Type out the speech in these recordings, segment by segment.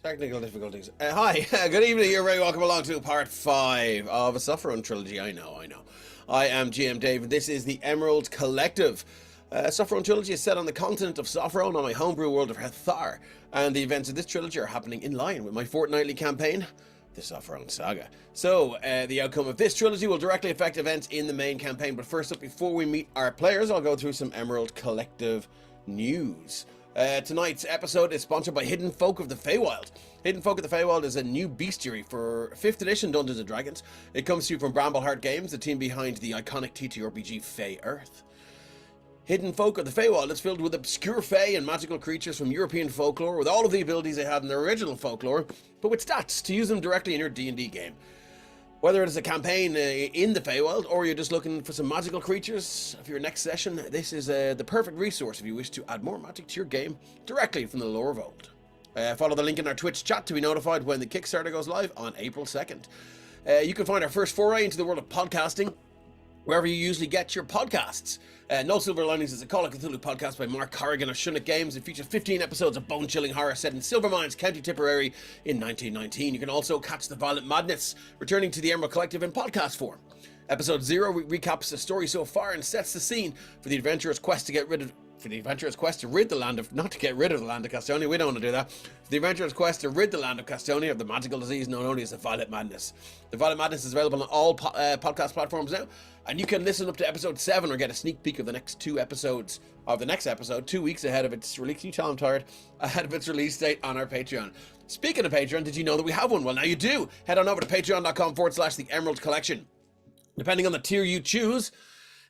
Technical difficulties. Hi, good evening. You're very welcome along to part 5 of a Sopherone Trilogy. I know. I am GM Dave, and this is the Emerald Collective. Sopherone Trilogy is set on the continent of Sopherone on my homebrew world of Hethar, and the events of this trilogy are happening in line with my fortnightly campaign, the Sopherone Saga. So, the outcome of this trilogy will directly affect events in the main campaign, but first up, before we meet our players, I'll go through some Emerald Collective news. Tonight's episode is sponsored by Hidden Folk of the Feywild. Hidden Folk of the Feywild is a new bestiary for 5th edition Dungeons & Dragons. It comes to you from Brambleheart Games, the team behind the iconic TTRPG Fey Earth. Hidden Folk of the Feywild is filled with obscure Fey and magical creatures from European folklore with all of the abilities they had in their original folklore, but with stats to use them directly in your D&D game. Whether it is a campaign in the Feywild, or you're just looking for some magical creatures for your next session, this is the perfect resource if you wish to add more magic to your game directly from the lore vault. Follow the link in our Twitch chat to be notified when the Kickstarter goes live on April 2nd. You can find our first foray into the world of podcasting wherever you usually get your podcasts. No Silver Linings is a Call of Cthulhu podcast by Mark Corrigan of Shunnick Games. It features 15 episodes of bone-chilling horror set in Silvermines, County Tipperary in 1919. You can also catch the Violent Madness returning to the Emerald Collective in podcast form. Episode 0 recaps the story so far and sets the scene for the adventurer's quest to rid the land of, not to get rid of the land of Castonia, we don't want to do that. The adventurer's quest to rid the land of Castonia of the magical disease known only as the Violet Madness. The Violet Madness is available on all podcast platforms now, and you can listen up to episode 7 or get a sneak peek of the next 2 episodes of the next episode 2 weeks ahead of its release. You tell I'm tired. Ahead of its release date on our Patreon. Speaking of Patreon, did you know that we have one? Well, now you do. Head on over to patreon.com/the Emerald Collection. Depending on the tier you choose,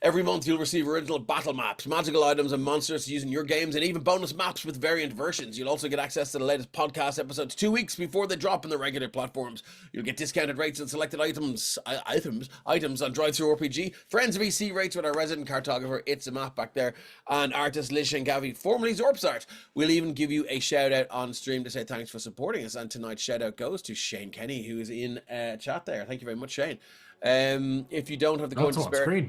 every month you'll receive original battle maps, magical items and monsters to use in your games, and even bonus maps with variant versions. You'll also get access to the latest podcast episodes 2 weeks before they drop in the regular platforms. You'll get discounted rates on selected items on Drive-Thru RPG, Friends VC rates with our resident cartographer, It's a Map back there, and artist Liz Shengavi, formerly Zorpsart. We'll even give you a shout out on stream to say thanks for supporting us, and tonight's shout out goes to Shane Kenny, who is in chat there. Thank you very much, Shane. If you don't have the coin to spare...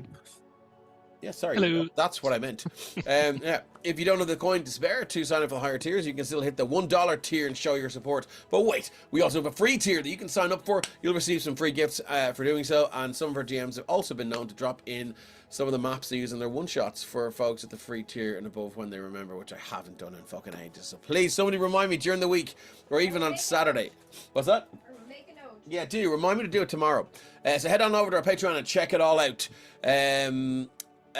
Yeah, sorry. Hello. That's what I meant. Yeah, if you don't have the coin to spare to sign up for the higher tiers, you can still hit the $1 tier and show your support. But wait, we also have a free tier that you can sign up for. You'll receive some free gifts for doing so, and some of our GMs have also been known to drop in some of the maps they use in their one-shots for folks at the free tier and above when they remember, which I haven't done in fucking ages. So please, somebody remind me during the week, or even on Saturday. What's that? Yeah, do remind me to do it tomorrow. So head on over to our Patreon and check it all out.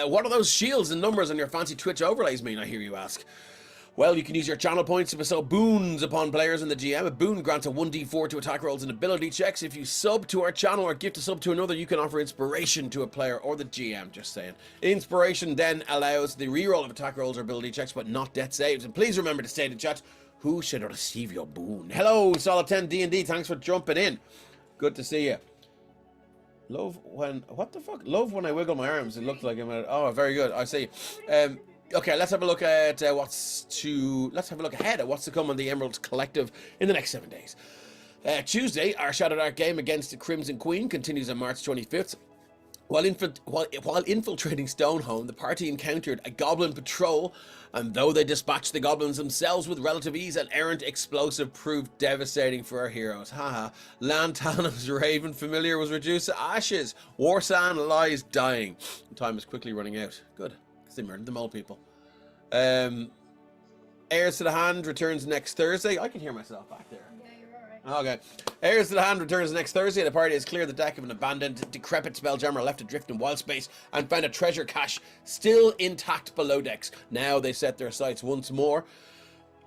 What do those shields and numbers on your fancy Twitch overlays mean, I hear you ask? Well, you can use your channel points to bestow boons upon players in the GM. A boon grants a 1d4 to attack rolls and ability checks. If you sub to our channel or gift a sub to another, you can offer inspiration to a player or the GM, just saying. Inspiration then allows the reroll of attack rolls or ability checks, but not death saves. And please remember to state in chat, who should receive your boon? Hello, Solid 10 D&D, thanks for jumping in. Good to see you. Love when, what the fuck? Love when I wiggle my arms. It looked like I'm at, oh, very good. I see. Okay, let's have a look at let's have a look ahead at what's to come on the Emerald Collective in the next 7 days. Tuesday, our Shadow Dark game against the Crimson Queen continues on March 25th. While infiltrating Stonehome, the party encountered a goblin patrol, and though they dispatched the goblins themselves with relative ease, an errant explosive proved devastating for our heroes. Haha. Lantanum's Raven familiar was reduced to ashes. Warsan lies dying. Time is quickly running out. Good, because they murdered the mole people. Heirs to the Hand returns next Thursday. I can hear myself back there. Okay. Heirs to the Hand returns next Thursday. The party has cleared the deck of an abandoned, decrepit spelljammer left adrift in wild space and found a treasure cache still intact below decks. Now they set their sights once more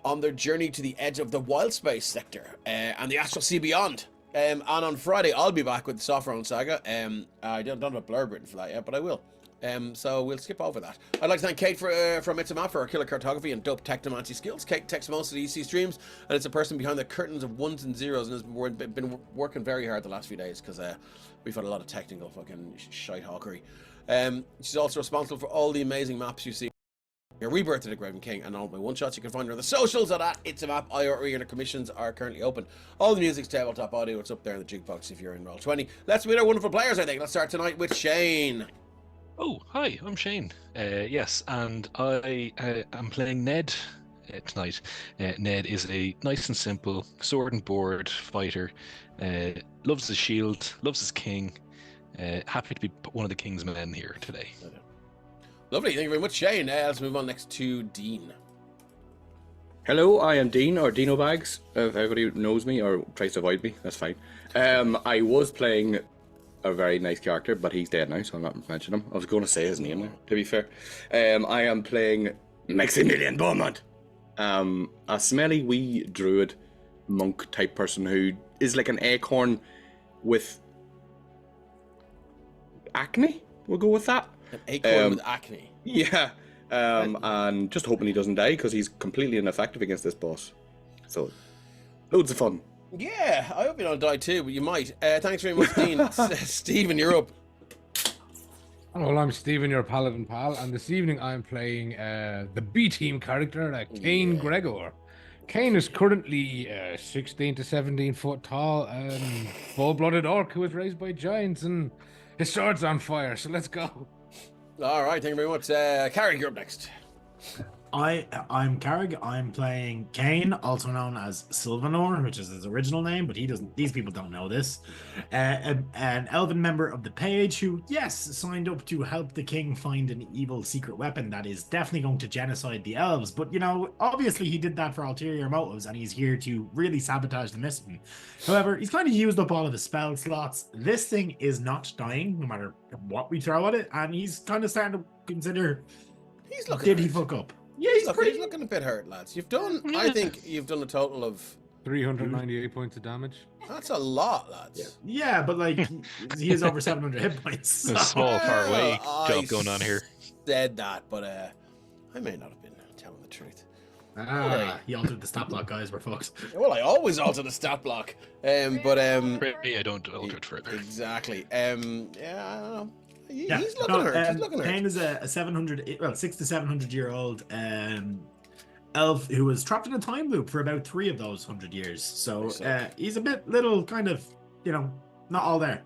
on their journey to the edge of the wild space sector and the astral sea beyond. And on Friday, I'll be back with the Sopherone Saga. I don't have a blurb written for that yet, but I will. So we'll skip over that. I'd like to thank Kate from It's a Map for her killer cartography and dope technomancy skills. Kate texts most of the EC streams, and it's a person behind the curtains of ones and zeros, and has been working very hard the last few days because we've had a lot of technical fucking shite hawkery. She's also responsible for all the amazing maps you see. Your Rebirth of the Graven King and all my one-shots. You can find her on the socials at It's a Map IRE, and her commissions are currently open. All the music's tabletop audio. It's up there in the jukebox if you're in Roll20. Let's meet our wonderful players, I think. Let's start tonight with Shane. Oh, hi, I'm Shane. Yes, and I am playing Ned, tonight. Ned is a nice and simple sword and board fighter. Loves his shield, loves his king. Happy to be one of the king's men here today. Lovely, thank you very much, Shane. Let's move on next to Dean. Hello, I am Dean, or Dino Bags. If everybody knows me or tries to avoid me, that's fine. I was playing a very nice character, but he's dead now, so I'm not mentioning him. I was going to say his name there, to be fair. I am playing Maximilian Beaumont, a smelly wee druid monk type person who is like an acorn with acne. We'll go with that. An acorn with acne. Yeah. And just hoping he doesn't die, because he's completely ineffective against this boss. So, loads of fun. Yeah, I hope you don't die too, but you might. Thanks very much, Dean. Stephen, you're up. Hello, I'm Stephen, your paladin pal, and this evening I'm playing the B-team character, Kane Gregor. Kane is currently 16 to 17 foot tall, full-blooded orc who was raised by giants, and his sword's on fire, so let's go. All right, thank you very much. Carrick, you're up next. I'm Carrig. I'm playing Kane, also known as Sylvanor, which is his original name, but these people don't know this. An elven member of the Page who, yes, signed up to help the king find an evil secret weapon that is definitely going to genocide the elves. But, obviously he did that for ulterior motives, and he's here to really sabotage the mission. However, he's kind of used up all of his spell slots. This thing is not dying, no matter what we throw at it, and he's kind of starting to consider, did he fuck up? Yeah, he's looking a bit hurt, lads. I think you've done a total of 398 points of damage. That's a lot, lads. Yeah, but he has over 700 hit points. So. A small far away job going on here. Said that, but I may not have been telling the truth. He altered the stat block, guys. We're fucked. Well, I always alter the stat block, but Really, I don't alter it further. Exactly. Yeah, I don't know. He's looking hurt. Kane is a 6 to 700 year old elf who was trapped in a time loop for about 3 of those 100 years. So he's a bit little, kind of, not all there.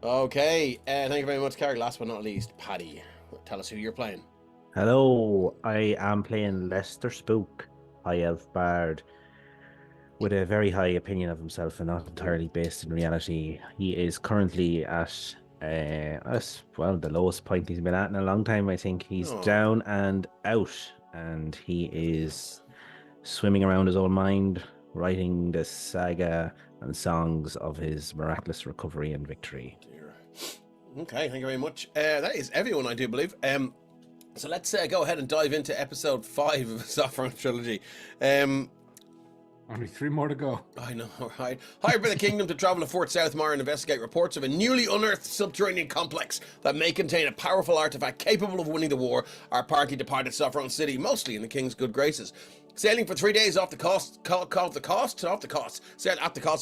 Okay, thank you very much, Carrick. Last but not least, Paddy, tell us who you're playing. Hello, I am playing Lester Spook, High Elf Bard, with a very high opinion of himself and not entirely based in reality. He is currently at the lowest point he's been at in a long time. I think he's down and out, and he is swimming around his own mind, writing the saga and songs of his miraculous recovery and victory. Okay, thank you very much. That is everyone, I do believe. So let's go ahead and dive into episode 5 of the Sopherone Trilogy. Only 3 more to go. I know, right? Hired by the kingdom to travel to Fort Southmar and investigate reports of a newly unearthed subterranean complex that may contain a powerful artifact capable of winning the war, our party departed Sopherone City, mostly in the king's good graces. Sailing for 3 days off the coast of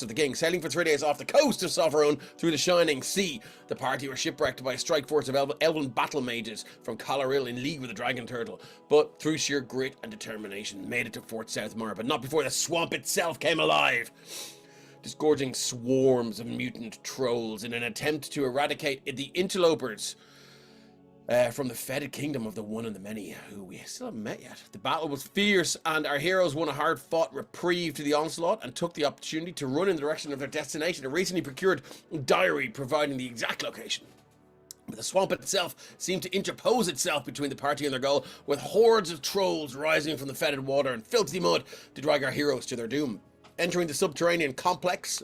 the king. Sailing for 3 days off the coast of Sopherone through the shining sea. The party were shipwrecked by a strike force of elven battle mages from Collaril in league with the dragon turtle, but through sheer grit and determination made it to Fort Southmar, but not before the swamp itself came alive. Disgorging swarms of mutant trolls in an attempt to eradicate the interlopers from the fetid kingdom of the one and the many, who we still haven't met yet. The battle was fierce, and our heroes won a hard-fought reprieve to the onslaught and took the opportunity to run in the direction of their destination, a recently procured diary providing the exact location. But the swamp itself seemed to interpose itself between the party and their goal, with hordes of trolls rising from the fetid water and filthy mud to drag our heroes to their doom. Entering the subterranean complex,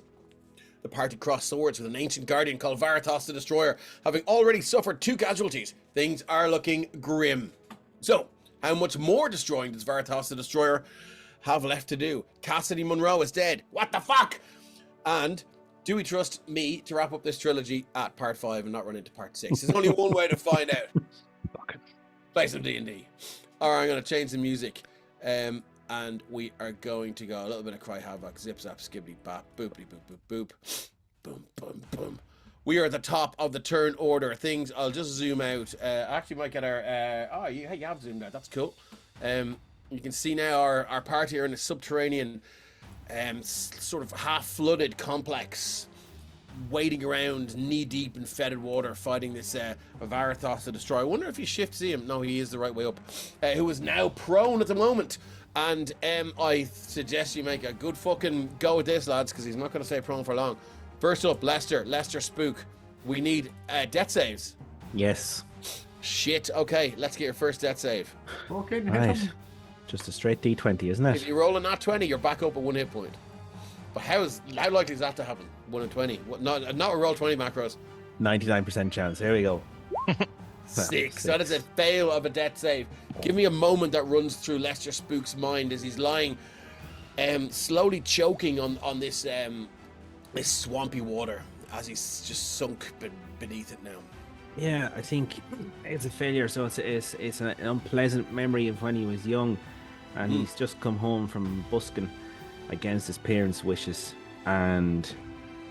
the party crossed swords with an ancient guardian called Varathost the Destroyer, having already suffered 2 casualties. Things are looking grim. So, how much more destroying does Varathost the Destroyer have left to do? Cassidy Monroe is dead. What the fuck? And do we trust me to wrap up this trilogy at part 5 and not run into part 6? There's only one way to find out. Play some D&D. Alright, I'm going to change the music. And we are going to go a little bit of Cry Havoc, zip zap, skibbity bop, boopity boop boop boop, boom boom boom. We are at the top of the turn order. Things, I'll just zoom out. Actually might get our, you have zoomed out, that's cool. You can see now our party are in a subterranean, sort of half-flooded complex, wading around knee-deep in fetid water, fighting this Varathost the Destroyer. I wonder if you shift see him. No, he is the right way up. Who is now prone at the moment. And I suggest you make a good fucking go at this, lads, because he's not going to stay prone for long. First up, Lester Spook. We need death saves. Yes. Shit. Okay, let's get your first death save. Okay, Right. Just a straight D20, isn't If it? you roll a nat 20, you're back up at 1 hit point. But how likely is that to happen? 1 in 20. Not a roll 20 macros. 99% chance. Here we go. 6. That is a fail of a death save. Give me a moment that runs through Lester Spook's mind as he's lying, slowly choking on this this swampy water as he's just sunk beneath it now. Yeah, I think it's a failure. So it's an unpleasant memory of when he was young, and he's just come home from busking against his parents' wishes, and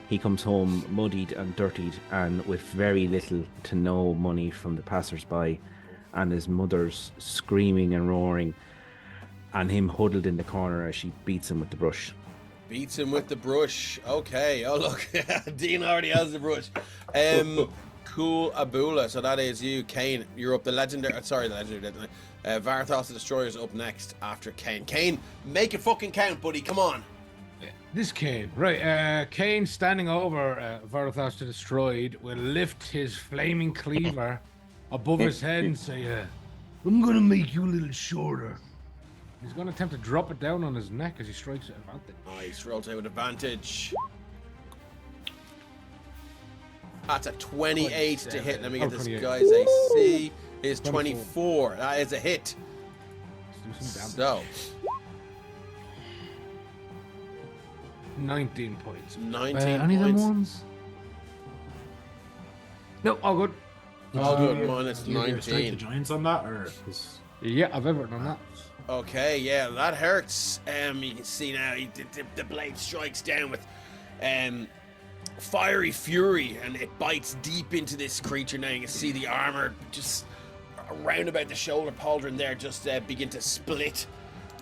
he comes home muddied and dirtied and with very little to no money from the passers-by, and his mother's screaming and roaring, and him huddled in the corner as she beats him with the brush. Beats him with the brush. Okay. Oh, look. Dean already has the brush. Cool Abula. So that is you, Kane. You're up. The legendary. Varathost the Destroyer is up next after Kane. Kane, make it fucking count, buddy. Come on. This Kane, right? Kane standing over Varathost the Destroyed will lift his flaming cleaver above his head and say, "I'm gonna make you a little shorter." He's gonna attempt to drop it down on his neck as he strikes at advantage. Nice. Roll with advantage. That's a 28 to hit. Let me get this 28. guy's AC. Is 24. That is a hit. Let's do some damage. So, 19 points. 19 Any of them points. ones? No, all good. All good. Minus You strike the 19. giants on that, or Yeah, I've ever done that. Okay, yeah, that hurts. You can see now the blade strikes down with fiery fury, and it bites deep into this creature. Now you can see the armor just around about the shoulder pauldron there just begin to split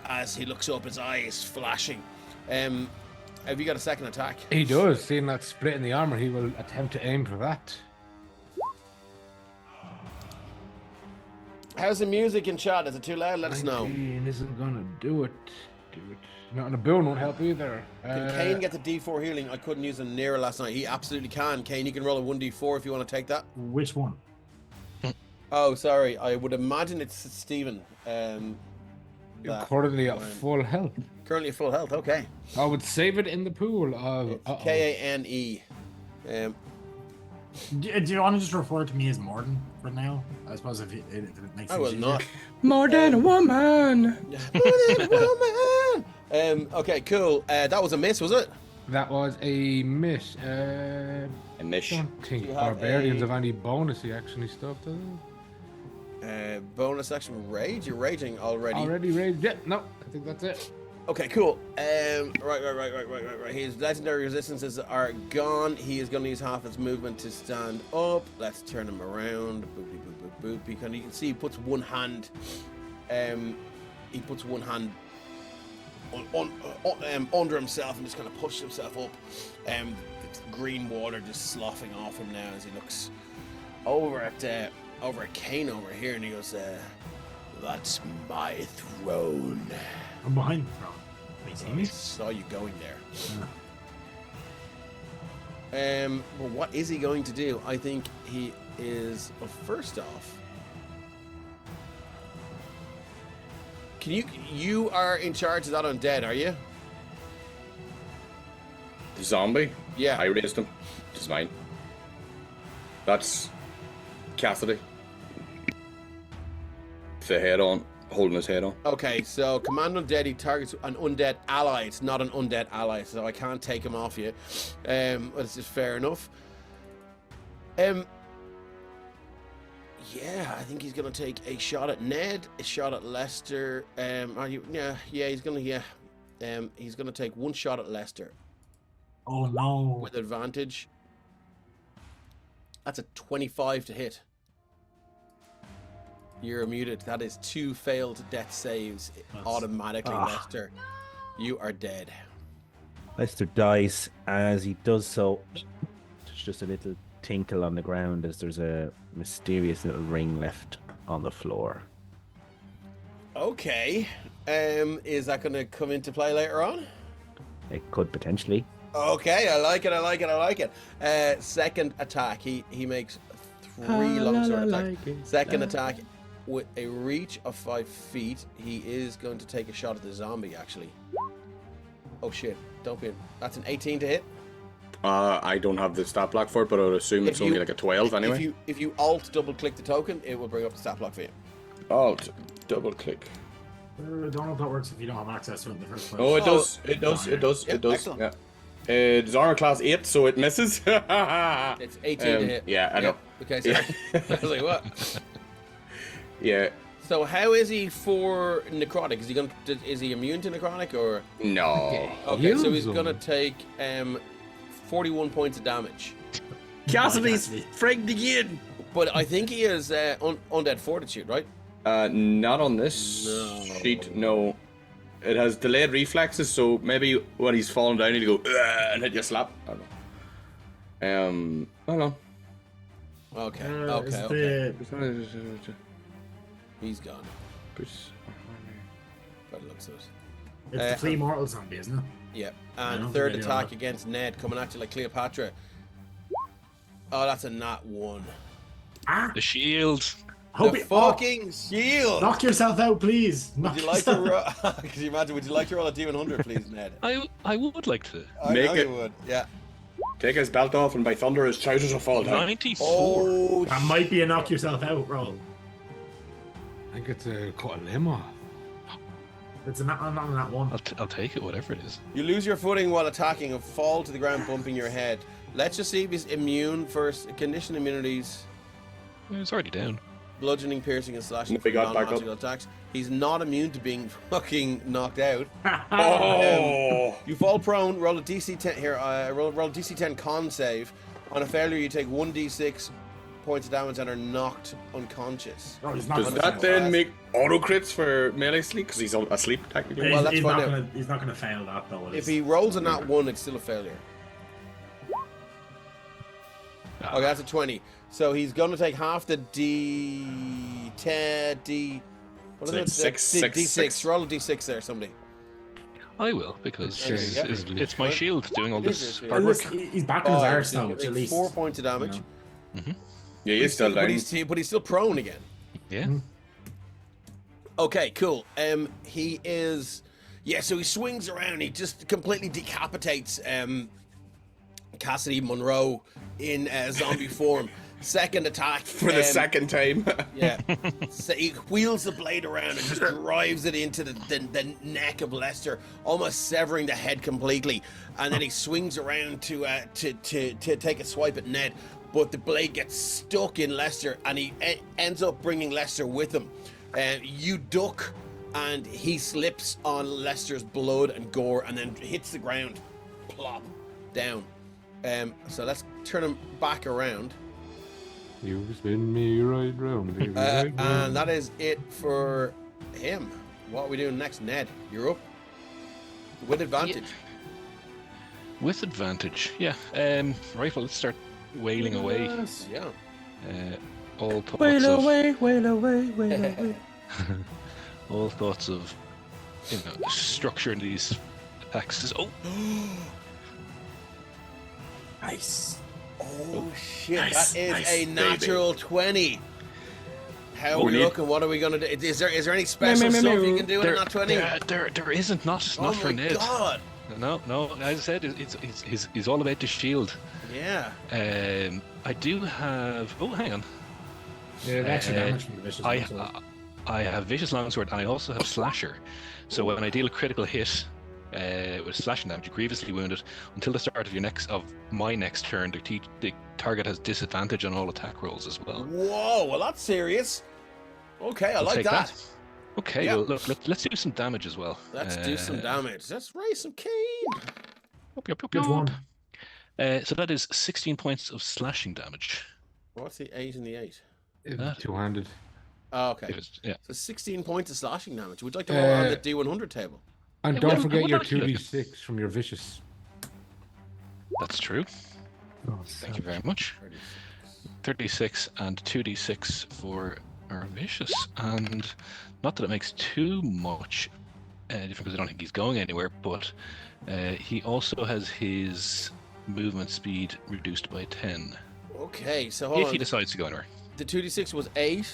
as he looks up, his eyes flashing. Have you got a second attack? He does. Seeing that split in the armor, he will attempt to aim for that. How's the music in chat? Is it too loud? Let us know. 19 isn't gonna do it. Not on a boon won't help either. Can Kane get the D4 healing? I couldn't use him near last night. He absolutely can. Kane, you can roll a 1D4 if you want to take that. which one? Oh, sorry. I would imagine it's Stephen. Currently at full health. Currently at full health. Okay. I would save it in the pool of. Kane. Do you want to just refer to me as Morden for now? I suppose if it makes I things will easier. not. More than a woman. Okay, cool. That was a miss, was it? That was a miss. A mish. Don't think You have barbarians a- have any bonusy actiony stuff, do they? Bonus action rage. You're raging already. Already raised? Yeah, no, I think that's it. Okay, cool. Right. His legendary resistances are gone. He is going to use half his movement to stand up. Let's turn him around. Boopy, boop, boop, boop. And you can see he puts one hand. He puts one hand under himself and just kind of pushes himself up. Green water just sloughing off him now as he looks over at Kane over here, and he goes, "That's my throne." I'm behind the throne. Wait, see I me? saw you going there. Well, what is he going to do? I think he is. Well, first off, can you are in charge of that undead, are you? The zombie? Yeah. I raised him. It's mine. That's Cassidy. The head on, holding his head on. Okay, so command undead. He targets an undead ally. It's not an undead ally, so I can't take him off you. This is fair enough. Yeah, I think he's gonna take a shot at Ned, a shot at Lester. He's gonna take one shot at Lester Oh no. with advantage. That's a 25 to hit. You're muted. That is 2 failed death saves automatically, Lester. You are dead. Lester dies. As he does so, there's just a little tinkle on the ground as there's a mysterious little ring left on the floor. Okay. Is that going to come into play later on? It could potentially. Okay, I like it. Second attack, he makes 3 longsword attacks. Second attack, with a reach of 5 feet, he is going to take a shot at the zombie, actually. Oh shit, don't be... That's an 18 to hit. I don't have the stat block for it, but I would assume it's only like a 12 anyway. If you alt double-click the token, it will bring up the stat block for you. Alt, double click. I don't know if that works if you don't have access to it in the first place. Oh, it does. It does. Yeah, It does. excellent. Yeah. It's armor class 8, so it misses. It's 18 to hit. Yeah, I know. Okay, so I was like, what? Yeah. So how is he for necrotic? Is he immune to necrotic or? No. Okay, so he's Use gonna them. take 41 points of damage. Cassidy's frigged again. But I think he has undead fortitude, right? Not on this sheet. No. It has delayed reflexes, so maybe when he's falling down, he'll go and hit you a slap. I don't know. I don't know. Okay. Is Okay. the- He's gone. By the looks of it. It's the flea mortal zombie, isn't it? Yeah. I And don't third think I know attack that. against Ned, coming at you like Cleopatra. Oh, that's a nat 1. Ah! The shield. Hope The you- fucking shield. knock yourself out, please. Knock Would you like to yourself roll? Could you imagine? Would you like to roll a D100, please, Ned? I would like to. I Make know it. you would. Yeah. Take his belt off, and by thunder, his trousers will fall down. 94. Oh, That might be a knock yourself out roll. I think it's a cut a limb off. It's not on that one. I'll take it, whatever it is. you lose your footing while attacking and fall to the ground, bumping your head. Let's just see if he's immune first. Condition immunities, It's already down. bludgeoning, piercing, and slashing We for got back non-magical attacks. He's not immune to being fucking knocked out. Oh. You fall prone. Roll a DC 10 here. Roll a DC 10 con save. On a failure, you take 1d6 points of damage and are knocked unconscious. Oh, he's not Does gonna that fail then make auto crits for melee sleep? Because he's asleep, technically. Well, let's he's find not out. he's not gonna fail that though. If he rolls a nat 1, it's still a failure. Okay, that's a 20. So he's going to take half the D10, D... What is it? D6. Roll a D6 there, somebody. I will, because Okay, yeah. it's my shield doing all It is this your hard Look, work. he's back on his arse so now, you at take least. 4 points of damage. Yeah, he's still but down. he's still prone again. Yeah. Okay, cool. He is... Yeah, so he swings around. He just completely decapitates Cassidy Monroe in zombie form. Second attack. For the second time. Yeah. So he wheels the blade around and just drives it into the neck of Lester, almost severing the head completely. And then he swings around to take a swipe at Ned, but the blade gets stuck in Lester, and he ends up bringing Lester with him. You duck, and he slips on Lester's blood and gore, and then hits the ground, plop, down. So let's turn him back around. You spin me right round, baby, right round. And that is it for him. What are we doing next? Ned, you're up. With advantage. With advantage, yeah. Right, well, let's start wailing away. Yeah. All thoughts Wail of away, wail away, wail away. all thoughts of structuring these attacks. Oh, Nice. Oh shit, Nice, that is nice, a natural 20. How are we need- looking? What are we gonna do? Is there any special stuff you can do in a nat 20? there isn't, not Oh for my Ned. god. No. As I said, it's all about the shield. Yeah. I do have. Oh, hang on. Yeah, the extra damage from the vicious I longsword. I have vicious longsword, and I also have slasher. So when I deal a critical hit with slashing damage, you're grievously wounded until the start of my next turn. The target has disadvantage on all attack rolls as well. Whoa, well that's serious. Okay, I I'll like take that. Okay, Yeah. well look, let's do some damage as well. Let's do some damage. Let's raise some cane. Yup. Good one. So that is 16 points of slashing damage. What's the 8 and the 8? Two-handed. Oh, okay. Yeah. So 16 points of slashing damage. Would you like to roll on the D100 table? And Yeah, don't well, forget what your are you looking? 2d6 from your vicious. That's true. Thank you very much. 36 and 2d6 for our vicious, and not that it makes too much different because I don't think he's going anywhere, but he also has his movement speed reduced by 10. Okay, so hold If on. he decides to go anywhere. The 2d6 was 8,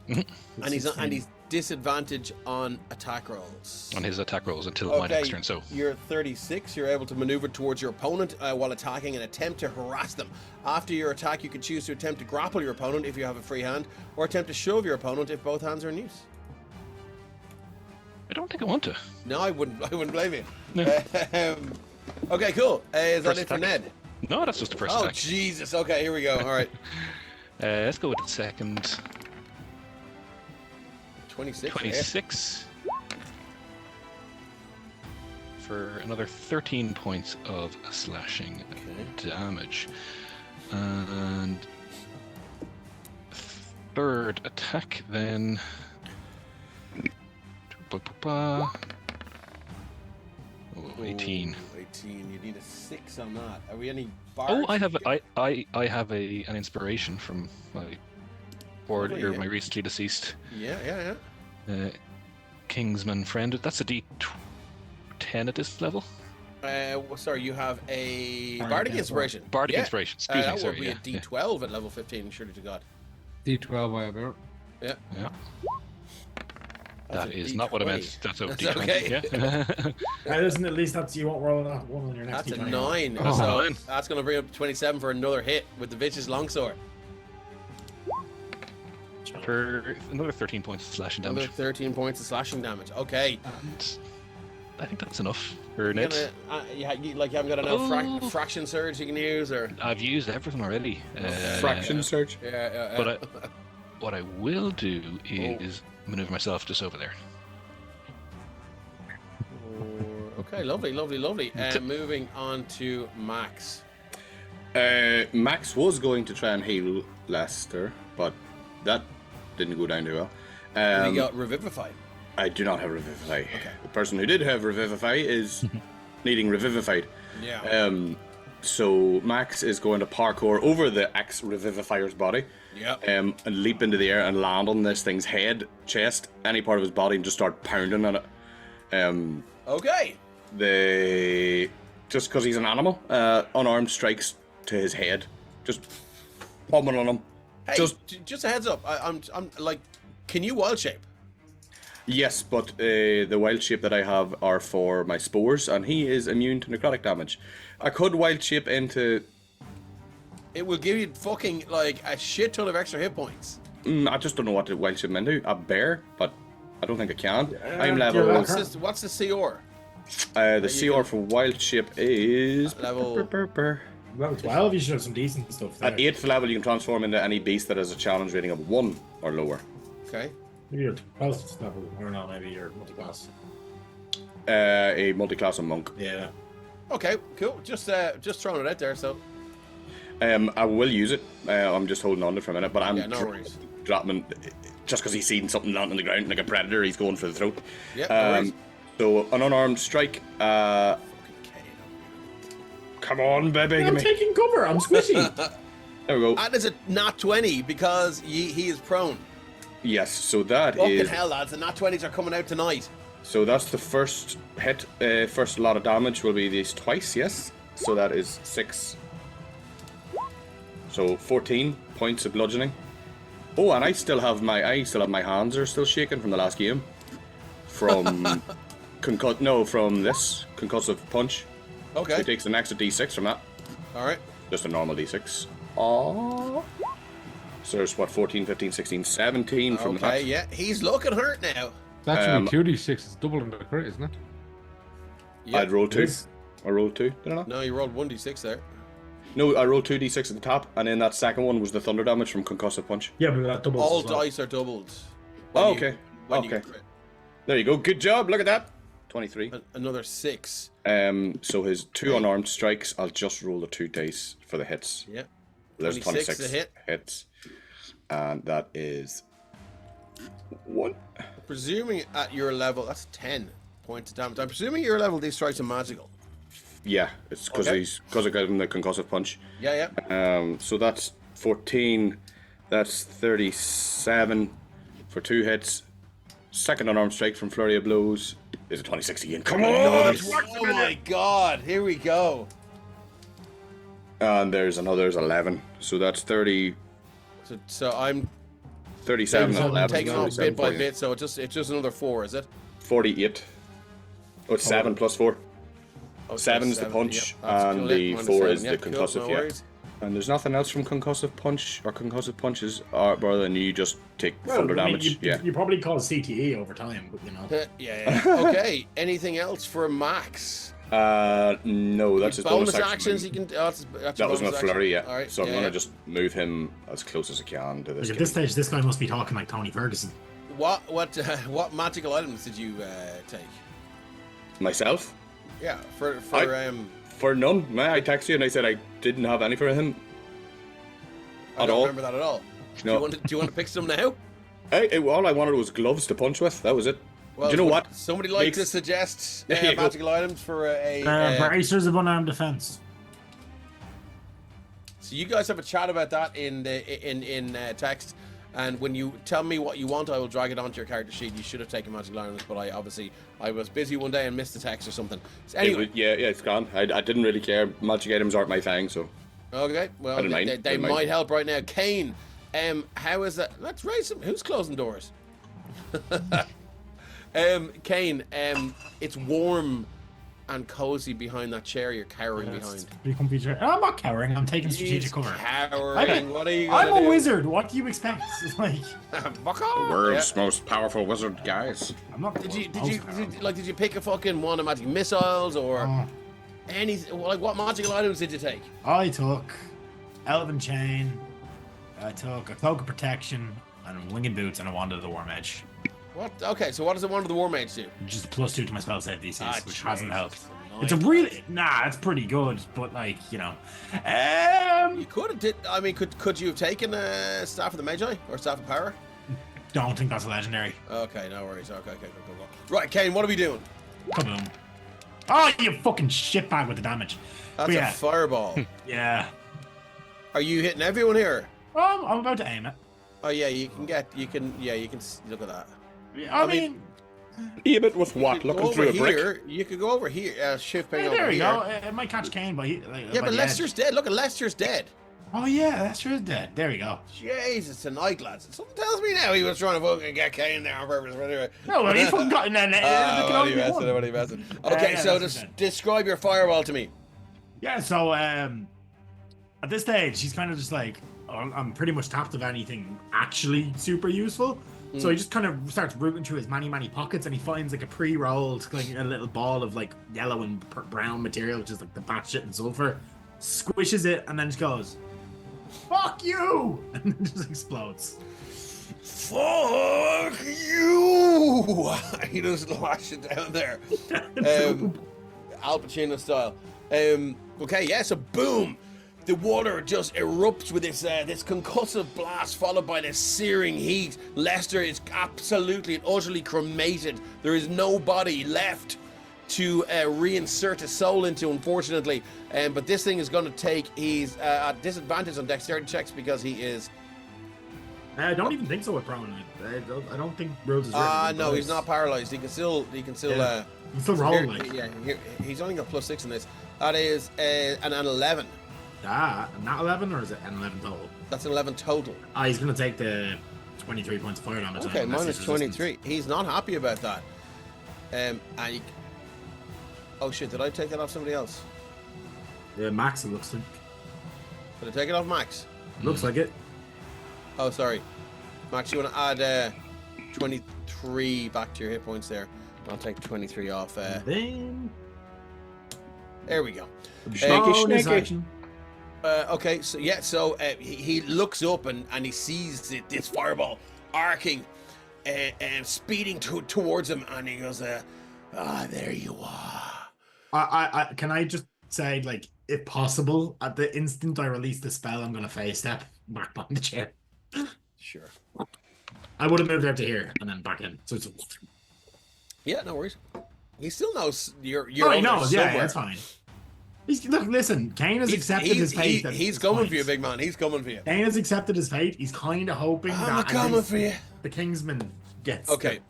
Mhm. and he's disadvantage on attack rolls. On his attack rolls until my next turn. So you're 36. You're able to maneuver towards your opponent while attacking and attempt to harass them. After your attack, you can choose to attempt to grapple your opponent if you have a free hand, or attempt to shove your opponent if both hands are in use. I don't think I want to. No, I wouldn't blame you. No. Okay, cool. Is that First it for attack. Ned? No, that's just the first Oh attack. Jesus! Okay, here we go. All right, Let's go with the second. 26. 26 for another 13 points of slashing damage. And third attack then. Oh, 18. Ooh, 18. You need a 6 on that. Are we any Oh, bards? I have an inspiration from my board, Lovely, or yeah. my recently deceased Yeah. Kingsman friend. That's a D10 at this level. Sorry, you have a Bardic Bardic Inspiration. Bardic Yeah. Inspiration. Excuse me. That would Sorry. be Yeah, a D12 at level 15, surely to God. D12 I have here. Yeah. yeah. That's That a is not what I D20. meant. That's a That's D20. okay. Yeah. Listen, at least that's you won't roll that one on your next That's a D20. 9. Oh. So 9. that's going to bring up to 27 for another hit with the Vicious Longsword. For another 13 points of slashing Another damage. 13 points of slashing damage. Okay. And I think that's enough for You Ned. haven't got enough Oh. fraction surge you can use, or I've used everything already. Fraction surge. yeah. But what I will do is maneuver myself just over there. Okay, lovely. Moving on to Max. Max was going to try and heal Lester, but that didn't go down too well. He got Revivify. I do not have Revivify. The person who did have Revivify is needing Revivified. Yeah. So Max is going to parkour over the ex-Revivifier's body. Yep. And leap into the air and land on this thing's head, chest, any part of his body, and just start pounding on it. Okay. Just because he's an animal, unarmed strikes to his head, just pummeling on him. Hey, just a heads up. I'm like, can you wild shape? Yes, but the wild shape that I have are for my spores, and he is immune to necrotic damage. I could wild shape into. It will give you fucking like a shit ton of extra hit points. I just don't know what to wild shape into. A bear, but I don't think I can. I'm yeah, level. What's the CR? The CR for wild shape is Level- Level 12, you should have some decent stuff there. At 8th level, you can transform into any beast that has a challenge rating of 1 or lower. Okay. Maybe your 12th level, or not, maybe your multi-class. A multi-class and monk. Yeah. Okay, cool. Just throwing it out there. So I will use it. I'm just holding on to it for a minute, but I'm yeah, no worries. dropping just because he's seen something land on the ground like a predator. He's going for the throat. Yeah, no worries. So an unarmed strike. Come on, baby. I'm Give me. taking cover, I'm squishy. There we go. That is a nat 20 because he is prone. Yes. So that Fucking is. hell, lads! The nat 20s are coming out tonight. So that's the first hit. First lot of damage will be these twice. Yes. So that is 6. So 14 points of bludgeoning. Oh, and I still have my hands are still shaking from the last game. From from this concussive punch. Okay. So he takes an extra d6 from that. All right. Just a normal d6. Oh. So there's what, 14, 15, 16, 17 from Okay. that. Yeah, he's looking hurt now. That's only 2d6. It's double in the crit, isn't it? Yeah. I'd roll 2. Yes. I rolled 2, did I not? No, you rolled 1d6 there. No, I rolled 2d6 at the top, and then that second one was the thunder damage from concussive punch. Yeah, but that doubles All as well. dice are doubled. Oh, okay. When you Okay. crit. There you go. Good job. Look at that. 23. Another 6. So his 2 unarmed strikes, I'll just roll the 2 dice for the hits. Yeah. There's 26 26 a hit. hits. And that is 1. Presuming at your level, that's 10 points of damage. I'm presuming your level these strikes are magical. Yeah, it's because Okay. I got him the concussive punch. Yeah, yeah. So that's 14. That's 37 for 2 hits. Second unarmed strike from Flurry of Blows is a 26 again. Come on! Oh my god, here we go. And there's 11. So that's 30, So I'm 37, So 11. taking off 37, bit by 48. bit, so it's just another 4, is it? 48. Oh, it's 7 plus 4. Oh, so 7's the seven, punch, yep, that's and cool, the yeah, minus 4 seven, is yeah, the cool, concussive, no yeah. worries. And there's nothing else from concussive punch or concussive punches, rather than you just take thunder damage. You probably cause CTE over time, but you know. Yeah. Okay. Anything else for Max? No, that's his bonus actions. action. He can. That's That was my flurry, yeah. All right. So I'm yeah, gonna yeah. just move him as close as I can to this. Like at guy. this stage, this guy must be talking like Tony Ferguson. What magical items did you take? Myself? Yeah. For none. I texted you and I said I didn't have any for him. I At don't all. remember that at all. No. Do you want to pick some now? All I wanted was gloves to punch with. That was it. Well, Do you know what? Somebody like to Makes- suggest There you go. magical items for a. Bracers of unarmed defense. So you guys have a chat about that in text, and when you tell me what you want, I will drag it onto your character sheet. You should have taken magical items, but I was busy one day and missed the text or something. So anyway, Yeah, it's gone. I didn't really care. Magic items aren't my thing, so. okay, well I don't mind. they Don't mind. might help right now. Kane, how is that? Let's raise some. Who's closing doors? Kane, it's warm and cozy behind that chair you're cowering behind. Pretty comfy chair. I'm not cowering. I'm taking strategic cover. Cowering. What are you gonna I'm do? a wizard. What do you expect? It's like Fuck off. World's most powerful wizard, guys. I'm not. Did you pick a fucking one of magic missiles or anything? Like what magical items did you take? I took Elven Chain. I took a Cloak of Protection and Winged Boots and a Wand of the Warm Edge. What? Okay, so what does the one of the War Mage do? Just +2 to my spell save DCs, which hasn't helped. Nice. It's a really it's pretty good, but like you know, You could have did. I mean, could you have taken Staff of the Magi or Staff of Power? don't think that's a legendary. Okay, no worries. Okay, cool. Right, Kane, what are we doing? Kaboom! Oh, you fucking shitbag with the damage. That's But yeah, a fireball. yeah. Are you hitting everyone here? I'm about to aim it. Oh yeah, you can look at that. I mean, Aim it with what? You could go Looking through a over brick? here. You could go over here. Shift ping hey, over there you here. go. It might catch Kane, but Yeah, by but the Lester's dead. Look at Lester's dead. edge. Oh yeah, that's true. Dead. There we go. Jesus, tonight, lads. Something tells me now he was trying to fucking get Kane there on purpose. But anyway. No, well, he's fucking gotten that. What are you messing? Okay, yeah, so that's just okay. describe your fireball to me. Yeah, so at this stage, he's kind of just like, I'm pretty much tapped of anything actually super useful. So he just kind of starts rooting through his many pockets, and he finds like a pre-rolled, like a little ball of like yellow and brown material, which is like the batshit and sulfur. Squishes it, and then just goes, "Fuck you!" and then just explodes. Fuck you! He just lashed it down there. Al Pacino style. Okay, yeah, so boom! The water just erupts with this concussive blast, followed by this searing heat. Lester is absolutely and utterly cremated. There is no body left to reinsert a soul into, unfortunately. But this thing is going to take. He's at disadvantage on dexterity checks because he is. I don't even think so with prone. I don't think Rose is. No, he's not paralyzed. He can still. Yeah. He can still roll. He's only got +6 in this. That is an 11. Not 11, or is it an 11 total? That's an 11 total. He's gonna take the 23 points of fire damage. Okay, unless minus he's 23. He's not happy about that. Oh shit! Did I take that off somebody else? resistant. Max, it looks like. Did I take it off Max? Looks like it. Oh, sorry. Max, you want to add 23 back to your hit points there? I'll take 23 off. Then. There we go. Bonus action. Okay, so yeah, so he looks up and he sees this fireball arcing and speeding towards him, and he goes, there you are. I can I just say, like, if possible, at the instant I release the spell, I'm gonna phase step back behind the chair. Sure. I would have moved out to here and then back in. So it's. Yeah, no worries. He still knows you're Oh, he over knows. somewhere. Yeah, it's fine. Listen, Kane has accepted his fate. He's coming for you, big man. He's coming for you. Kane has accepted his fate. He's kind of hoping I'm that coming for you. the Kingsman gets. Okay.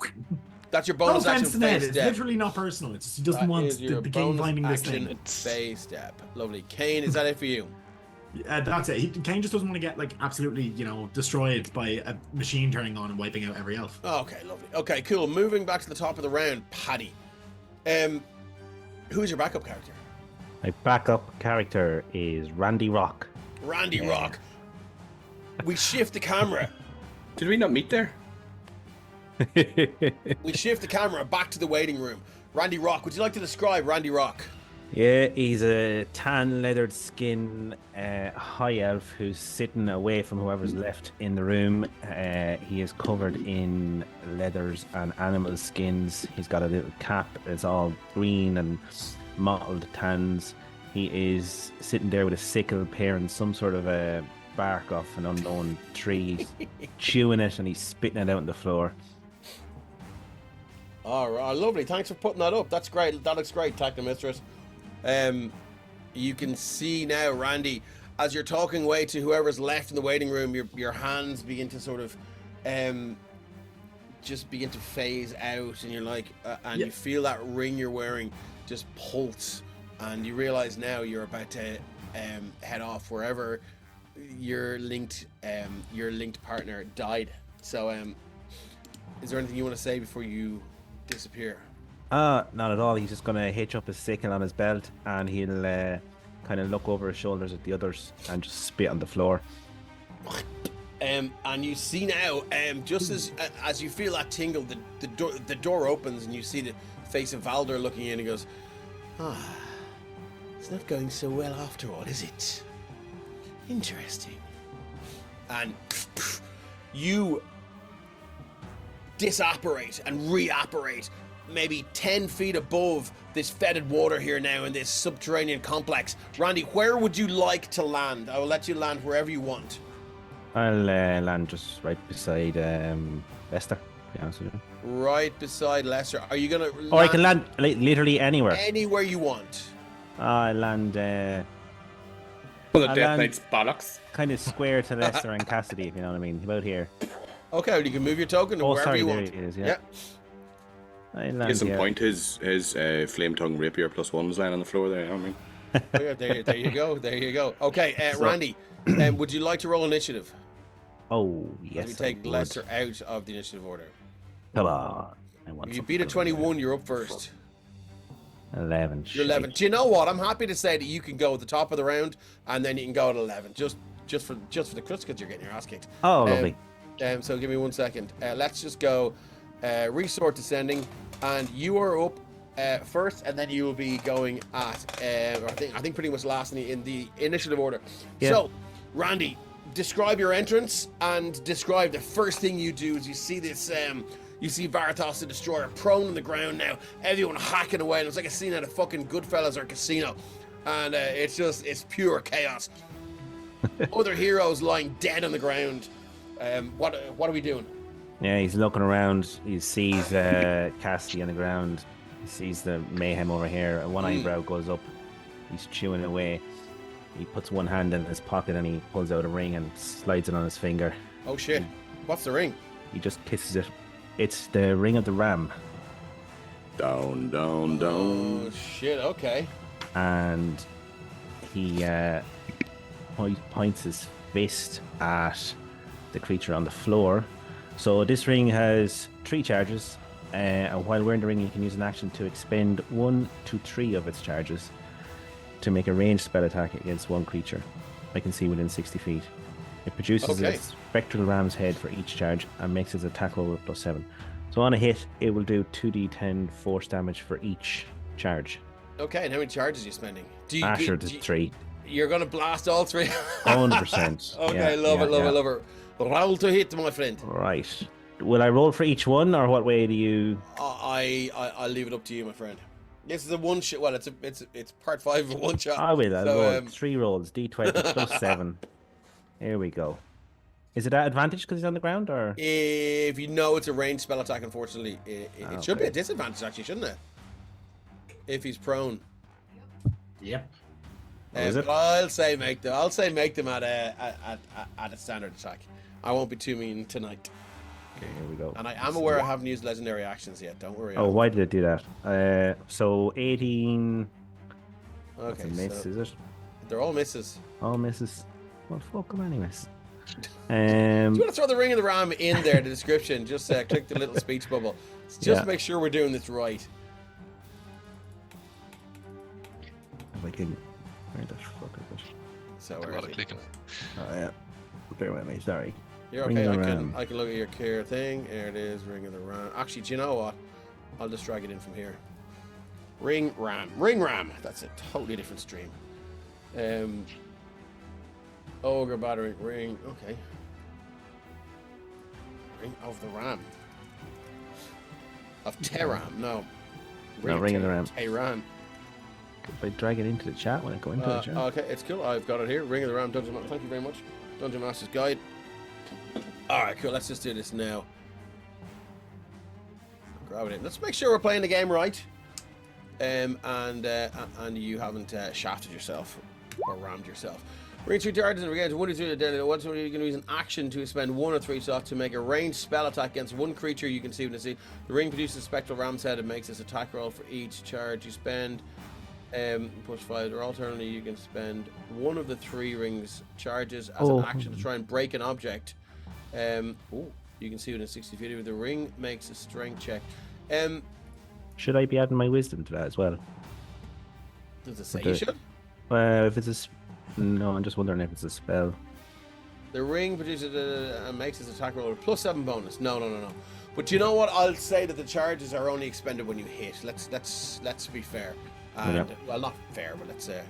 That's your No bonus action offense to Ned, phase it's step. literally not personal. It's just he doesn't That want is your the game bonus finding this action thing. phase step. Lovely. Kane, is that it for you? That's it. Kane just doesn't want to get like absolutely, destroyed by a machine turning on and wiping out every elf. Okay, lovely. Okay, cool. Moving back to the top of the round, Paddy. Who's your backup character? My backup character is Randy Rock. Randy Rock. We shift the camera. Did we not meet there? We shift the camera back to the waiting room. Randy Rock, would you like to describe Randy Rock? Yeah, he's a tan leathered skin high elf who's sitting away from whoever's left in the room. He is covered in leathers and animal skins. He's got a little cap. It's all green and mottled tans. He is sitting there with a sickle paring some sort of a bark off an unknown tree, chewing it, and he's spitting it out on the floor. All right, lovely. Thanks for putting that up. That's great. That looks great, Tactic Mistress. You can see now, Randy, as you're talking away to whoever's left in the waiting room, your hands begin to sort of just begin to phase out, and you're like, and you feel that ring you're wearing just pulse, and you realize now you're about to head off wherever your linked partner died. So, is there anything you want to say before you disappear? Not at all. He's just gonna hitch up his sickle on his belt, and he'll kind of look over his shoulders at the others and just spit on the floor. And you see now, just as you feel that tingle, the door opens and you see the face of Valder looking in, and he goes, it's not going so well after all, is it? Interesting. And you disapparate and reapparate maybe 10 feet above this fetid water here now in this subterranean complex. Randy, where would you like to land? I will let you land wherever you want. I'll land just right beside Lester, to be honest with you. Right beside Lester. Are you going to land? Or I can land literally anywhere. Anywhere you want. I land Well, the I'll Death land- Knight's bollocks. kind of square to Lester and Cassidy, if you know what I mean. About here. Okay, well, you can move your token to Oh, wherever sorry, you there want. it is, yeah. I land Gives him here. point his flame tongue rapier +1 is lying on the floor there. You know what I mean? Oh, yeah, there you go. There you go. Okay, Randy, would you like to roll initiative? Oh, yes. We I take would. Lester out of the initiative order. Come on. I want If you something beat a good. 21, you're up first. 11. You're 11. Do you know what? I'm happy to say that you can go at the top of the round, and then you can go at 11, just for the crits because you're getting your ass kicked. Oh, lovely. So give me 1 second. Let's just go resort descending, and you are up first, and then you will be going at I think pretty much last in the initiative order. Yeah. So, Randy, describe your entrance and describe the first thing you do as you see this. You see Varathost the Destroyer prone on the ground now. Everyone hacking away, and it's like a scene at a fucking Goodfellas or casino, and it's pure chaos. Other heroes lying dead on the ground. What are we doing? Yeah, he's looking around. He sees Cassidy on the ground. He sees the mayhem over here. One eyebrow goes up. He's chewing away. He puts one hand in his pocket and he pulls out a ring and slides it on his finger. Oh shit! What's the ring? He just kisses it. It's the ring of the ram. Down, down, down. Oh shit! Okay. And he points his fist at the creature on the floor. So this ring has 3 charges, and while wearing the ring you can use an action to expend 1 to 3 of its charges to make a ranged spell attack against one creature I can see within 60 feet. It produces a spectral ram's head for each charge and makes its attack roll with +7. So on a hit it will do 2d10 force damage for each charge. Okay, and how many charges are you spending? Sure, there's 3. You're gonna blast all 3. 100%. Okay, love it. Roll to hit, my friend. Right. Will I roll for each one, or what way do you? I'll leave it up to you, my friend. This is a one shot. Well, it's part 5 of a one shot. I will. I'll So, roll 3 rolls. D20 +7. Here we go. Is it at advantage because he's on the ground, or? If you know it's a ranged spell attack, unfortunately, it should be Okay. a disadvantage, actually, shouldn't it? If he's prone. Yep. Is it? But I'll say make them at a standard attack. I won't be too mean tonight. Okay, here we go. And I am aware I haven't used legendary actions yet. Don't worry. Oh, why did it do that? So 18. That's Okay, a miss, so is it? they're all misses. All misses. Well, fuck them anyways. Do you want to throw the ring of the ram in there, the description? Just click the little speech bubble. Just make sure we're doing this right. If I can. Where the fuck is it? So A where lot is of it? clicking. Oh, yeah. Bear with me, sorry. You're Ring okay. of I the can ram. I can look at your care thing. There it is. Ring of the ram. Actually, do you know what? I'll just drag it in from here. Ring ram. Ring ram. That's a totally different stream. Ogre battering ring. Okay. Ring of the ram. Of Tehran. No. Ring of the ram. Tehran. If I drag it into the chat when I go into the chat. Okay, it's cool. I've got it here. Ring of the Ram, Dungeon Master. Thank you very much. Dungeon Master's Guide. Alright, cool. Let's just do this now. Grab it in. Let's make sure we're playing the game right. And you haven't shafted yourself or rammed yourself. Ring 3 targets and regains 1 or 2 deadly. Once you're going to use an action to spend 1 or 3 slots to make a ranged spell attack against one creature you can see when the ring produces a spectral ram's head and makes this attack roll for each charge you spend. Push 5, or alternatively you can spend 1 of the 3 rings charges as an action to try and break an object. You can see within 60 feet of the ring makes a strength check. Should I be adding my wisdom to that as well? Does it say you should? If it's no, I'm just wondering if it's a spell. The ring produces and makes its attack roll plus 7 bonus. No. But you know what? I'll say that the charges are only expended when you hit. Let's be fair. And, well, not fair, but let's say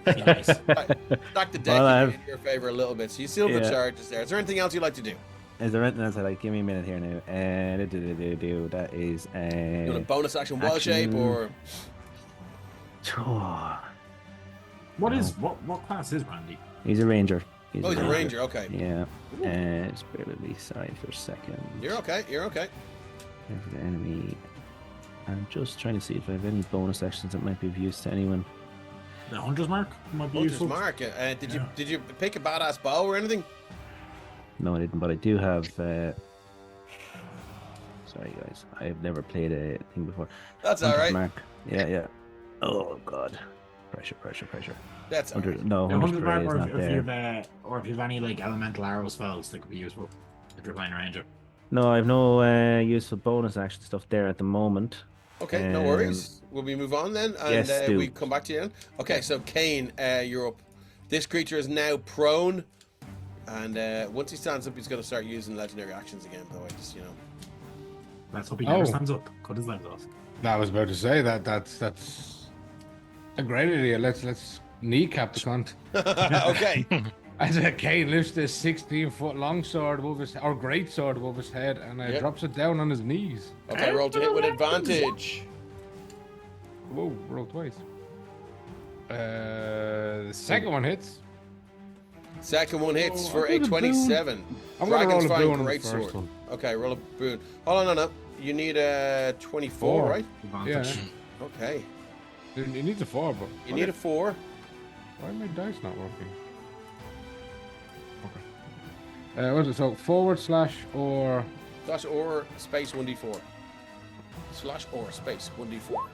stack the deck in your favor a little bit. So you still have the charges there. Is there anything else you'd like to do? Is there anything else I like? Give me a minute here now. That is You want a bonus action wall shape or? What class is Randy? He's a ranger. He's a ranger. Okay. Yeah. Just bear with me. Sorry for a second. You're okay. For the enemy. I'm just trying to see if I have any bonus actions that might be of use to anyone. The Hunter's Mark might be Hunter's useful. Mark. Did you pick a badass bow or anything? No, I didn't, but I do have. Sorry, guys. I have never played a thing before. That's Hunter's all right. Mark. Yeah. Oh God. Pressure. That's all right. No, The Hunter's Hunter's Mark, Spray is or not if there. you have any like elemental arrow spells that could be useful if you're playing a ranger. No, I have no useful bonus action stuff there at the moment. Okay, no worries. Will we move on then? And yes, we come back to you then? Okay, so Kane, you're up. This creature is now prone. And once he stands up, he's going to start using legendary actions again, by the way, just, Let's hope he never stands up. Cut his legs off. I was about to say that's a great idea. Let's kneecap the cunt. Okay. As Kane lifts this 16-foot long sword above his, or great sword above his head, and drops it down on his knees. Okay, roll to hit with advantage. Whoa, roll twice. The second one hits. Second one hits for a 27. I'm gonna roll a Dragon's boon Fang on the Great first Sword. one. Okay, roll a boon. Hold on, no. You need a 24, right? Advantage. Yeah. Okay. It needs a 4, but You need a 4. why are my dice not working? Okay. What is it? So forward slash or Slash or space 1d4. Slash or space 1d4.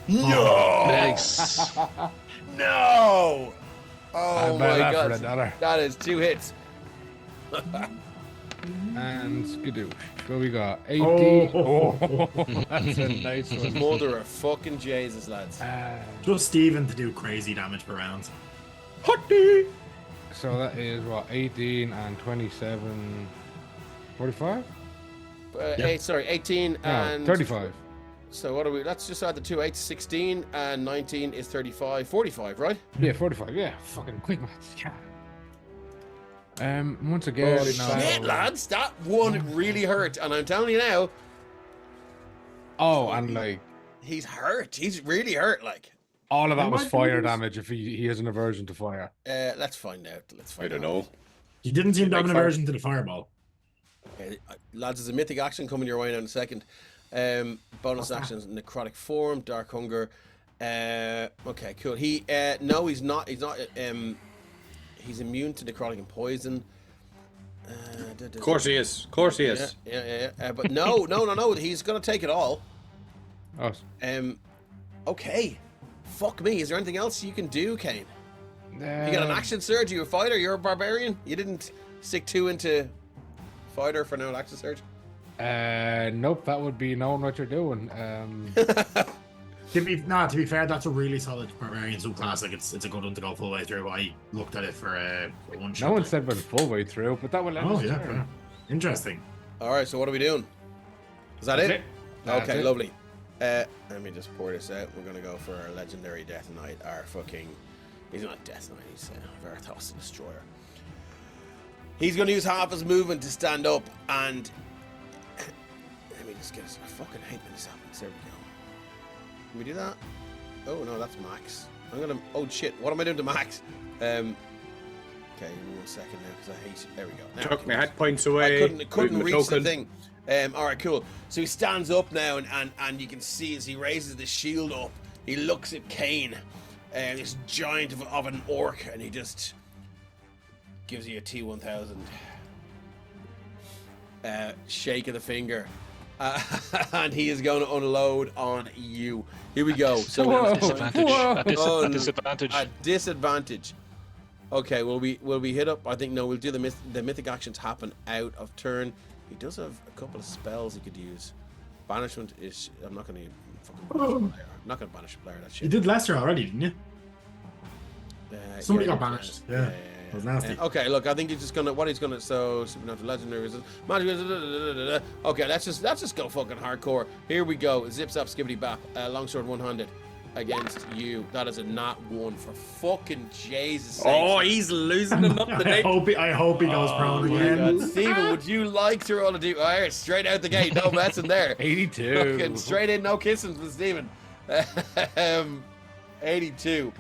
No! Nice. No! I Oh buy my that for god. $1. That is 2 hits. And skidoo. What we got? 80. Oh, that's a nice one. Mother of fucking Jesus, lads. Just Steven to do crazy damage per round. So that is what? 18 and 27. 45? 18 No, and 35. So what are we? Let's just add the 2 8s. 16 and 19 is 35. 45, right? Yeah, 45. Yeah, fucking quick maths. Yeah. Once again, Holy now- shit, lads! That one really hurt, and I'm telling you now, Oh, and like he's hurt. He's really hurt. Like, all of that It was might be fire used. damage if he has an aversion to fire. let's find out. I don't know. He didn't seem to have an Like fire- aversion to the fireball. Lads, there's a mythic action coming your way now in a second. Bonus actions: necrotic form, dark hunger. Okay, cool. No, he's not. He's not. He's immune to necrotic and poison. Of course he is. Of course he is. Yeah. But no. He's gonna take it all. Oh, Okay. Fuck me. Is there anything else you can do, Kane? You got an Um, action surge. You a fighter. You're a barbarian. You didn't stick 2 into fighter for no action surge. Nope, that would be knowing what you're doing. To be fair, that's a really solid barbarian subclass. Like it's a good one to go full way through. I looked at it for one shot. No one said went full way through, but that will end Oh his yeah, turn. fair. Interesting. All right. So what are we doing? Is that That's it? That's Okay, it. lovely. Let me just pour this out. We're gonna go for our legendary Death Knight. Our fucking, he's not Death Knight. He's Varathost the Destroyer. He's gonna use half his movement to stand up, and let me just get this. I fucking hate when this happens. There we go. Can we do that? Oh no, that's max. I'm gonna. Oh shit! What am I doing to max? Okay, give me 1 second now because I hate. There we go. Now I Took can my reach hit points away. I couldn't moved my reach the token. thing. All right, cool. So he stands up now, and you can see as he raises the shield up, he looks at Kane, this giant of an orc, and he just gives you a T1000 shake of the finger, and he is going to unload on you. Here we go. So Whoa. Disadvantage. Whoa. At Oh, disadvantage. at disadvantage. Okay, will we hit up? I think no. We'll do the mythic actions happen out of turn. He does have a couple of spells he could use. Banishment is. I'm not going to fucking banish a player. I'm not going to banish a player. That You shit. did Lester already, didn't you? Somebody got yeah. banished. Yeah. That was nasty. Okay, look, I think he's just gonna. What he's gonna. So supernatural legendary. Magic. Okay, let's just go fucking hardcore. Here we go. Zip zap skibbity bap. Longsword one-handed against you. That is a nat 1 for fucking Jesus. Oh, sakes. he's losing enough I today. hope he goes prone Oh my again. God, Stephen, would you like to roll a d? Straight out the gate, no messing there. 82. Fucking straight in, no kissing from Stephen. 82.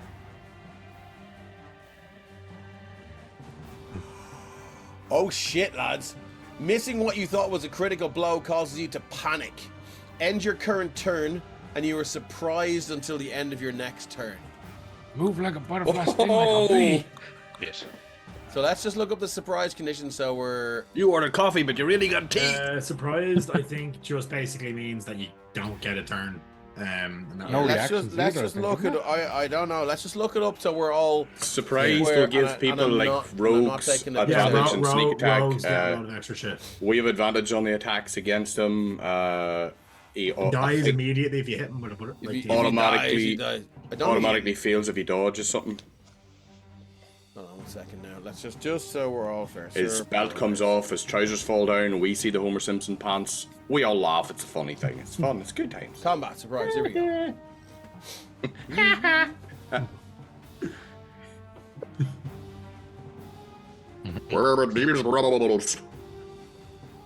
Oh shit, lads. Missing what you thought was a critical blow causes you to panic. End your current turn, and you are surprised until the end of your next turn. Move like a butterfly, sting like a bee. Yes. So let's just look up the surprise condition. So we're You ordered coffee, but you really got tea. Surprised, I think, just basically means that you don't get a turn. And that- No let's reactions just either, I look think, it. I don't know. Let's just look it up so we're all. Surprise Where- will give and people I'm like not- and I'm not rogues taking it. yeah, advantage and sneak attack. rogues get a lot of extra shit. We have advantage on the attacks against him. He He dies immediately if you hit him with a bullet. If Like, he- the- if he automatically- dies, he dies. I don't automatically fails if he dodges something. Hold on 1 second now. Let's just so we're all fair. His belt comes off, his trousers fall down, we see the Homer Simpson pants. We all laugh. It's a funny thing. It's fun. It's good times. Combat surprise. Here we go.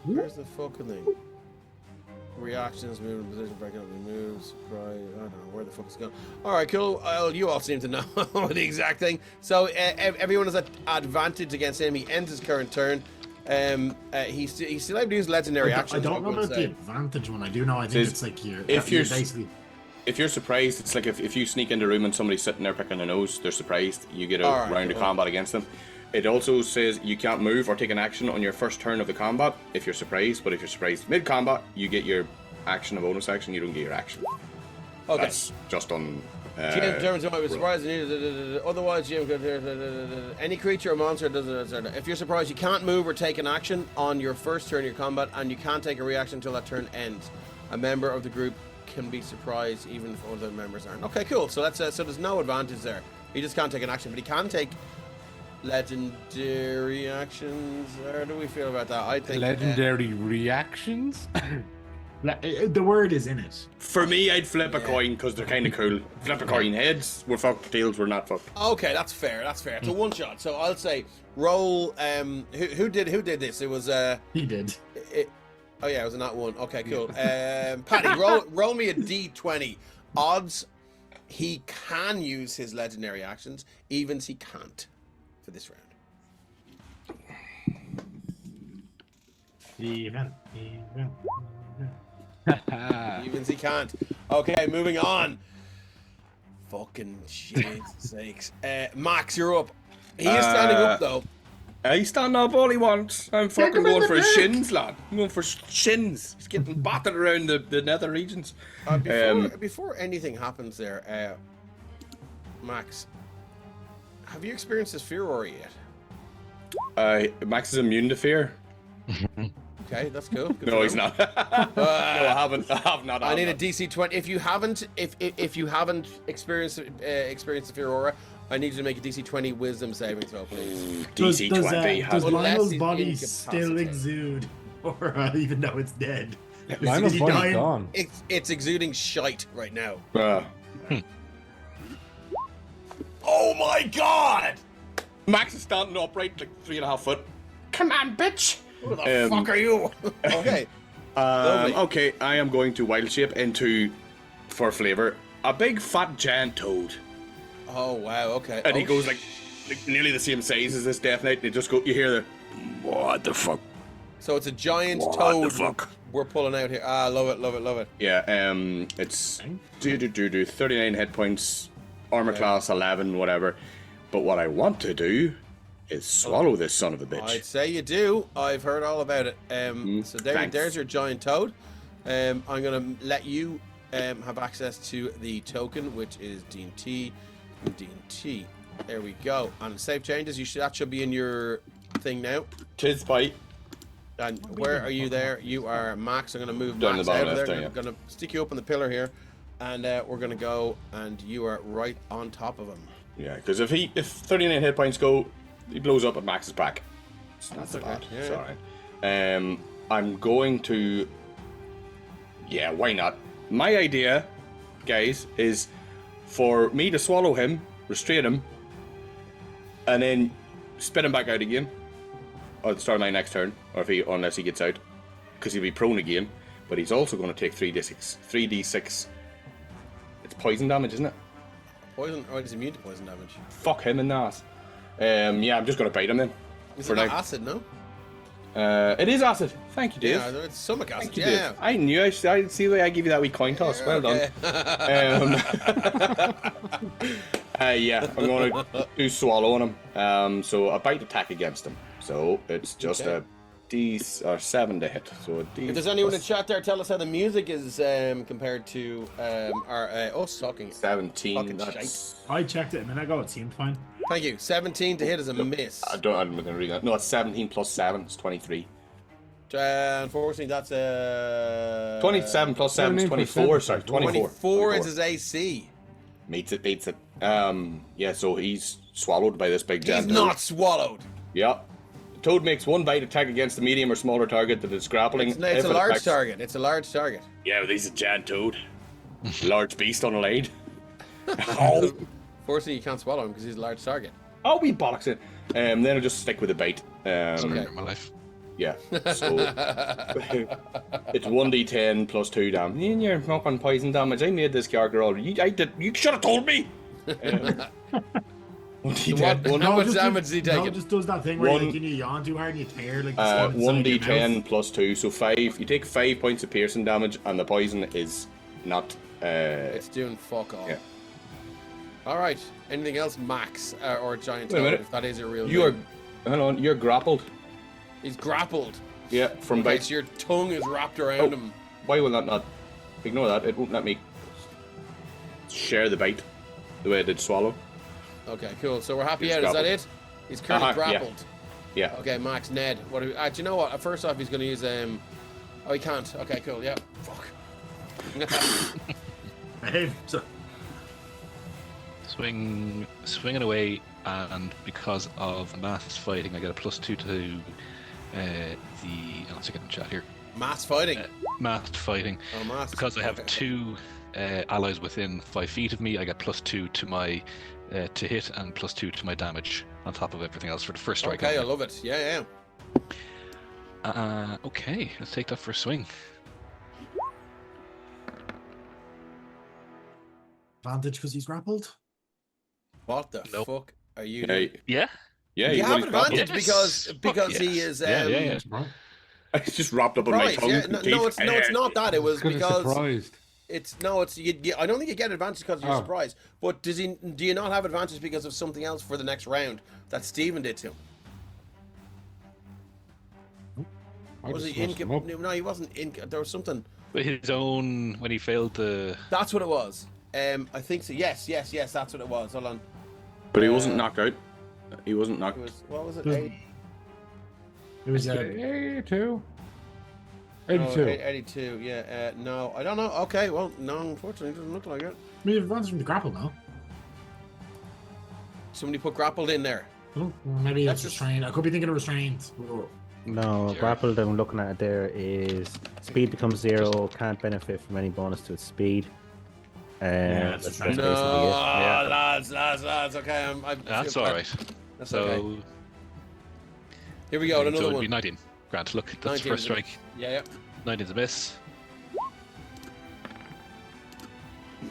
Where's the fucking thing? Reactions, movement, position, breaking up the moves, surprise. I don't know where the fuck it's going. All right, cool. You all seem to know the exact thing. So everyone has an advantage against him. He ends his current turn. He's still able to use legendary I actions. don't know I would about the say. advantage one. I do know. I think Says, it's like if you're you're basically. If you're surprised, it's like if you sneak into a room and somebody's sitting there picking their nose, they're surprised. You get a Alright, round of cool. combat against them. It also says you can't move or take an action on your first turn of the combat if you're surprised. But if you're surprised mid-combat, you get your action, a bonus action. You don't get your action. Okay. That's just on. GM determines who might be surprised. Otherwise, GM could. Any creature or monster does. If you're surprised, you can't move or take an action on your first turn of your combat, and you can't take a reaction until that turn ends. A member of the group can be surprised even if other members aren't. Okay, cool. So that's so there's no advantage there. He just can't take an action, but he can take legendary actions. How do we feel about that? I think Legendary reactions? The word is in it. For me, I'd flip a coin because they're kind of cool. Flip a coin. Heads, we're fucked. Tails, we're not fucked. Okay, that's fair. That's fair. It's a one shot. So I'll say roll. Who did this? It was He did. Oh yeah, it was a nat 1. Okay, cool. Paddy, roll me a d20. Odds he can use his legendary actions. Evens he can't for this round. Even. Evens he can't. Okay, moving on. Fucking shit sakes. Max, you're up. He is standing up though. He's standing up all he wants. I'm fucking going for his shins, lad. I'm going for shins. He's getting battered around the nether regions. Before anything happens there, Max, have you experienced this fear aura yet? Max is immune to fear. Okay, that's cool. Good No, to he's know. not. No, I haven't. I have not. I need a DC 20. If you haven't experienced the fear aura, I need you to make a DC 20 Wisdom saving throw, please. DC 20 Does has Unless Lionel's he's body incapacitated. still exude aura even though it's dead? Lionel's he body's dying? gone. It's exuding shite right now. Hmm. Oh my god! Max is standing upright, like 3.5 foot. Come on, bitch! Who the fuck are you? Okay. Lovely. Okay, I am going to wild shape into, for flavor, a big fat giant toad. Oh wow. Okay. And oh, he goes like nearly the same size as this Death Knight, and you hear the, what the fuck? So it's a giant What toad. the fuck? We're pulling out here. Ah, love it, love it, love it. Yeah, it's 39 hit points, armor class 11, whatever. But what I want to do is swallow this son of a bitch. I'd say you do. I've heard all about it. So thanks. there's your giant toad. I'm gonna let you have access to the token, which is D&T. D&T. There we go. And save changes. That should be in your thing now. Tis bite. And where are you there? You are Max. I'm gonna move Down Max the bottom out of there. left there, I'm gonna stick you up on the pillar here, and we're gonna go. And you are right on top of him. Yeah, because if 39 hit points go, he blows up at Max's back. It's not so bad. Yeah. It's alright. I'm going to. Yeah, why not? My idea, guys, is for me to swallow him, restrain him, and then spit him back out again. Or at the start of my next turn, or unless he gets out, because he'll be prone again. But he's also going to take 3d6. It's poison damage, isn't it? Poison. Oh, he's immune to poison damage. Fuck him in the ass. Yeah, I'm just going to bite him then. Is for it not now. acid? No. It is acid. Thank you, Dave. Yeah, it's stomach acid. Thank you, Yeah. Dave. I knew. I see the way I give you that wee coin toss. Well done. Yeah, I'm going to do swallowing him. So a bite attack against him. So it's just Okay. a D7 to hit. So a D. If there's anyone in chat there, tell us how the music is compared to us talking. 17. Fucking That's, I checked it a minute ago. It seemed fine. Thank you. 17 to hit is a miss. I'm going to read that. No, it's 17 plus 7. It's 23. Unfortunately, that's 27 plus 7 is 24. Sorry, 24. 24 is his AC. Beats it. Yeah, so he's swallowed by this big He's giant toad. not swallowed. Yeah. The toad makes one bite attack against a medium or smaller target that is grappling. It's If a it large affects- target. It's a large target. Yeah, but he's a giant toad. Large beast on a blade. Oh. Fortunately, you can't swallow him because he's a large target. Oh, we bollocks it. Then I'll just stick with the bite. Okay. My life. Yeah. So it's 1d10 plus 2 damage. And you're fucking poison damage. I made this character already. You should have told me. 1d10. How much damage is he No, taking? it just does that thing where One- like, you yawn too hard and you tear like the skin inside your 1d10 mouth. plus 2, so 5. You take 5 points of piercing damage, and the poison is not. It's doing fuck all. Yeah. All right. Anything else, Max or Giant Wait a Toad? minute. If that is your real You are. name. Hang on, you're grappled. He's grappled. Yeah, from Okay, bites. so your tongue is wrapped around him. Why will that not? Ignore that. It won't let me share the bite the way I did swallow. Okay, cool. So we're happy He's out. Is that grappled. it? He's currently Yeah. grappled. Yeah. Okay, Max, Ned. What? Do you know what? First off, he's going to use Oh, he can't. Okay, cool. Yeah. Fuck. Hey, so Swinging away, and because of mass fighting, I get a +2 to the. I'll check it in chat here. Mass fighting. Mass fighting. Oh, mass. Because I have Okay. 2 allies within 5 feet of me, I get +2 to my to hit and +2 to my damage on top of everything else for the first strike. Okay, I only. love it. Yeah, yeah. Okay, let's take that for a swing. advantage because he's grappled. What the Nope. fuck are you Yeah. doing? Yeah. Yeah. You He's have already grappled. advantage Yes. because Fuck he yes. is. Yeah. Right. It's just wrapped up on my Right, tongue. yeah. and No, teeth. it's not that. It was Because it's because surprised. I don't think you get advantage because you're Oh. surprised. But do you not have advantage because of something else for the next round that Steven did to him? I Was just he messed him up. No, he wasn't in. There was something. But his own when he failed the. That's what it was. I think so. Yes. That's what it was. Hold on. But he wasn't knocked out. He wasn't knocked. It was, what was it? Doesn't- It was 82. Oh, 82. 82. Yeah. No, I don't know. Okay. Well, no. Unfortunately, it doesn't look like it. maybe it runs from the grapple now. Somebody put grappled in there. Oh, maybe That's it's just- restrained. I could be thinking of restrained. No, Jerry. grappled I'm looking at there is speed becomes 0, can't benefit from any bonus to its speed. that's that's right. No, basically it. lads. Okay, That's all right. That's So okay. Here we go. so Another it'd be one. 19. Grant, look, that's 19 the first is a- strike. Yeah. 19's a miss.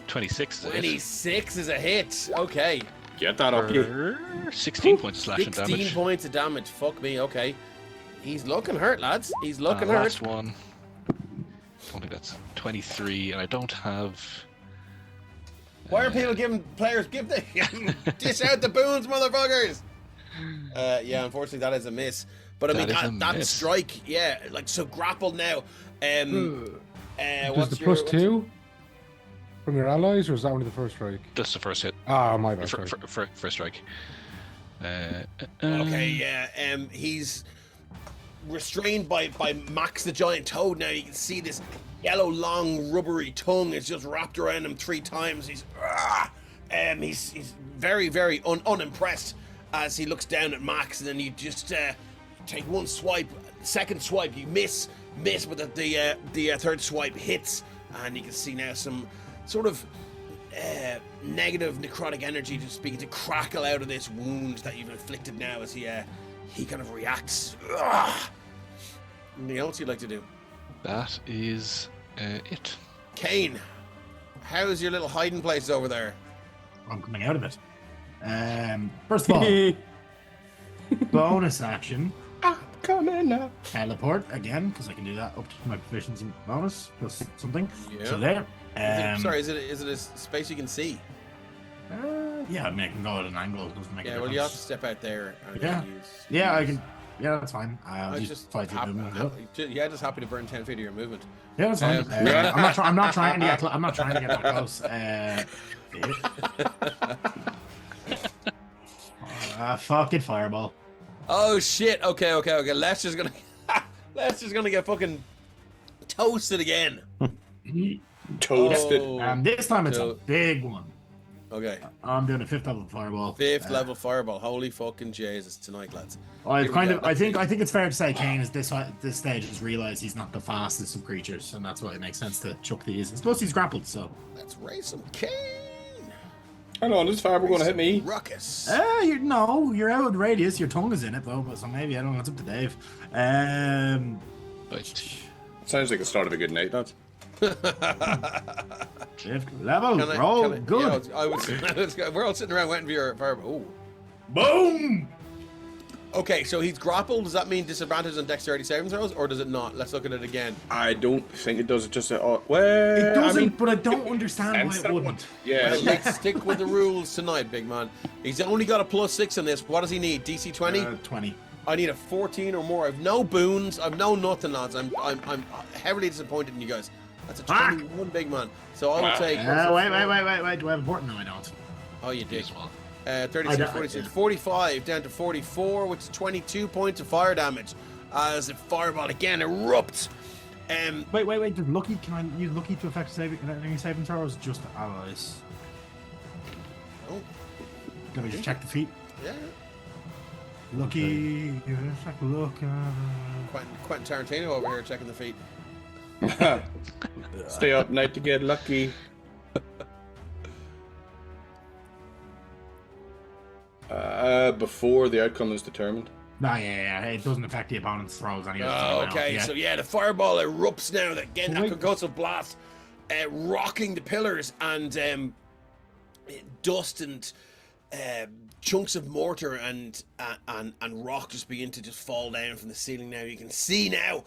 26 is a hit. 26 is a hit. Okay. Get that up. You. For 16 points of slashing 16 damage. points of damage. Fuck me. Okay. He's looking hurt, lads. He's looking And the hurt. last one. I don't think that's 23, and I don't have. Why are people giving players give the dish out the boons, motherfuckers? Yeah, unfortunately that is a miss. But I mean That is a that miss. strike, yeah, like so grappled now. Does What's the your plus 2 from your allies, or is that only the first strike? That's the first hit. Ah, my bad. For, sorry. first strike. Okay, yeah. He's restrained by Max the Giant Toad now. You can see this yellow, long, rubbery tongue is just wrapped around him 3 times. He's very, very unimpressed as he looks down at Max, and then you just take one swipe, second swipe, you miss, but the third swipe hits, and you can see now some sort of negative necrotic energy just beginning to crackle out of this wound that you've inflicted now as he kind of reacts. Anything else you'd like to do? That is it. Kane, how's your little hiding place over there? I'm coming out of it. First of all, bonus action. Coming up. Teleport again, because I can do that up to my proficiency bonus plus something. Yeah. So there. Sorry, is it a space you can see? Yeah, I mean, I can go at an angle. It doesn't make a Yeah, well, you have to difference. step out there. And Yeah. use. Yeah, I can. Yeah, that's fine. I I'll was just just fight happy, movement. just happy to burn 10 feet of your movement. Yeah, that's fine. I'm not trying to get. I'm not trying to get that close. Fucking fireball. Oh shit! Okay. Lester's gonna get fucking toasted again. Toasted. Oh, This time it's a so- big one. okay. I'm doing a 5th level fireball. 5th level fireball. Holy fucking Jesus tonight, lads. I've Here we kind go. of. I think it's fair to say Kane is this stage has realised he's not the fastest of creatures, and that's why it makes sense to chuck these. Plus he's grappled, so. Let's raise some Kane. Hang on, this fireball gonna hit me. Ruckus. You're out of the radius. Your tongue is in it though, but so maybe I don't know. It's up to Dave. Right. Sounds like the start of a good night, lads. 5th level. Can I- Roll can I- good. Yeah, I was, we're all sitting around waiting for your fireball. Boom. Okay, so he's grappled. Does that mean disadvantage on dexterity saving throws, or does it not? Let's look at it again. I don't think it does. It just well. It doesn't, I mean, but I don't understand why instead it of wouldn't. yeah. Well, let's stick with the rules tonight, big man. He's only got a +6 on this. What does he need? DC 20? 20. I need a 14 or more. I've no boons. I've no nothing, lads. I'm heavily disappointed in you guys. That's a Fuck. 21, big man. So I will Wow. take. Wait. Do I have important? No, I don't. Oh, you did. As well. 36, I 46, yeah. 45 down to 44, which is 22 points of fire damage as the fireball again erupts. Wait. Does Lucky? Can I use Lucky to affect any saving throws? Just allies. Oh, Can we just check the feet? yeah. Lucky. Check look. Quentin Tarantino over here checking the feet. Stay up night to get lucky. Before the outcome is determined. Yeah. It doesn't affect the opponent's throws anyway. Oh, okay. Yeah. So yeah, the fireball erupts now. Again, that concussive blast, rocking the pillars, and dust and chunks of mortar and rock just begin to just fall down from the ceiling. Now you can see now.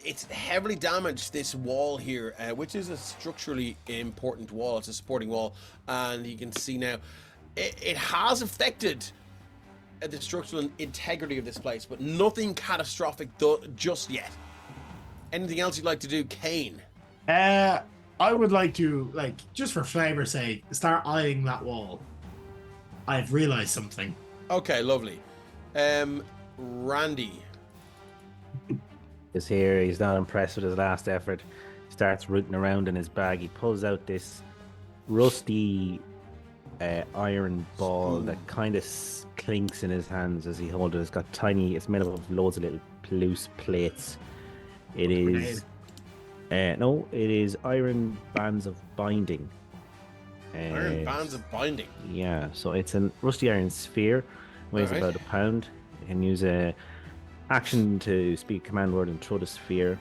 It's heavily damaged, this wall here, which is a structurally important wall. It's a supporting wall, and you can see now it has affected the structural integrity of this place, but nothing catastrophic just yet. Anything else you'd like to do, Kane? I would like to, like, just for flavor's sake, start eyeing that wall. I've realized something. Okay, lovely. Randy. Is here. He's not impressed with his last effort. Starts rooting around in his bag. He pulls out this rusty iron ball that kind of clinks in his hands as he holds it. It's got tiny. It's made up of loads of little loose plates. It is. No, it is iron bands of binding. Iron bands of binding. Yeah, so it's a rusty iron sphere. Weighs about a pound. You can use a action to speak a command word and throw the sphere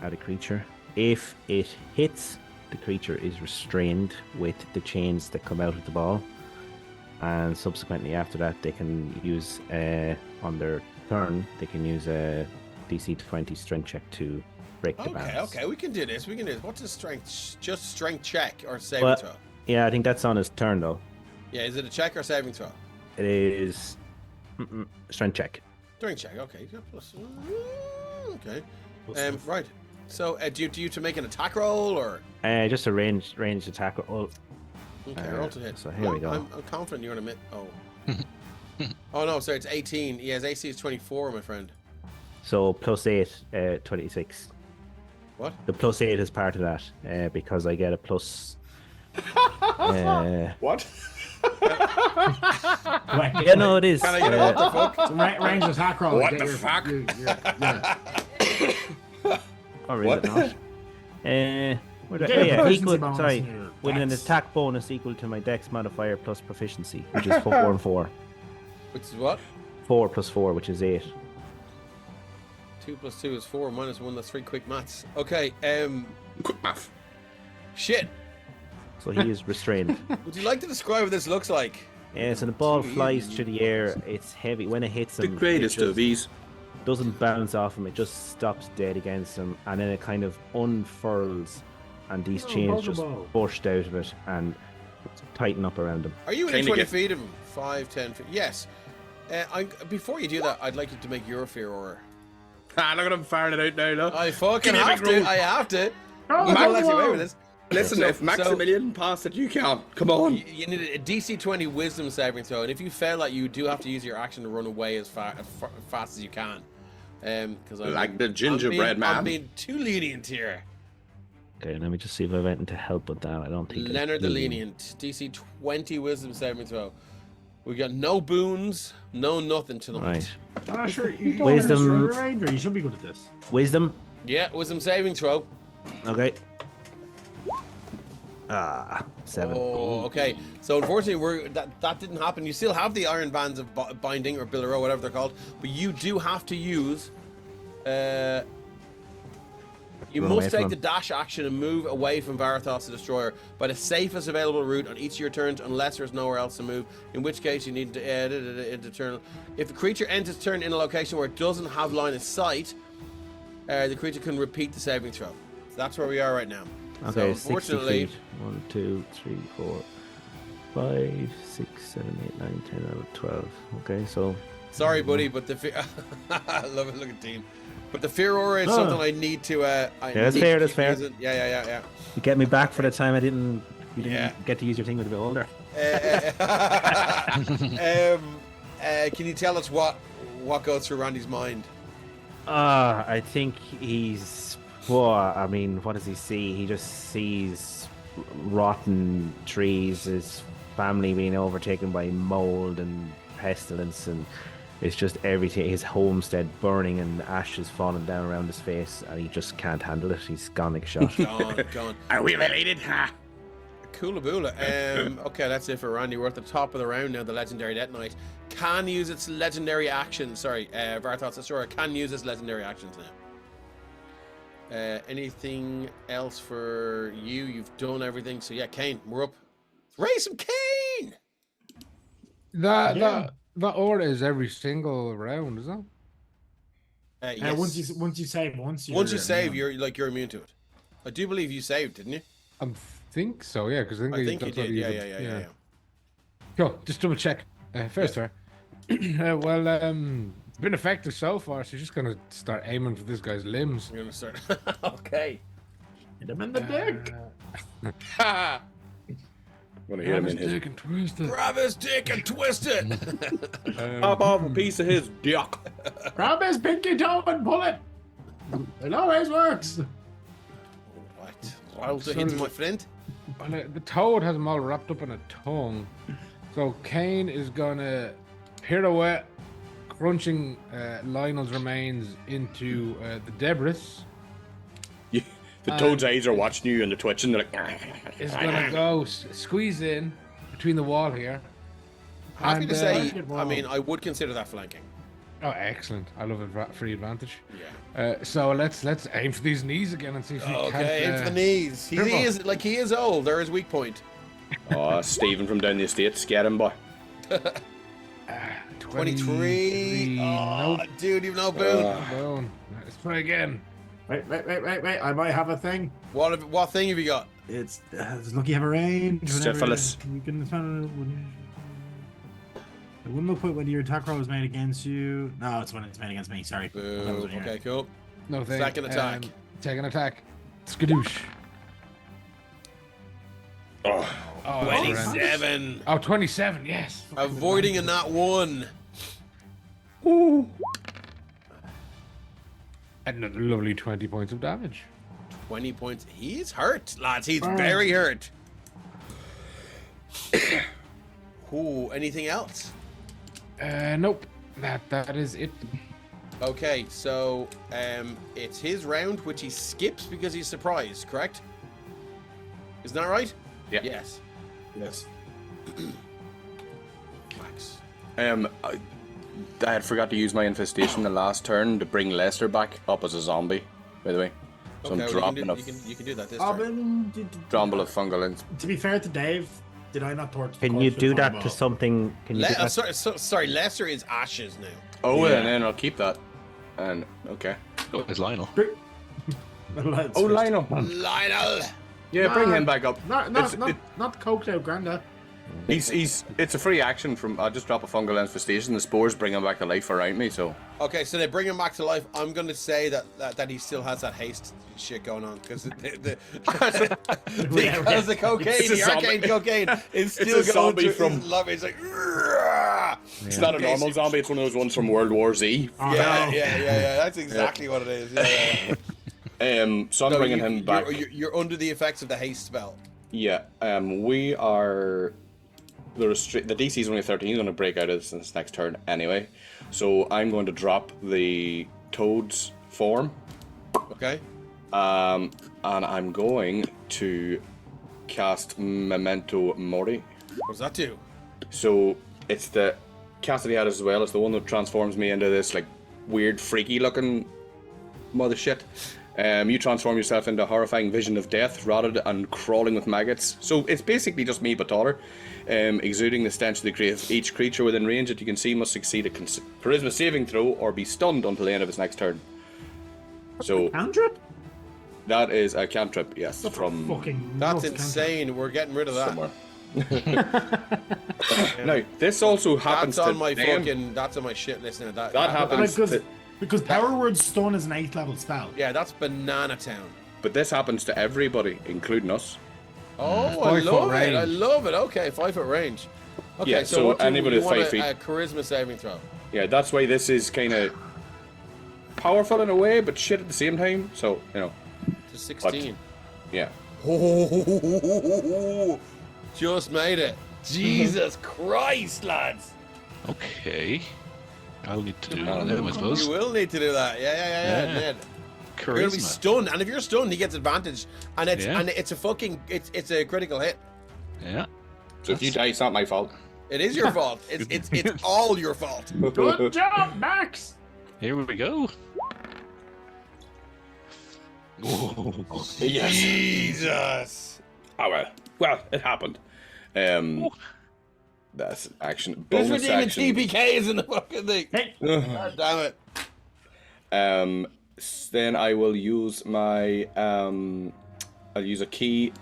at a creature. If it hits, the creature is restrained with the chains that come out of the ball. And subsequently after that, they can use, on their turn, they can use a DC 20 strength check to break the bands. Okay, we can do this. What's his strength? Just strength check or saving throw? Yeah, I think that's on his turn though. Yeah, is it a check or saving throw? It is strength check. Strength check, okay. Okay. Right. So, do you to make an attack roll or? Just a ranged attack roll. Okay, roll to hit. So here we go. I'm confident you're gonna admit. Oh. Oh no, sorry, it's 18. Yeah, his AC is 24, my friend. So +8, 26. What? The +8 is part of that because I get a plus. What? Yeah, no, it is. Can I get what the fuck? So range attack roll. What the fuck? Or is What? it not? Yeah, Equal. bonus Sorry, in your with an dex. attack bonus equal to my dex modifier plus proficiency, which is 4 and 4. Which is what? 4 plus 4, which is 8. 2 + 2 is 4, -1, that's 3. Quick maths. Okay, Quick math. shit. So he is restrained. Would you like to describe what this looks like? Yeah, so the ball flies through the air. It's heavy. When it hits The him, greatest it just of ease. doesn't bounce off him. It just stops dead against him, and then it kind of unfurls, and these chains just Bobo. burst out of it and tighten up around him. Are you within Kinda 20 get- feet of him? 5, 10 feet? Yes. Before you do that, I'd like you to make your fear aura. Ah, look at him firing it out now, look. I fucking Give me a have big to. roll. I have to. Oh, I'm not go letting you away on. with this. Listen, So- if Maximilian passed it, you can't. Come on. You need a DC 20 wisdom saving throw, and if you fail that, you do have to use your action to run away as fast as you can. Because Like the gingerbread man. I'm being too lenient here. Okay, let me just see if I went into help with that. I don't think. it's Leonard the lenient. DC 20 wisdom saving throw. We got no boons, no nothing tonight. Right. Sure. You go Wisdom. Ranger. You should be good at this. Wisdom. Yeah, wisdom saving throw. Okay. 7. Oh, okay. So unfortunately, that didn't happen. You still have the iron bands of binding or billow, whatever they're called, but you do have to use. You Run away must from take him. the dash action and move away from Varathost the Destroyer by the safest available route on each of your turns, unless there's nowhere else to move. In which case, you need to turn. If a creature enters turn in a location where it doesn't have line of sight, the creature can repeat the saving throw. So that's where we are right now. Okay, so 60 unfortunately, feet. 1, 2, 3, 4, 5, 6, 7, 8, 9, 10, 11, 12. Okay, so. sorry, buddy, but the fear. I love it. Look at Dean. But the fear aura is something I need to. that's fair, that's fair. Yeah. You get me back for the time you didn't Yeah. get to use your thing with a bit older. Can you tell us what goes through Randy's mind? I think he's. I mean, what does he see? He just sees rotten trees, his family being overtaken by mold and pestilence, and it's just everything. His homestead burning and ashes falling down around his face, and he just can't handle it. He's gone like a shot. Gone. Are we related? Ha! Coolaboola. Okay, that's it for Randy. We're at the top of the round now. The legendary Death Knight can use its legendary action. Sorry, Varathost Destroyer can use its legendary actions now. Anything else for you? You've done everything. So yeah, Kane, we're up. Raise some Kane. That aura is every single round, is it? Yes. Once you save, Once you save, you're immune to it. I do believe you saved, didn't you? I think so, yeah. Because I think you that's what did. Yeah. Cool. Just double check. Fair. Well, it's been effective so far, so you're just gonna start aiming for this guy's limbs. I'm gonna start. Okay. Hit him in the dick. I'm gonna hit him in his. dick and twist it. Grab his dick and twist it. Pop off a piece of his dick. Grab his pinky toe and pull it. It always works. Right. I'll hit my friend. Well, the toad has him all wrapped up in a tongue. So Kane is gonna pirouette, crunching Lionel's remains into the debris. The toad's eyes are watching you and they're twitching. They're like, Is gonna go squeeze in between the wall here. Happy And, to say, uh, I mean, I would consider that flanking. Oh, excellent! I love it. Free advantage. Yeah. So let's aim for these knees again and see if we Okay, can't. aim for the knees. He triple. is like he is old. They're his weak point. oh, Stephen from down the estate, scared him, boy. 23. Oh, Nope. dude, you've no boon. Bone. Let's try again. Wait. I might have a thing. What thing have you got? It's lucky have a range. Syphilis. You can it wouldn't look when your attack roll is made against you. No, it's when it's made against me. Sorry. That was Boo. in here. Okay, cool. No thing. Second attack. Second attack. Skadoosh. Oh, Oh, 27. Oh, 27. Yes. Avoiding a nat 1. And a lovely 20 points of damage. 20 points. He's hurt, lads. He's very hurt. Ooh, anything else? Nope. That is it. Okay, so it's his round, which he skips because he's surprised, correct? Isn't that right? yeah. Yes. Yes. Max. I had forgot to use my infestation the last turn to bring Lester back up as a zombie, by the way. So Okay, I'm well, dropping you can do that this Oh, turn. but Drumble of fungal ins. to be fair to Dave, did I not torch? the Can you corpse do with that fireball? to something? Can you do that? Sorry, Lester is ashes now. Oh, Yeah. and then I'll keep that. And okay. Oh, it's Lionel. Let's Oh, switch. Lionel. Lionel! Yeah, bring Nah. him back up. Not coked out, Granda. It's a free action from. I'll just drop a fungal infestation. The spores bring him back to life around me. So Okay, so they bring him back to life. I'm going to say that he still has that haste shit going on because because the cocaine, It's a the zombie. arcane cocaine, is It's still a going zombie through from- his love. It's like, "Rrrr." it's not a normal zombie. It's one of those ones from World War Z. Oh, yeah, no. yeah. That's exactly what it is. Yeah. So I'm No, bringing him back. You're under the effects of the haste spell. Yeah. We are. The DC is only 13. He's going to break out of this next turn anyway. So I'm going to drop the Toad's form. Okay. And I'm going to cast Memento Mori. What does that do? So it's the cast that he had as well. It's the one that transforms me into this like weird, freaky looking mother shit. You transform yourself into a horrifying vision of death, rotted and crawling with maggots. So it's basically just me but taller, exuding the stench of the grave. Each creature within range that you can see must succeed a charisma saving throw or be stunned until the end of its next turn. So Cantrip? that is a cantrip, yes, That's from fucking That's nuts insane. We're getting rid of that. somewhere. Now, this also happens That's on to my them. that's on my shit list now. That happens. Because Power Word Stun is an 8th level spell. Yeah, that's Banana Town. But this happens to everybody, including us. Oh, I 5 foot love it. range. I love it. Okay, 5 foot range. Okay, Yeah, so what do anybody you with want 5 feet. a charisma saving throw. Yeah, that's why this is kind of powerful in a way, but shit at the same time. So, To 16. yeah. Oh, just made it. Jesus Christ, lads. Okay. I'll need to do one of them, I suppose. You will need to do that. Yeah. Yeah. Ned. You're gonna be Charisma. stunned, and if you're stunned, he gets advantage, and it's Yeah. and it's a fucking it's a critical hit. Yeah. So if you die, it's not my fault. It is your fault. It's all your fault. Good job, Max! Here we go. Whoa. Yes. Jesus. Oh well, it happened. That's action. Who's Bonus redeeming action. TPKs in the fucking thing? Hey, God damn it. Then I will use my I'll use a key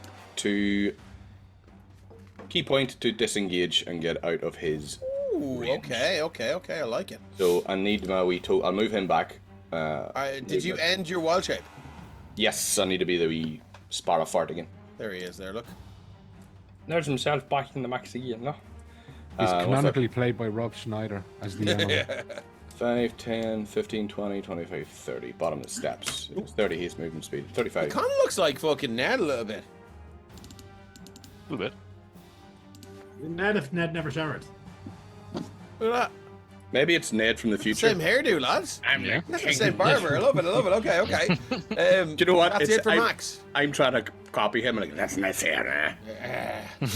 point to disengage and get out of his Ooh, okay, I like it. So I need my wee toe. I'll move him back. Did you end your wild shape? Yes, I need to be the wee sparrow fart again. There he is. There, look. There's himself back in the max again, no? He's what's canonically played by Rob Schneider as the animal. 5, 10, 15, 20, 25, 30. Bottom of the steps. It's 30 his movement speed. 35. Kind of looks like fucking Ned a little bit. A little bit. Ned, if Ned never showered. Look at Maybe it's Ned from the that. future. Same hairdo, lads. I'm Yeah. That's the same barber. I love it. Okay. Do you know what? That's it for I'm, Max. I'm trying to copy him. Like, that's nice hair,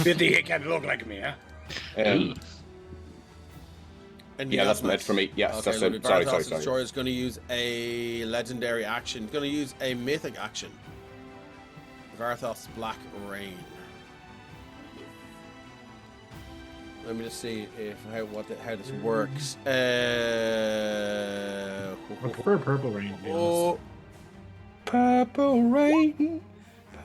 Did he can look like me, And Yeah, that's meant for me. Yes, Okay, that's lovely. it. Sorry. Varathost the Destroyer is going to use a legendary action. He's going to use a mythic action. Varathost's Black Rain. Let me just see if how this works. I prefer purple rain, to be honest. Oh, Purple rain,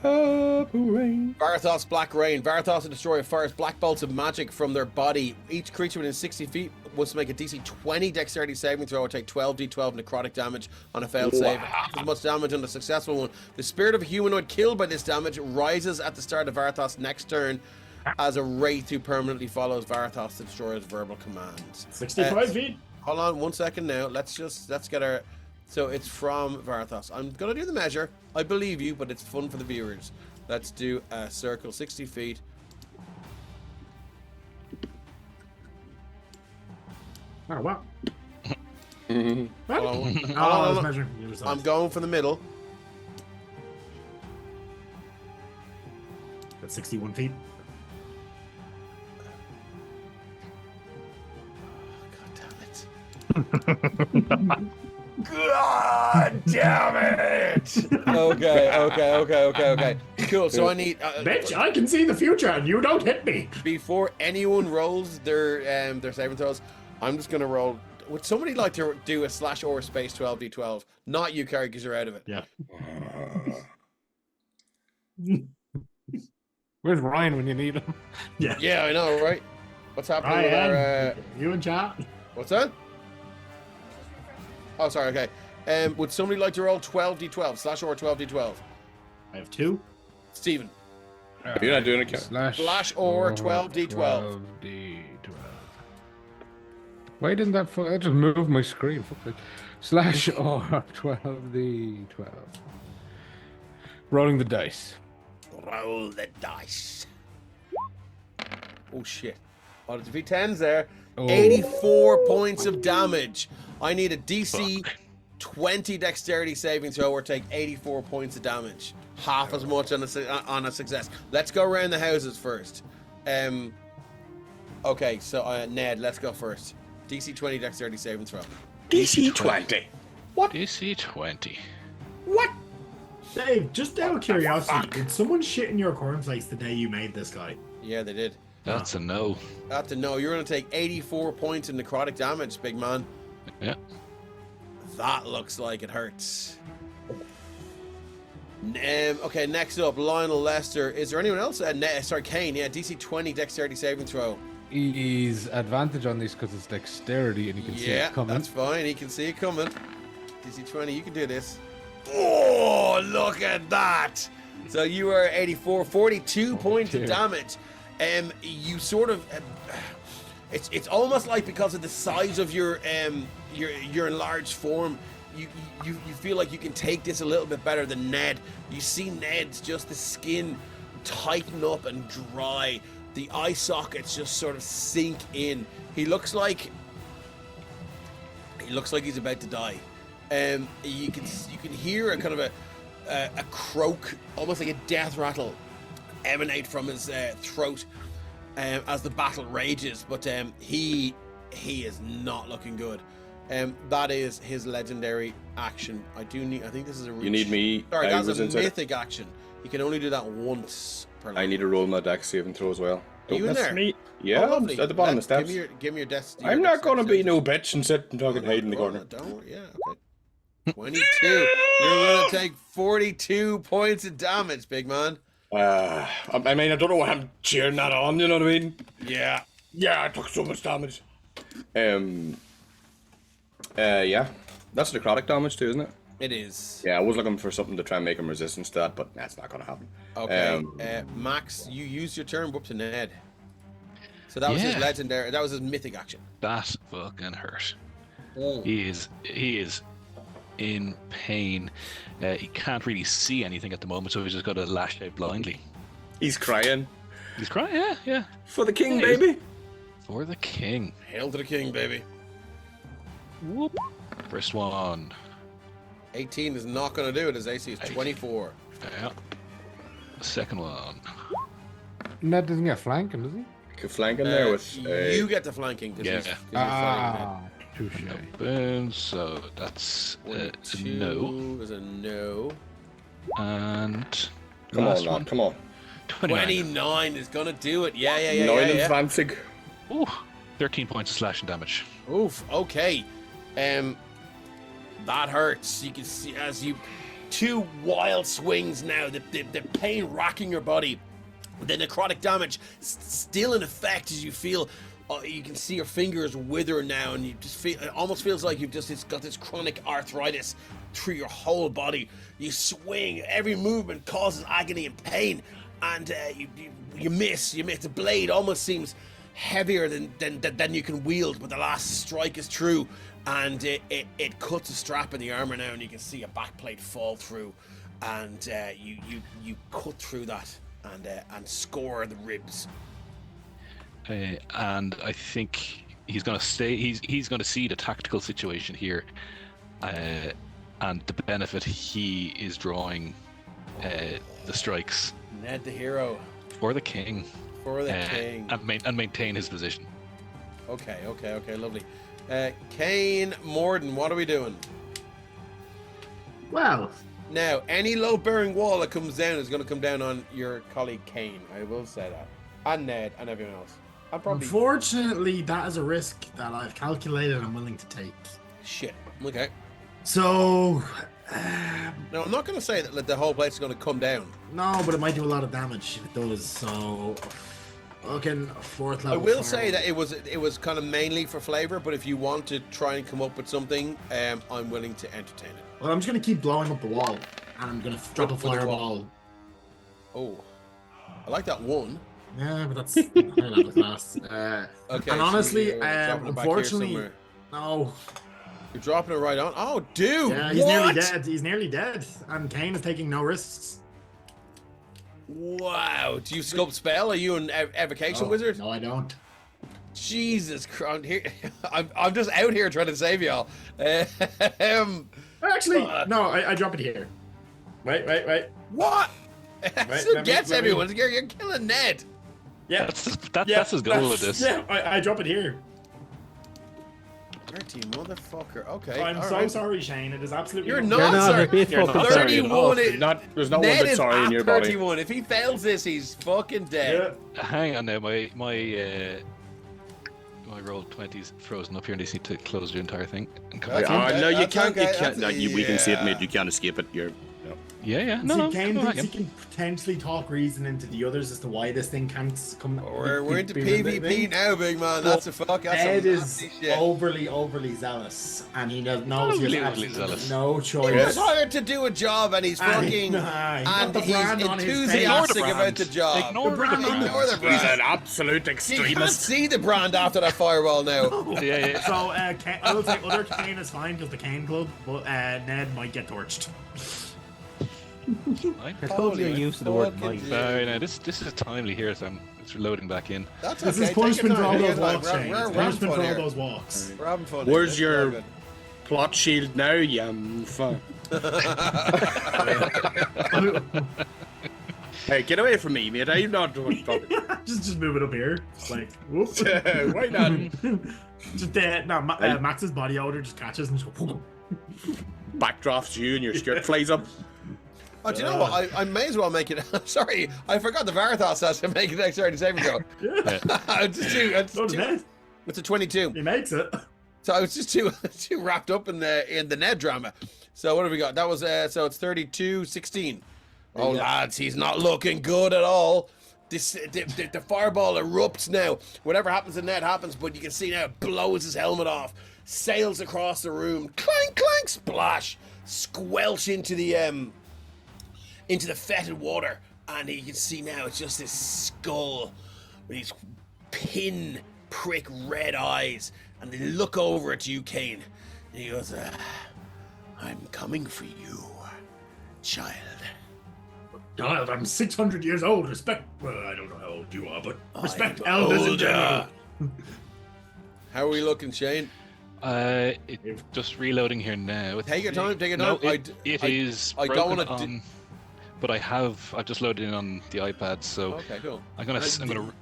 purple rain. Varathost's Black Rain. Varathost the Destroyer fires black bolts of magic from their body. Each creature within 60 feet must make a DC 20 dexterity saving throw or take 12d12 necrotic damage on a failed save. Half as much damage on the successful one. The spirit of a humanoid killed by this damage rises at the start of Varathost's next turn as a wraith who permanently follows Varathost the Destroyer's verbal commands. 65 feet. Hold on 1 second now. Let's get our... So it's from Varathost. I'm going to do the measure. I believe you, but it's fun for the viewers. Let's do a circle 60 feet. Oh, wow. Hold on. Oh, I was measuring from the other side. I'm going for the middle. That's 61 feet. God damn it! Okay. Cool. So I need Bitch, I can see the future and you don't hit me. before anyone rolls their saving throws, I'm just gonna roll. Would somebody like to do a slash or space 12d12? Not you, Carrie, because you're out of it. Yeah. Where's Ryan when you need him? Yeah. Yeah, I know, right? What's happening with our? Ryan, you in chat? What's that? Oh, sorry. Okay. Would somebody like to roll 12d12 slash or 12d12? I have 2. Steven. You're not doing it, Kevin. Slash or 12d12. 12d12. Why didn't that? I just moved my screen. Fuck it. Slash or 12d12. Rolling the dice. Roll the dice. Oh shit. Oh, there's a few 10s there. Oh. 84 points of damage. I need a DC Fuck. 20 dexterity saving throw or take 84 points of damage. Half as much on a success. Let's go around the houses first. Okay, so Ned, let's go first. DC 20 dexterity saving throw. DC 20. DC 20. Dave, just out of curiosity, did someone shit in your cornflakes the day you made this guy? Yeah, they did. That's a no. I have to know. You're going to take 84 points of necrotic damage, big man. Yeah. That looks like it hurts. Okay, next up, Lionel Lester. Is there anyone else? Sorry, Kane. Yeah, DC 20 dexterity saving throw. He's advantage on this because it's dexterity and you can see it coming. That's fine. He can see it coming. DC 20, you can do this. Oh, look at that. So you are 84, 42 points of damage. You sort of... It's almost like because of the size of your enlarged form, you feel like you can take this a little bit better than Ned. You see Ned's just the skin tighten up and dry. The eye sockets just sort of sink in. He looks like he's about to die. You can hear a kind of a croak, almost like a death rattle, emanate from his throat as the battle rages. But he is not looking good. That is his legendary action. I think this is a reach. You need me. Sorry, I that's was a inside. mythic action. You can only do that once per I need to roll my dex saving throw as well. Are you in there? Me. Yeah, Oh, I'm lovely. at the bottom of the steps. Give me your desk. I'm not gonna be no bitch and sit and talk and hide in the corner. Don't worry. Yeah, okay. 22. You're gonna take 42 points of damage, big man. I mean, I don't know why I'm cheering that on, you know what I mean? Yeah. Yeah, I took so much damage. Yeah, that's necrotic damage too, isn't it? It is. Yeah, I was looking for something to try and make him resistant to that, but that's not going to happen. Okay. Max, you used your turn up to Ned. So that was his Yeah. legendary. That was his mythic action. That fucking hurt. Oh. He is in pain. He can't really see anything at the moment, so he's just got to lash out blindly. He's crying. He's crying, yeah. For the king, Yeah, he is. baby. For the king. Hail to the king, baby. Whoop. First one. 18 is not going to do it. His AC is 24. Yeah. Second one. Ned doesn't get flanking, does he? Could flank in there with. You get the flanking. 'Cause Yeah. he's flanking Touche. No boons, so that's Ned. a no. Is a no. And Come last on, lad, one. come on. 29. 29 is going to do it. Yeah. 9 advancing. Ooh, 13 points of slashing damage. Oof. Okay. That hurts. You can see as you two wild swings now. The pain racking your body. The necrotic damage still in effect as you feel. You can see your fingers wither now, and you just feel. It almost feels like it's got this chronic arthritis through your whole body. You swing. Every movement causes agony and pain, and you miss. You miss. The blade almost seems heavier than you can wield, but the last strike is true, and it cuts a strap in the armor now, and you can see a backplate fall through, and you cut through that and score the ribs. And I think he's going to stay. He's going to see the tactical situation here, and the benefit he is drawing the strikes Ned the hero for the king. for the king. And maintain his position. Okay, lovely. Kane Morden, what are we doing? Well, Now, any low-bearing wall that comes down is going to come down on your colleague Kane. I will say that. And Ned and everyone else. And probably... unfortunately, that is a risk that I've calculated and I'm willing to take. Shit. Okay. So, Now, I'm not going to say that the whole place is going to come down. no, but it might do a lot of damage if it does. So, fucking fourth I level. will say that it was kind of mainly for flavor, but if you want to try and come up with something, I'm willing to entertain it. Well, I'm just gonna keep blowing up the wall, and I'm gonna drop a With the wall. fireball. Oh, I like that one. Yeah, but that's high level class. Okay. And so honestly, you're dropping it back here unfortunately, somewhere. no. You're dropping it right on. Oh, dude! Yeah, he's what? nearly dead. He's nearly dead, and Kane is taking no risks. Wow. Do you sculpt spell? Are you an evocation No, wizard? No, I don't. Jesus Christ! Here, I'm just out here trying to save y'all. Actually, Fuck. no, I drop it here. Wait. What? That's who let me- gets let me- everyone. You're killing Ned. Yeah, That's his goal of this. Yeah, I drop it here. Dirty motherfucker. Okay. I'm all so right. sorry, Shane. It is absolutely You're not. not, not sir. a bit You're fucking not sorry. 31 is... There's no one Ned but is sorry in at your body. 31. If he fails this, he's fucking dead. Yeah. Hang on now, my roll 20's frozen up here, and they need to close the entire thing. And come That's back. okay, No, you that's can't. okay, You can't. that's- No, we can see it, yeah. mate. You can't escape it. You're. No. Yeah. See, No, Kane no, thinks he can potentially talk reason into the others as to why this thing can't come. We're into be PvP now, big man. That's a fuck. That's Ed some is nasty shit. overly zealous, and he knows he has Overly absolutely zealous. no He was choice. hired to do a job, and he's And fucking he got and the he's brand on his face. enthusiastic Ignore the about the brand. job. Ignore the brand. Ignore the He's brand. an absolute You can't extremist. see the brand after that firewall now. Yeah. So I will say other Kane is fine because the Kane Club, but Ned might get torched. Fine. I told you you're used to the word fucking might. Sorry, now this is timely here, so it's loading back in. That's This okay. is Take your punishment for time. all Take your those time. walks, Shane. We're It's having punishment fun for all here. those walks. We're having fun. Where's here. your This is plot shield now, you fuck? Hey, get away from me, mate. I'm not doing talking. just move it up here. It's like, whoop. Why not? Just Max's body odor just catches and just go. Backdrafts you and your skirt flies up. Oh, do you know what? I may as well make it. Sorry, I forgot the Varathost has to make an extra saving throw. Go to Ned. It's a 22. He makes it. So I was just too wrapped up in the Ned drama. So what have we got? That was so it's 32-16. Oh lads, he's not looking good at all. The fireball erupts now. Whatever happens in Ned happens, but you can see now it blows his helmet off, sails across the room, clank, clank, splash, squelch into the fetid water, and you can see now it's just this skull with these pin-prick red eyes, and they look over at you, Kane, and he goes, I'm coming for you, child. God, I'm 600 years old. Respect. Well, I don't know how old you are, but respect elders in general. How are we looking, Shane? It's just reloading here now. Take your time. Take your No, time. it is. I don't want to. But I've just loaded in on the iPad, so Okay, cool. I'm gonna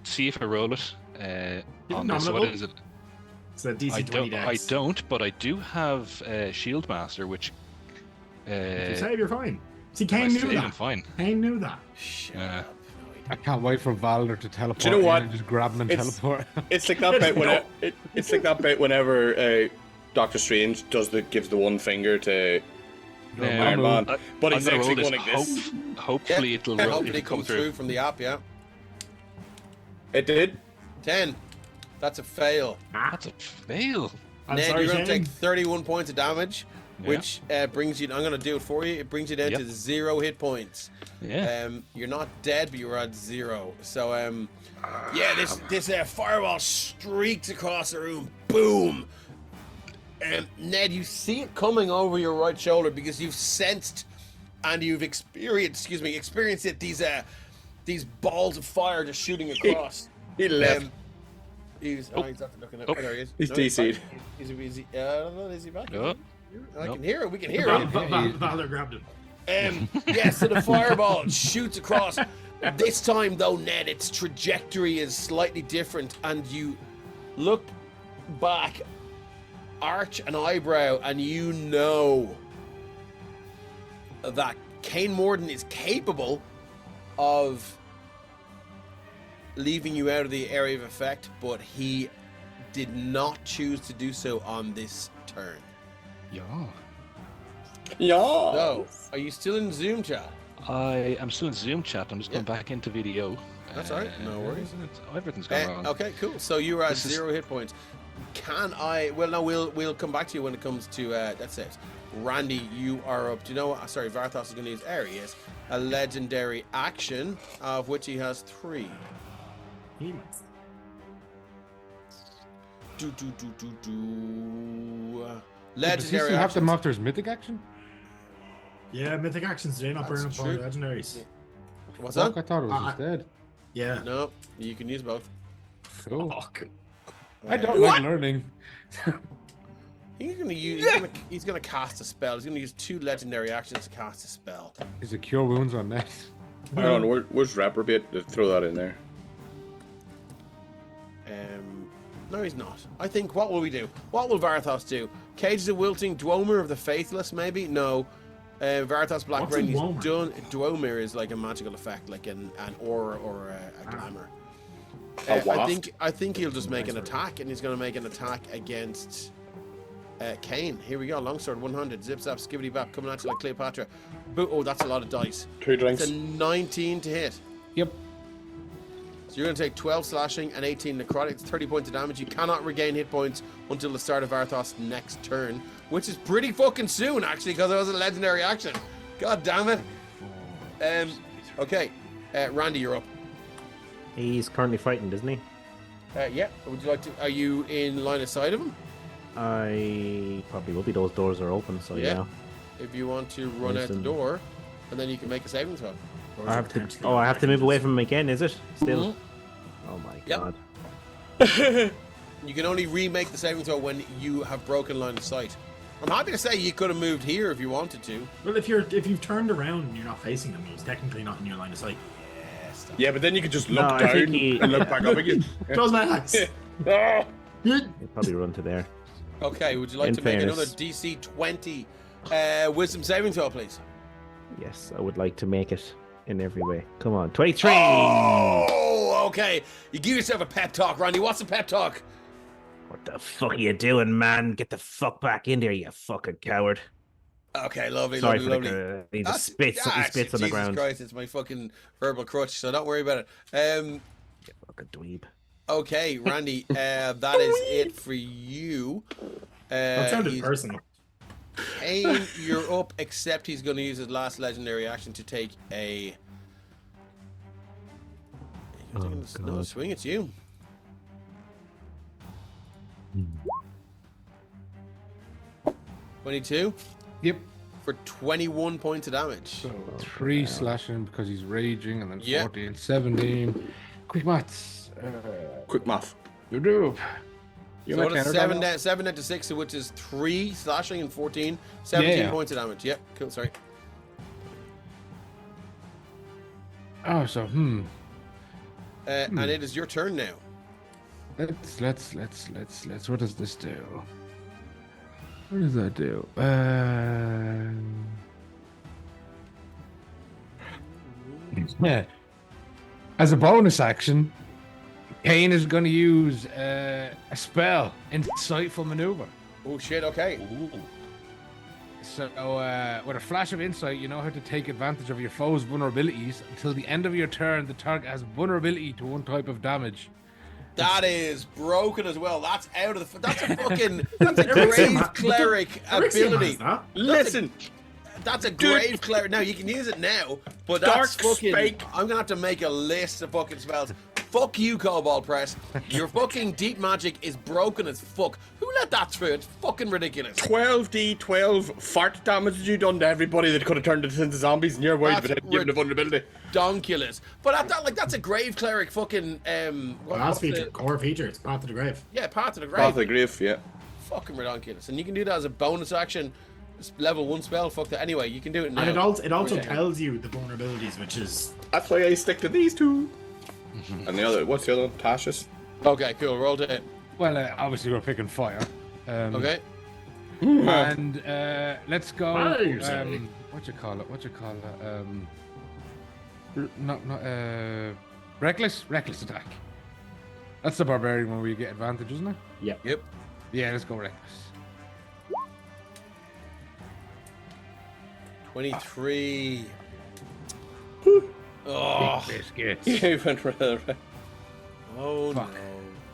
see if I roll it. On this, what is it? It's a DC 20 I dex. don't, but I do have Shield Master, which. If you save, you're fine. See, I Kane knew save, that. I'm fine. Kane knew that. Shut Yeah. up. I can't wait for Valor to teleport. Do you know in what? And just grab him and teleport. It's like that bit whenever it's like that bit whenever Doctor Strange gives the one finger to Iron Man, but I'm he's gonna roll actually this. going like this. Hopefully it'll Hopefully come come through from the app, yeah. It did. 10. That's a fail. That's a fail. I'm Ned, sorry, you're going to Shane. take 31 points of damage, which brings you... I'm going to do it for you. It brings you down to 0 hit points. Yeah. You're not dead, but you're at 0. So, yeah, this fireball streaks across the room. Boom! Ned, you see it coming over your right shoulder because you've sensed and you've experienced it, these balls of fire just shooting across. He left. He's after looking at. Oh. There he is. He's No, DC'd. Is he? I don't know. Is he back? Oh. I No. can hear it. We can hear it. Valor grabbed him. So the fireball shoots across. This time, though, Ned, its trajectory is slightly different, and you look back, arch an eyebrow, and you know that Kane Morden is capable of leaving you out of the area of effect, but he did not choose to do so on this turn. Yeah. Yeah. So, are you still in Zoom chat? I am still in Zoom chat. I'm just going back into video. That's all right. No worries. Everything's going wrong. Okay, cool. So you're at This is- 0 hit points. Can I? Well, no. We'll come back to you when it comes to that saves. Randy, you are up. Do you know what? Sorry, Varathost is going to use. There he is. A legendary action, of which he has 3. He Legendary Does he still have them actions. after his mythic action? Yeah, mythic actions today, not That's burning up all true. the legendaries. What's Fuck, that? I thought it was just dead. Yeah. No, you can use both. Cool. Fuck. I don't like learning. He's gonna use. He's gonna cast a spell. He's gonna use 2 legendary actions to cast a spell. Is it cure wounds on net? I don't know. Where's Reprobate? Throw that in there. No, he's not. I think, what will we do? What will Varathost do? Cages of Wilting, Dwomer of the Faithless, maybe? No. Varathost Blackbrain, he's Dwomer? done. Dwomer is like a magical effect, like an aura or a glamour. A waft? I think he'll just make an attack, and he's going to make an attack against Kane. Here we go. Longsword 100. Zip zap, skibbity bap, coming at you like Cleopatra. Oh, that's a lot of dice. 2 drinks. It's a 19 to hit. Yep. So you're going to take 12 slashing and 18 necrotic. It's 30 points of damage. You cannot regain hit points until the start of Varathoth's next turn, which is pretty fucking soon, actually, because it was a legendary action. God damn it. Okay, Randy, you're up. He's currently frightened, isn't he? Yeah. Would you like to? Are you in line of sight of him? I probably will be. Those doors are open, so Yeah. yeah. If you want to run out the Listen. door, and then you can make a saving throw. I have to. Oh, I have to move away from him again. Is it still? Oh my Yep. god. You can only remake the saving throw when you have broken line of sight. I'm happy to say you could have moved here if you wanted to. Well, if you've turned around and you're not facing them, he's technically not in your line of sight. Yeah, but then you could just No, look I down think he- and look back up again. Close my eyes. Ah! He'll probably run to there. Okay, would you like In to make another fairness. DC 20 wisdom saving throw, please? Yes, I would like to make it in every way. Come on, 23. Oh, okay. You give yourself a pep talk, Randy. What's a pep talk? What the fuck are you doing, man? Get the fuck back in there, you fucking coward. Okay, lovely, Sorry lovely, for the lovely. he just spits on the Jesus ground. Christ, it's my fucking verbal crutch, so don't worry about it. Fucking dweeb. Okay, Randy, that is it for you. That sounded he's- personal. Kane, you're up, except he's going to use his last legendary action to take a... No, God. swing, it's you. Hmm. 22 Yep. for 21 points of damage. So 3 slashing because he's raging, and then Yeah. 14, 17. Quick maths. Quick math. You do. You So might it's counter 7 down to 6, which is 3 slashing and 14. 17 Yeah. points of damage. Yep, cool, sorry. Oh, so And it is your turn now. let's. What does this do? What does that do? Yeah. As a bonus action, Kane is going to use a spell, Insightful Maneuver. Oh shit, okay. So, with a flash of insight, you know how to take advantage of your foe's vulnerabilities. Until the end of your turn, the target has vulnerability to one type of damage. That is broken as well. That's out of the... That's a fucking... That's a Elysium grave has- cleric Elysium ability. has that. Listen, That's a grave cleric. Now, you can use it now, but that's Dark fucking... Spike. I'm going to have to make a list of fucking spells. Fuck you, Cobalt Press. Your fucking deep magic is broken as fuck. Who let that through? It's fucking ridiculous. 12d12 fart damage you done to everybody that could have turned it into zombies in your world That's without giving the vulnerability. Donkulous. But that's a grave cleric fucking... Last feature, the- core feature, it's Path to the Grave. Yeah, Path to the Grave. Path of the Grave, yeah. Fucking ridiculous. And you can do that as a bonus action. It's level 1 spell. Fuck that. Anyway, you can do it now. And it also Yeah. tells you the vulnerabilities, which is That's why I stick to these two. And the other, what's the other one? Tasha's. Okay, cool. Roll to hit. Well, obviously we're picking fire. Okay. And let's go. Fire, sorry. What you call it? Reckless attack. That's the barbarian one where you get advantage, isn't it? Yep. Yeah, let's go reckless. 23. Oh, Biscuits. He went for the right. oh no. Fuck.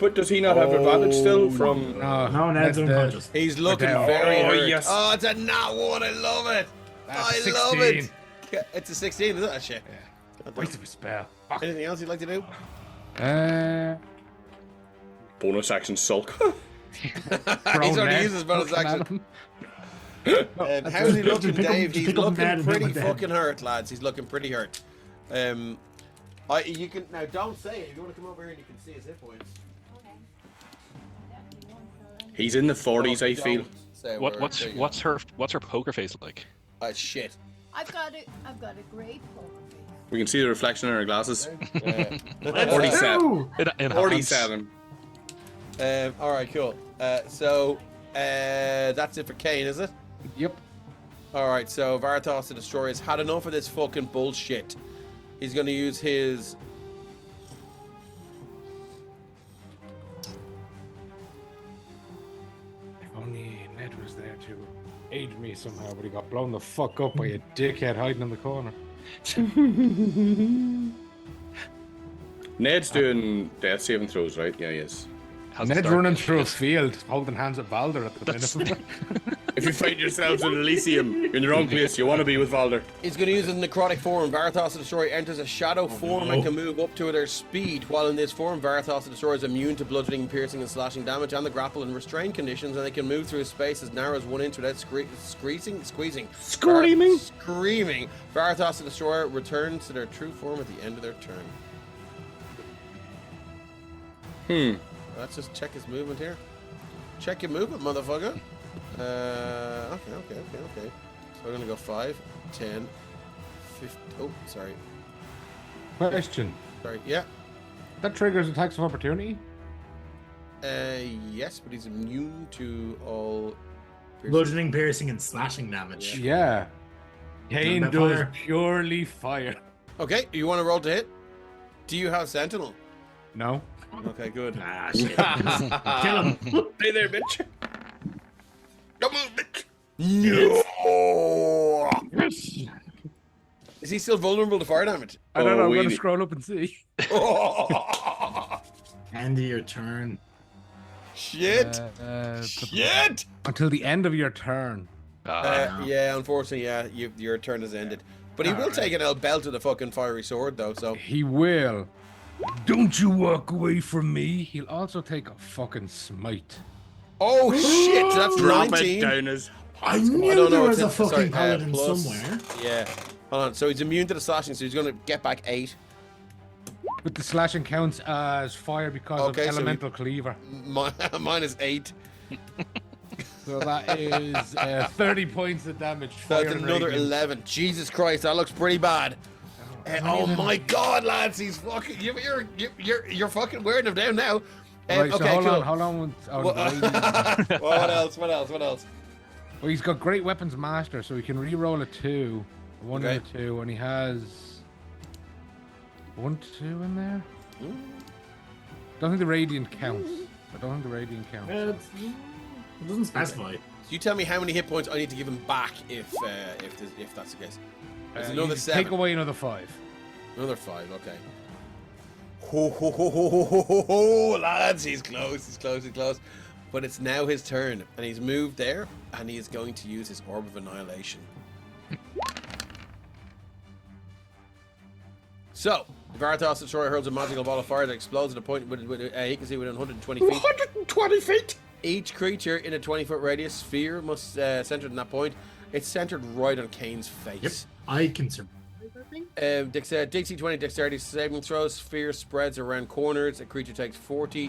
But does he not have advantage still from... no, Ned's unconscious. He's looking down. very Oh, hurt. yes. Oh, it's a nat 1. I love it. That's I love it. 16. Yeah, it's a 16, is it? That shit. Waste of a spell. Fuck. Anything else you'd like to do? Bonus action sulk. He's already used his bonus Looking at action. him. How's he looking, Just pick up- Dave? just He's pick up looking Ned and pretty hit him with fucking hurt, lads. He's looking pretty hurt. You can now. Don't say it. If you want to come over here and you can see his hit points. He's in the 40s, I Don't feel. say a What, word. what's There you what's her poker face like? go. Shit. I've got a great poker face. We can see the reflection in our glasses. 47. 47. In 47. All right, cool. So that's it for Kane, is it? Yep. All right. So Varathost the Destroyer has had enough of this fucking bullshit. He's going to use his. If only Ned was there to aid me somehow, but he got blown the fuck up by a dickhead hiding in the corner. Ned's doing death saving throws, right? Yeah, he is. How's Ned's the start? running through a field, holding hands at Balder at the minute. If you find yourselves in Elysium, you're in the wrong place. You want to be with Valder. He's going to use his necrotic form. Varathost the Destroyer enters a shadow form and can move up to their speed. While in this form, Varathost the Destroyer is immune to bludgeoning, piercing, and slashing damage, and the grapple and restrain conditions, and they can move through a space as narrow as 1 inch without squeezing. Screaming? Screaming. Varathost the Destroyer returns to their true form at the end of their turn. Let's just check his movement here. Check your movement, motherfucker. Okay. So we're gonna go 5, 10, 50. Oh, sorry. Question. Sorry. Yeah. That triggers attacks of opportunity? Yes, but he's immune to all. Bludgeoning, piercing, and slashing damage. Yeah. Kane Not does fire. purely fire. Okay, you want to roll to hit? Do you have Sentinel? No. Okay, good. Ah, shit. Kill him. Hey there, bitch. Don't move, bitch. No. Is he still vulnerable to fire damage? I don't know. I'm going to we- scroll up and see. End of your turn. Shit! Shit! Shit! Until the end of your turn. Yeah, unfortunately, yeah, your turn has ended. But he will take an L belt with a fucking fiery sword, though. So He will. Don't you walk away from me. He'll also take a fucking smite. oh shit, that's Drop 19. it down his. I I knew don't there know. was a it's sorry, fucking paladin plus- somewhere. Yeah. Hold on. So he's immune to the slashing, so he's going to get back 8. But the slashing counts as fire because Okay, of so elemental cleaver. Minus 8. So that is 30 points of damage. That's fire and another radiant. 11. Jesus Christ, that looks pretty bad. Oh my God, lads, he's fucking. You're fucking wearing him down now. Right, so okay, hold cool. on, hold on. What, what else? What else? What else? Well, he's got Great Weapons Master, so he can re-roll a 2. 1 Okay. and a 2, and he has 1, 2 in there. Don't think the radiant counts. I don't think the radiant counts. It doesn't specify. So you tell me how many hit points I need to give him back if that's the case. There's another You 7. Take away another 5. Another 5. Okay. Ho, ho, ho, ho, ho, ho, ho, ho, lads, he's close. He's close. He's close. But it's now his turn, and he's moved there, and he is going to use his Orb of Annihilation. So, Varathost Destroyer hurls a magical ball of fire that explodes at a point he can see within 120 feet. 120 feet. Each creature in a 20-foot radius sphere must center in that point. It's centered right on Kane's face. Yep. I can survive, I think. DC 20 dexterity saving throws. Sphere spreads around corners. A creature takes 40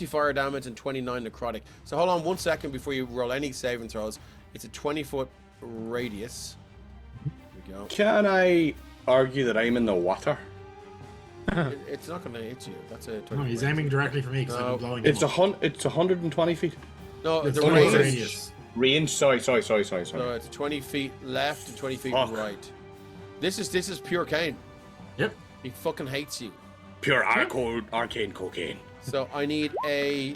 fire damage and 29 necrotic. So hold on 1 second before you roll any saving throws. It's a 20-foot radius. Here we go. Can I argue that I'm in the water? It's not going to hit you. That's a 20 No, he's aiming directly for me because No. I've been blowing It's him up. It's 120 feet. No, It's the only radius. radius. Range. Sorry. So it's 20 feet left and 20 feet Fuck. right. This is pure Kane. Yep. He fucking hates you. Pure arcane cocaine. So I need a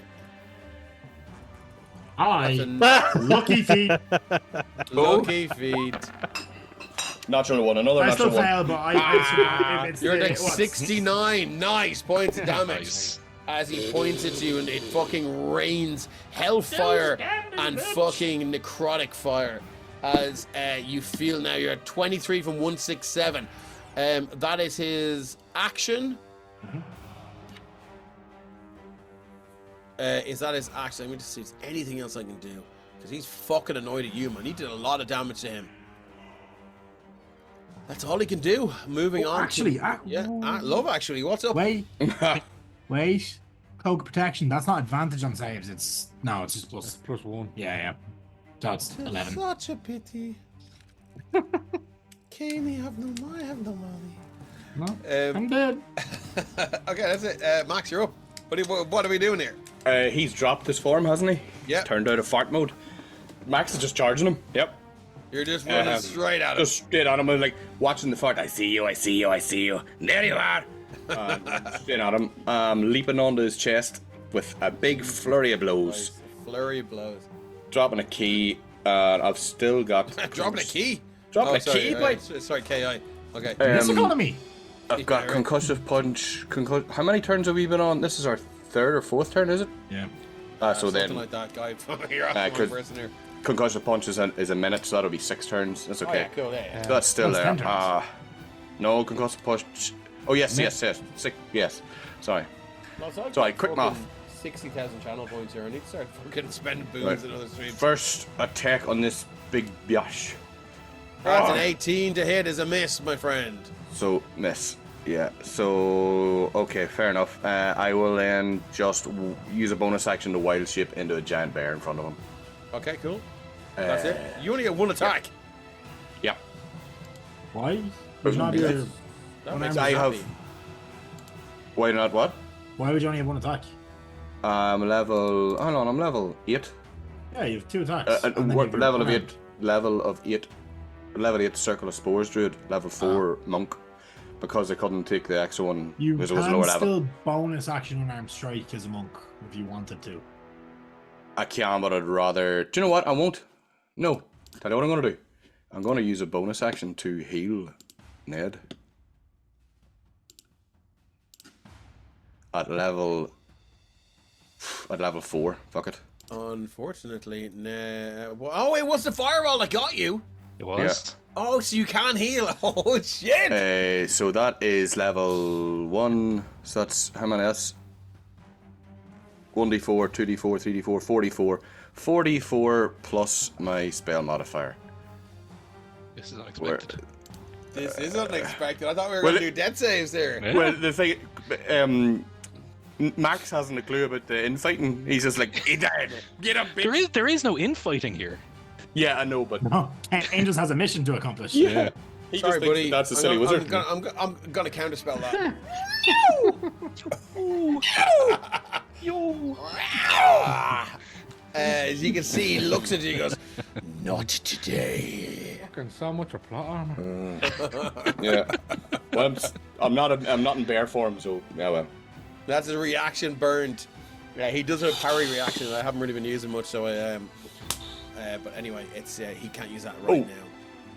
I That's lucky feet. lucky feet. Natural one. Another I still natural one. fail, but I survive. If it's You're the, like what, 69 nice points of damage Nice. as he points at you, and it fucking rains hellfire and fucking necrotic fire as you feel now you're at 23 from 167. That is his action. Is that his action? Let me just see if there's anything else I can do, because he's fucking annoyed at you, man. He did a lot of damage to him. That's all he can do. Moving on. Actually, Love actually. What's up? wait. Cloak protection. That's not advantage on saves. It's just plus. +1. Yeah. So it's 11. Such a pity. Kane, I have no money. No, I'm dead. Okay, that's it. Max, you're up. What are we doing here? He's dropped his form, hasn't he? Yeah. He's turned out of fart mode. Max is just charging him. Yep. You're just running straight at him. Just straight on him, like watching the fart. I see you. There you are. Straight at him. Leaping onto his chest with a big flurry of blows. Flurry of blows. Dropping a key. I've still got. Dropping a key. Dropping a sorry, key, boy. sorry, KI. Okay. This economy. I've got Yeah, right. concussive punch. How many turns have we been on? This is our third or fourth turn, is it? Yeah. So Something then like that, guy. You're asking one 'cause- person here. concussive punch is a minute, so that'll be 6 turns. That's Oh, okay. yeah, cool. Yeah. So that's still That's there. 10 turns. No concussive punch. Oh yes. 6. Yes. Sorry. No, so I've Sorry, got quick fucking math. 60,000 channel points here. I need to start fucking spending booze Right. in other streams. First attack on this big biash. That's an 18 to hit is a miss, my friend. So miss. Yeah. So okay, fair enough. I will then just use a bonus action to wild shape into a giant bear in front of him. Okay, cool. That's it. You only get one attack. Yeah. Why? Would you not Because- either- That When makes me I have. happy. Why not? What? Why would you only have one attack? I'm level. Hold on. I'm level 8. Yeah, you have 2 attacks. and then you have your Level of command. 8. Level 8 Circle of Spores Druid. Level 4 Monk. Because I couldn't take the extra one You because it was can lower level. still bonus action unarmed strike as a monk if you wanted to. I can, but I'd rather. Do you know what? I won't. No. Tell you what I'm gonna do. I'm going to use a bonus action to heal Ned. At level 4. Fuck it. Unfortunately, oh, it was the fireball that got you. It was. Oh, so you can't heal. Oh, shit. So that is level 1. So that's how many else? 1d4, 2d4, 3d4, 44. 44 plus my spell modifier. This is unexpected. This is unexpected. I thought we were going to do death saves there. Yeah. Well, the thing, Max hasn't a clue about the infighting. He's just like, he died. Get up, bitch. There is no infighting here. Yeah, I know, but No, Kane just has a mission to accomplish. yeah. He Sorry, just thinks buddy. that's a silly wizard. I'm gonna counterspell that. As you can see, he looks at you and goes, "Not today." Fucking so much of plot armor. Yeah. Well, I'm not in bear form, so yeah. Well, That's his reaction burned. Yeah, he does have a parry reaction. I haven't really been using much, so I but anyway, it's he can't use that right now.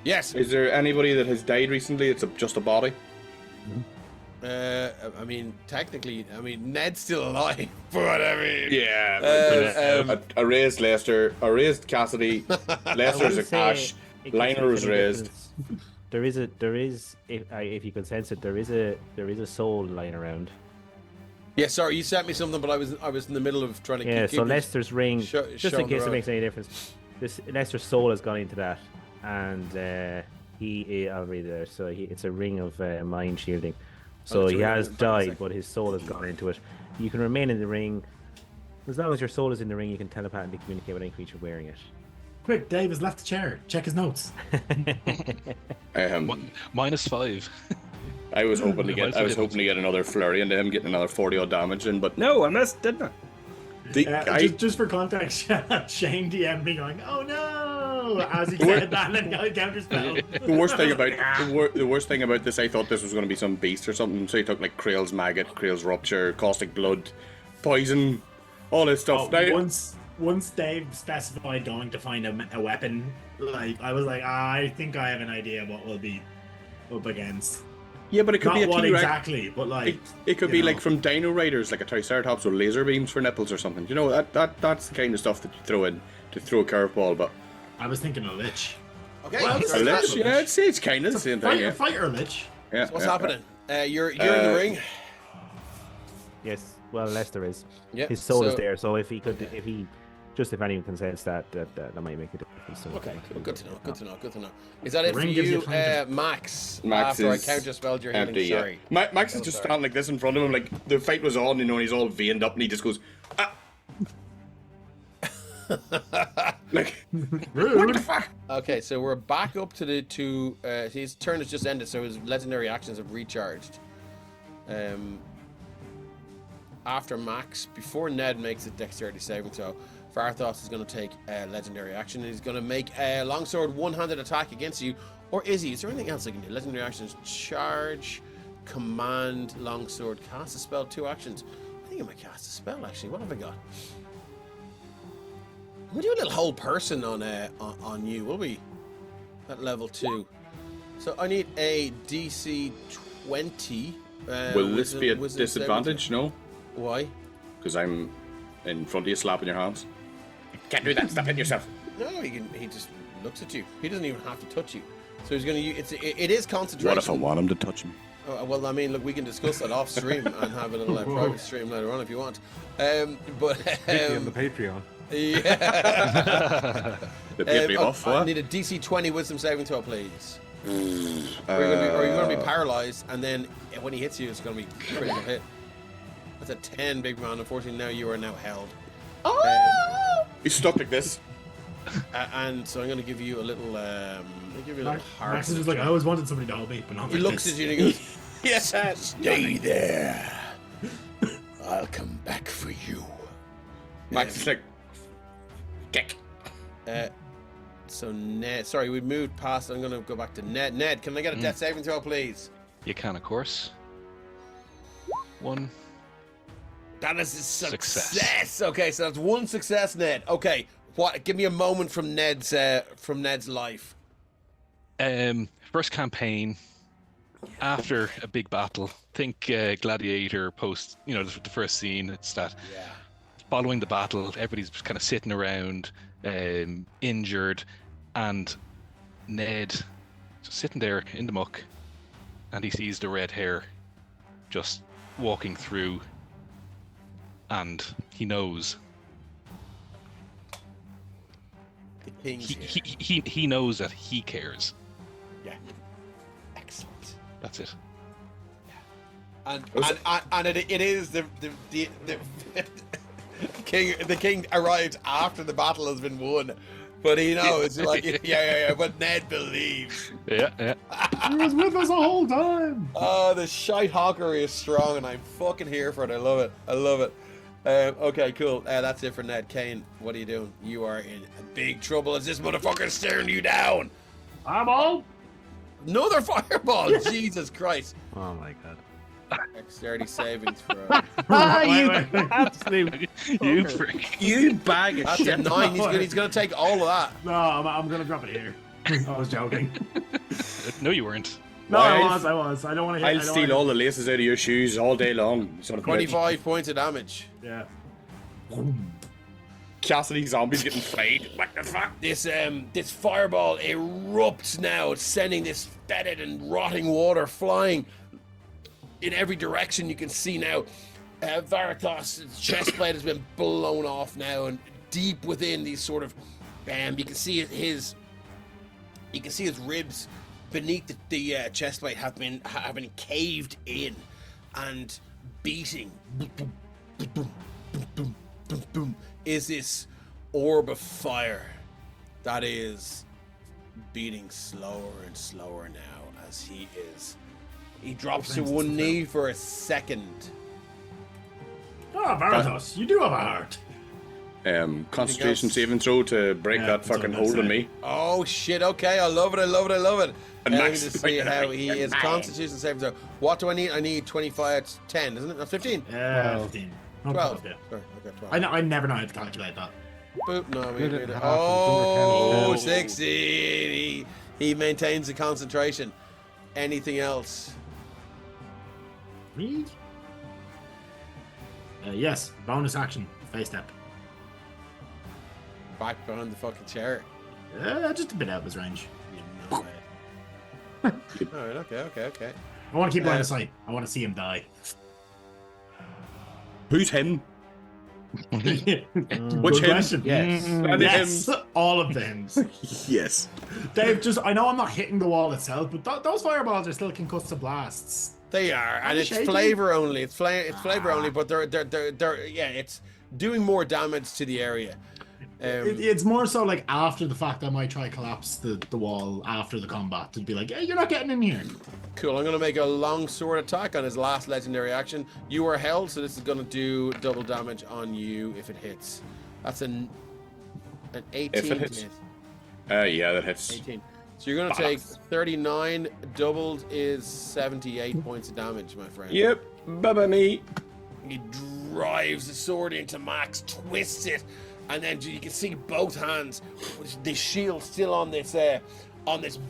Yes. is there anybody that has died recently? It's just a body. I mean, technically, Ned's still alive, but I mean, Yeah. I raised Lester. I raised Cassidy. Lester's a cash. Liner was raised. There is, if you can sense it, there is a soul lying around. yeah. Sorry, you sent me something, but I was in the middle of trying to. Yeah, keep so Lester's ring, just in showing case the it road. makes any difference, Lester's soul has gone into that, and I'll read it there. So it's a ring of mind shielding. So that's he a ring has of mind, died, second. but his soul has gone into it. You can remain in the ring as long as your soul is in the ring. You can telepathically communicate with any creature wearing it. Quick, Dave has left the chair. Check his notes. -5. I was hoping to get. I was hoping to get another flurry into him, getting another 40 odd damage in, but no, I missed, didn't I? Just for context, Shane DM me going, "Oh no!" as he said that, and then got a counterspell. The worst thing about the worst thing about this, I thought this was going to be some beast or something. So he took like Krail's maggot, Krail's rupture, caustic blood, poison, all this stuff. Now- Once Dave specified going to find a weapon, like I was like, I think I have an idea what we'll be up against. yeah, but it could Not be a what T-Rex. exactly, but like It could you be know. like from Dino Riders, like a Triceratops with laser beams for nipples or something. You know, that's the kind of stuff that you throw in to throw a curveball. But I was thinking a lich. Okay. Well, it's a Sorry, lich, that's yeah, it's kind of the same thing. Yeah. Fighter lich. Yeah, What's yeah, happening? You're in the ring. Yes, well, Lester is. Yeah, His soul is so- there, so if anyone can sense that might make a difference. So Okay, well, good to know. Good to know. Good to know. Is that it for ring gives you, you time to- Max? Max After is I counterspelled your healing. empty, yeah. Sorry. Max is just standing like this in front of him, like the fight was on, you know, and he's all veined up, and he just goes, ah. Like, what the fuck? Okay, so we're back up to his turn has just ended, so his legendary actions have recharged. After Max, before Ned makes a dexterity saving throw, Varathost is going to take a legendary action, and he's going to make a longsword one-handed attack against you. Or is he? Is there anything else I can do? Legendary actions: charge, command, longsword, cast a spell, 2 actions. I think I might cast a spell actually. What have I got? We'll do a little whole person on you, will we? At level 2. So I need a DC 20. Will this be a wisdom saving disadvantage? No, throw. Why? because I'm in front of you, slapping your hands. Can't do that. Stop hitting yourself. No, he just looks at you. He doesn't even have to touch you. So he's going to use it is concentration. What if I want him to touch me? Well, I mean, look, we can discuss that off stream and have a little private stream later on if you want. But On the Patreon. yeah. The baby off, I what? need a DC 20 wisdom saving throw, please. Or you're going to be paralyzed, and then when he hits you, it's going to be a critical hit. That's a 10, big man. Unfortunately, now you are now held. He's stuck like this. And so I'm going to give you a little, heart. Max is just like, I always wanted somebody to hold me, but not He like looks this. at you and he goes, "Yes, stay there. I'll come back for you." Max is like, kick. So Ned, sorry, we moved past. I'm going to go back to Ned. Ned, can I get a death saving throw, please? You can, of course. 1. That is a success. Success. Okay, so that's 1 success, Ned. Okay, what? Give me a moment from Ned's life. First campaign after a big battle. Think Gladiator post. The first scene. It's that. Yeah. Following the battle, everybody's kind of sitting around, injured, and Ned just sitting there in the muck, and he sees the red hair just walking through, and he knows. The king's He knows that he cares. Yeah. Excellent. That's it. And it is the king. The king arrives after the battle has been won, but he knows, like, yeah. But Ned believes. Yeah. He was with us the whole time. Oh, the shite hawkery is strong, and I'm fucking here for it. I love it. Okay, cool. That's it for Ned. Kane, what are you doing? You are in big trouble as this motherfucker's staring you down. Fireball. Another fireball. Jesus Christ. Oh my god. Dexterity savings throw. You absolute You freak. you bag of That's a shit. 9. He's gonna take all of that. No, I'm gonna drop it here. I was joking. No, you weren't. No, Why? I was. I don't want to hit. I'll steal all the laces out of your shoes all day long. Son of a bitch. 25 points of damage. Yeah. Cassidy zombies getting flayed. What the fuck? This fireball erupts now, sending this fetid and rotting water flying in every direction. You can see now Varathost's chest plate has been blown off now, and deep within these sort of you can see his ribs beneath the chest plate have been caved in and beating. Is this orb of fire that is beating slower and slower now as he drops to one knee for a second. Oh, Varathost, you do have a heart. Concentration else? saving throw to break Yeah, that that's what fucking I'm gonna hold on say. me. Oh shit, okay, I love it. And Let me max just see how he is. Constitution saving throw. What do I need? I need 25, 10, isn't it? No, 15? 15. No, 12. yeah. Sorry, okay, 12. I never know how to calculate that. Boop, no, Good at half, oh, it's under 10. 60. He maintains the concentration. Anything else? Me? Yes, bonus action, face step. Back behind the fucking chair. Just a bit out of his range. No way. Alright, okay. I want to keep line of sight. I want to see him die. Who's him? Which Which him? question? Yes. Yes, all of the hymns. Yes. Dave, I know I'm not hitting the wall itself, but those fireballs are still concussive blasts. They are, and it's shaking? flavor only. It's flavor only, but they're it's doing more damage to the area. It's more so like after the fact I might try collapse the wall after the combat to be like, hey, you're not getting in here. Cool. I'm gonna make a long sword attack on his last legendary action. You are held, so this is gonna do double damage on you if it hits. That's an 18. If it hits. Yeah, that hits. 18. So you're gonna take 39. Doubled is 78 points of damage, my friend. Yep. Bye-bye me. He drives the sword into Max, twists it, and then you can see both hands, with the shield still on this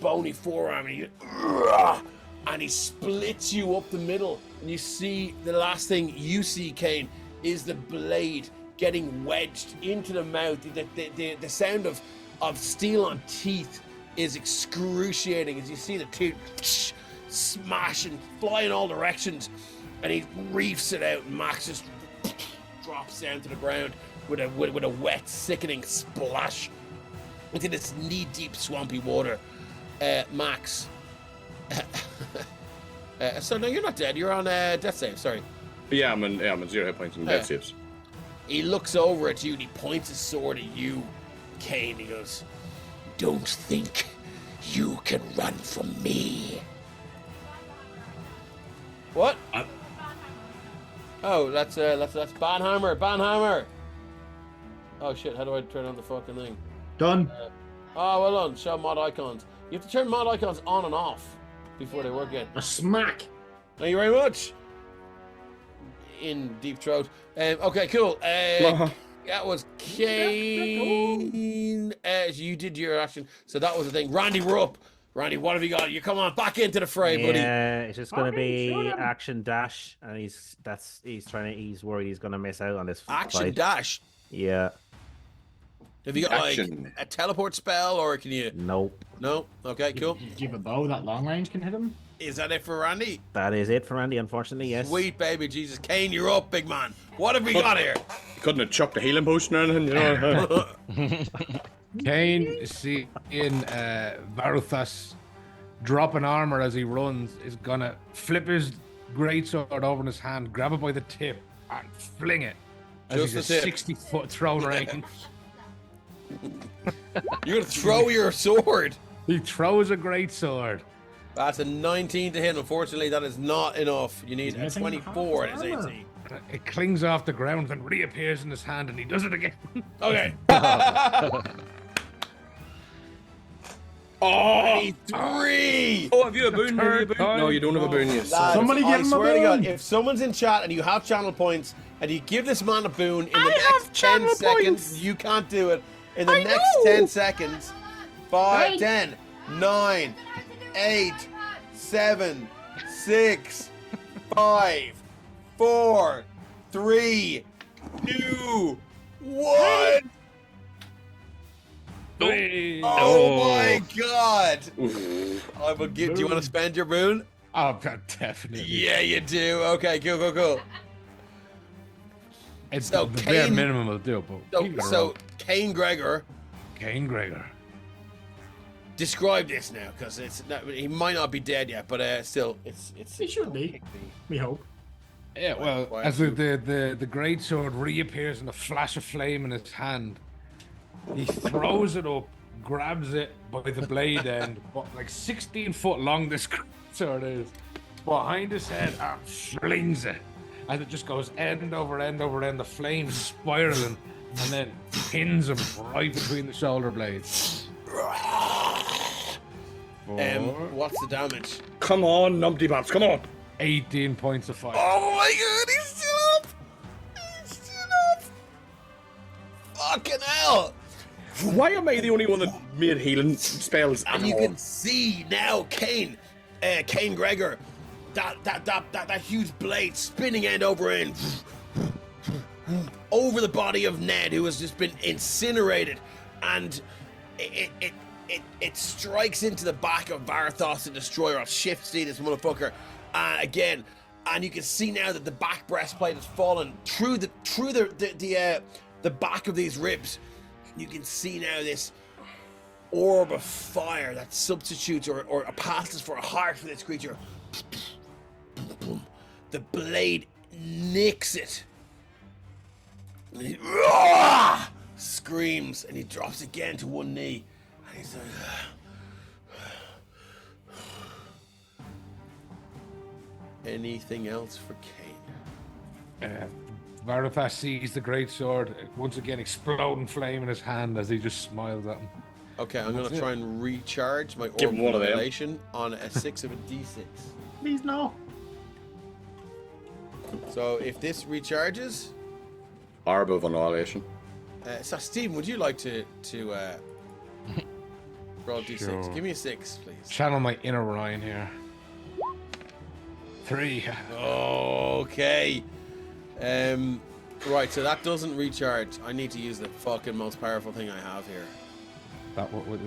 bony forearm, and he splits you up the middle. And you see the last thing you see, Kane, is the blade getting wedged into the mouth. The sound of steel on teeth is excruciating as you see the teeth smash and fly in all directions, and he reefs it out, and Max just drops down to the ground with a wet, sickening splash into this knee-deep, swampy water. Max. So no, you're not dead. You're on death save. Sorry. Yeah, I'm on 0 hit points and death saves. He looks over at you and he points his sword at you, Kane. He goes, "Don't think you can run from me." What? Oh, that's Banhammer. Banhammer. Oh shit! How do I turn on the fucking thing? Done. Oh, well done. Show mod icons. You have to turn mod icons on and off before they work again. A smack. Thank you very much. In deep throat. Okay, cool. That was Kane. You did your action, so that was the thing. Randy, we're up. Randy, what have you got? You come on back into the fray, buddy. Yeah, it's just gonna be shoot him. action dash, and he's worried he's gonna miss out on this Action fight. dash. Yeah, Have you got Action. like a teleport spell, or can you? nope. No. Okay, cool. Do you have a bow that long range can hit him? Is that it for Randy? That is it for Andy, unfortunately. Yes. Sweet baby Jesus, Kane, you're up, big man. What have we got here? Couldn't have chucked a healing potion or anything, you know. Kane, seeing Varathost dropping armor as he runs, is gonna flip his greatsword over in his hand, grab it by the tip, and fling it. As Just he's the a tip. 60-foot throw range. You're gonna throw your sword. He throws a greatsword. That's a 19 to hit. Unfortunately, that is not enough. You need He's a missing 24 half as his armor. AC. It clings off the ground and reappears in his hand, and he does it again. Okay. Oh! 23. Oh, have you a boon? Have you a boon? No, you don't have a boon yet. Lads, Somebody I give him a swear to God, boon. if someone's in chat and you have channel points and you give this man a boon in the I next have 10 channel seconds, points. you can't do it. In the next know. 10 seconds, 5, Right. 10, 9, 8, 7, 6, 5, 4, 3, 2, 1. Hey. Oh my God! I will give. Do you want to spend your boon? Oh, definitely. Yeah, you do. Okay, cool. It's So the bare Kane- minimum will do, but keep it So around. Kane Gregor, Kane Gregor. describe this now, because he might not be dead yet, but still, it's. He should be. We hope. Yeah, well, Why as don't the great sword reappears in a flash of flame in his hand, he throws it up, grabs it by the blade end, like 16 foot long this sword is, behind his head, and flings it. And it just goes end over end over end, the flames spiraling, and then pins him right between the shoulder blades. What's the damage? Come on, numpty baps, come on. 18 points of fire. Oh my God, he's still up! He's still up! Fucking hell! Why am I the only one that made healing spells? And you can see now, Kane Gregor, that huge blade spinning end over end over the body of Ned, who has just been incinerated, and it strikes into the back of Varathost, the Destroyer. I'll shift see this motherfucker again, and you can see now that the back breastplate has fallen through the back of these ribs. You can see now this orb of fire that substitutes or passes for a heart for this creature. The blade nicks it. And he screams, and he drops again to one knee. And he's like, anything else for Kane? Varathost sees the great sword once again exploding flame in his hand as he just smiles at him. Okay, I'm gonna try and recharge my Give orb him one of them. annihilation on a 6 of a d6. Please no. So if this recharges, Orb of Annihilation. so Stephen, would you like to roll d6? Sure. Give me a 6, please. Channel my inner Ryan here. 3. Okay. Right, so that doesn't recharge. I need to use the fucking most powerful thing I have here. That would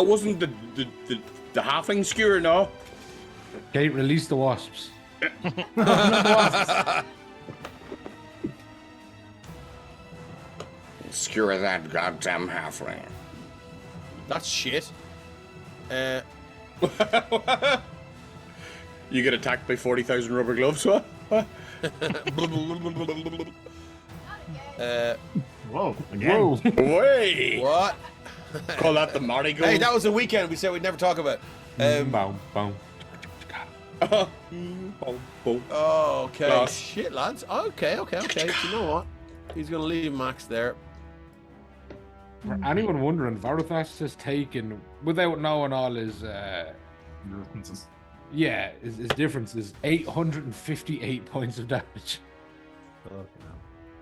Wasn't the halfling skewer, no? Kate, release the wasps. Skewer that goddamn halfling. That's shit. You get attacked by 40,000 rubber gloves, what? Whoa. Again. Way! What? Call that the Mardi Gras. Hey, that was a weekend we said we'd never talk about. Boom, boom. Oh, okay. Class. Shit, lads. Okay. Do you know what? He's gonna leave Max there. For anyone wondering, Varathost has taken, without knowing all his his differences, 858 points of damage.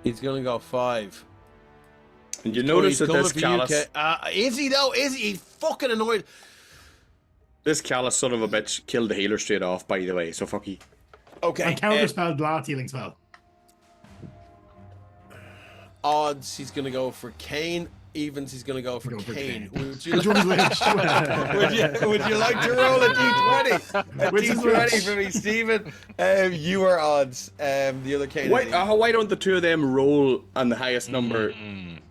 He's gonna go 5. And you notice He's that coming this for you, callus... Is he though? Is he? He's fucking annoyed. This callous son of a bitch killed the healer straight off, by the way, so fuck you. Okay. And counterspell blast healing spell. Odds, he's going to go for Kane. Evens, he's going to go for Kane. Would you, Drums Lynch. would you like to roll a d20? A Which is d20 which? for me, Stephen. You are odds. The other Kane. Why don't the two of them roll on the highest number?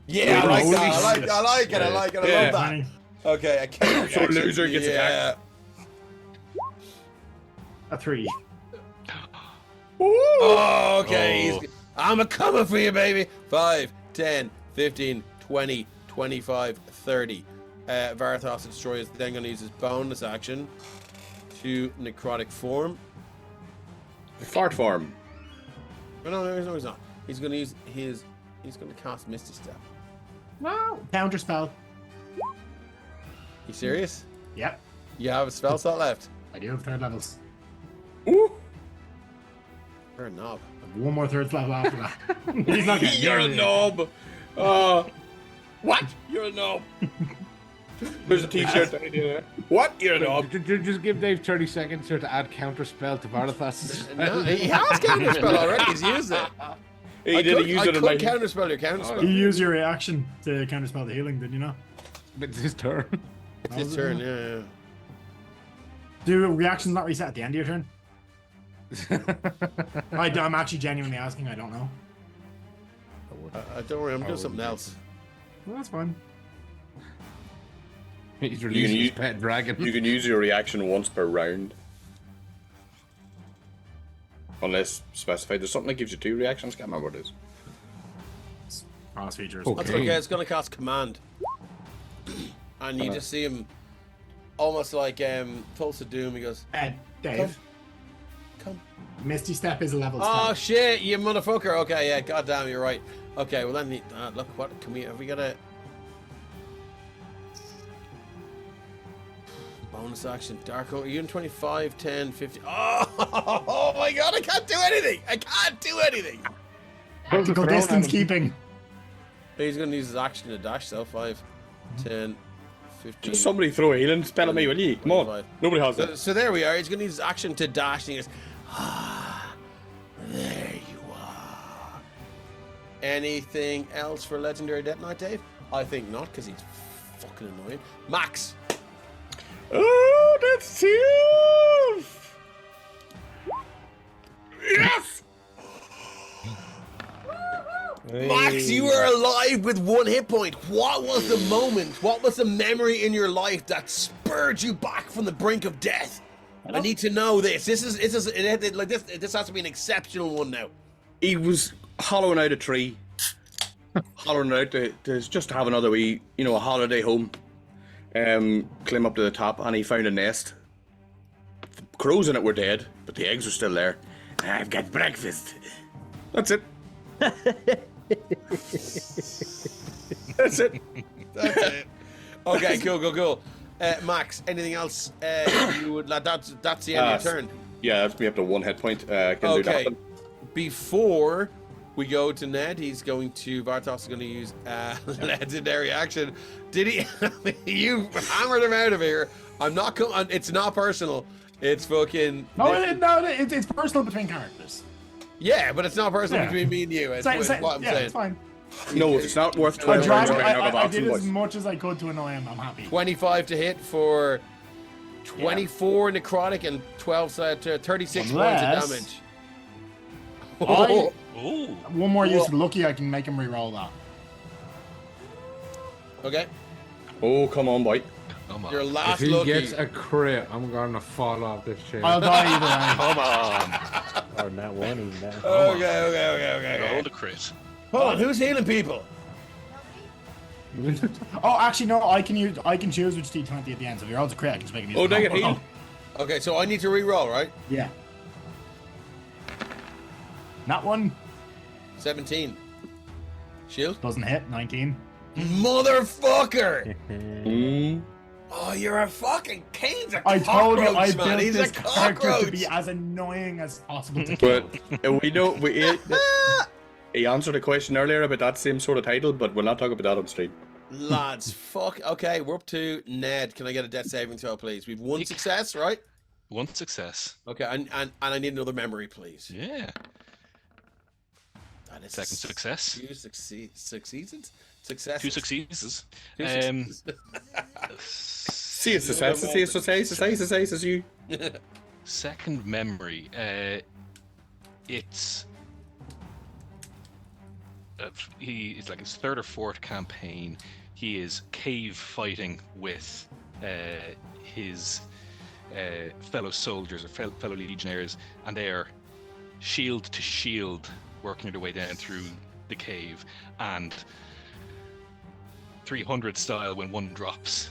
Yeah, I like Holy that. I shit. like it. I love that. Funny. Okay, a Kane. So loser gets attacked. A 3. Oh, okay. I'm a coming for you, baby. 5, 10, 15, 20, 25, 30. Varathost Destroyer is then going to use his bonus action to necrotic form. Fart form. No, he's not. He's going to use his. He's going to cast Misty Step. No. Counterspell. You serious? Yep. You have a spell slot left. I do have 3rd levels. Ooh. You're a knob. One more 3rd level after that. He's not getting You're a knob. What? You're a knob. There's a t-shirt down here. What? You're a knob. Just give Dave 30 seconds here to add counterspell to Varathost. No, he has counterspell already. He's used it. He didn't use it in I my... could counterspell your counterspell. You use your reaction to counterspell the healing, did you know? It's his turn. It's his turn, yeah. Do reactions not reset at the end of your turn? I'm actually genuinely asking. I don't know. Don't worry, I'm doing something else. Well, that's fine. He's releasing his use- pet dragon. You can use your reaction once per round. Unless specified. There's something that gives you 2 reactions. Can't remember what it is. Cross features. Oh. That's Okay. okay, it's going to cast command. And you just see him almost like Pulse of Doom. He goes, Dave, come. Misty Step is a level Oh spell. shit, you motherfucker. Okay, yeah, goddamn, you're right. Okay, well then, look, what can we, have we got a bonus action? Dark Oak, are you in 25, 10, 50? Oh my god, I can't do anything. I can't do anything. Tactical distance keeping. He's going to use his action to dash, so 5, 10, 15. Just somebody throw a healing spell at me, will you? Come on. 25. Nobody has that. So there we are. He's going to use his action to dash, and he goes, there you are. Anything else for Legendary Death Knight, Dave? I think not, because he's fucking annoying. Max. Oh, that's tough! Yes! Max, you were alive with 1 hit point. What was the moment? What was the memory in your life that spurred you back from the brink of death? I need to know this. This has to be an exceptional one now. He was hollowing out a tree. Hollowing out to just have another wee, a holiday home. Climb up to the top, and he found a nest. The crows in it were dead, but the eggs were still there. I've got breakfast. That's it. That's it. That's it. Okay, cool. Max, anything else you would like? That's the end of your turn. Yeah, that's me up to 1 hit point. Can do Okay. nothing. Before we go to Ned, Varathost is going to use legendary action. Did he? You hammered him out of here. I'm not. It's not personal. It's fucking. It's personal between characters. Yeah, but it's not personal Yeah. between me and you. It's what I'm Yeah, saying. it's fine. No, it's not worth I, 20 tried, rounds right now, I did boys. as much as I could to annoy him. I'm happy. 25 to hit for 24 necrotic and 36 points of Unless- damage. I- Ooh. One more use of lucky, I can make him re-roll that. Okay, Oh, come on, boy. Come on. your If last he lucky. gets a crit, I'm gonna fall off this chair. I'll die either way. Come on. Or not one even now. Okay. Roll the crit. Hold on, who's healing people? Oh, actually, no. I can choose which D20 at the end. So if you're all to crit, I can just make him use. Oh, the they get combo. healed. Okay, so I need to re-roll, right? Yeah. Not one 17. Shield? doesn't hit. 19. Motherfucker! Mm. Oh, you're a fucking Kane's a I told you I cockroach, man. built He's this a character to cockroach. be as annoying as possible to kill. But we know he answered a question earlier about that same sort of title, but we'll not talk about that on stream. Lads, fuck. Okay, we're up to Ned. Can I get a death saving throw, please? We've one success, right? One success. Okay, and I need another memory, please. Yeah. That is Second success. Two succeeded? Two Successes. successes. Two successes. See, it's success, you. Second memory. It's it's like his third or fourth campaign. He is cave fighting with his fellow soldiers or fellow legionnaires, and they are shield to shield working their way down through the cave, and 300 style, when one drops,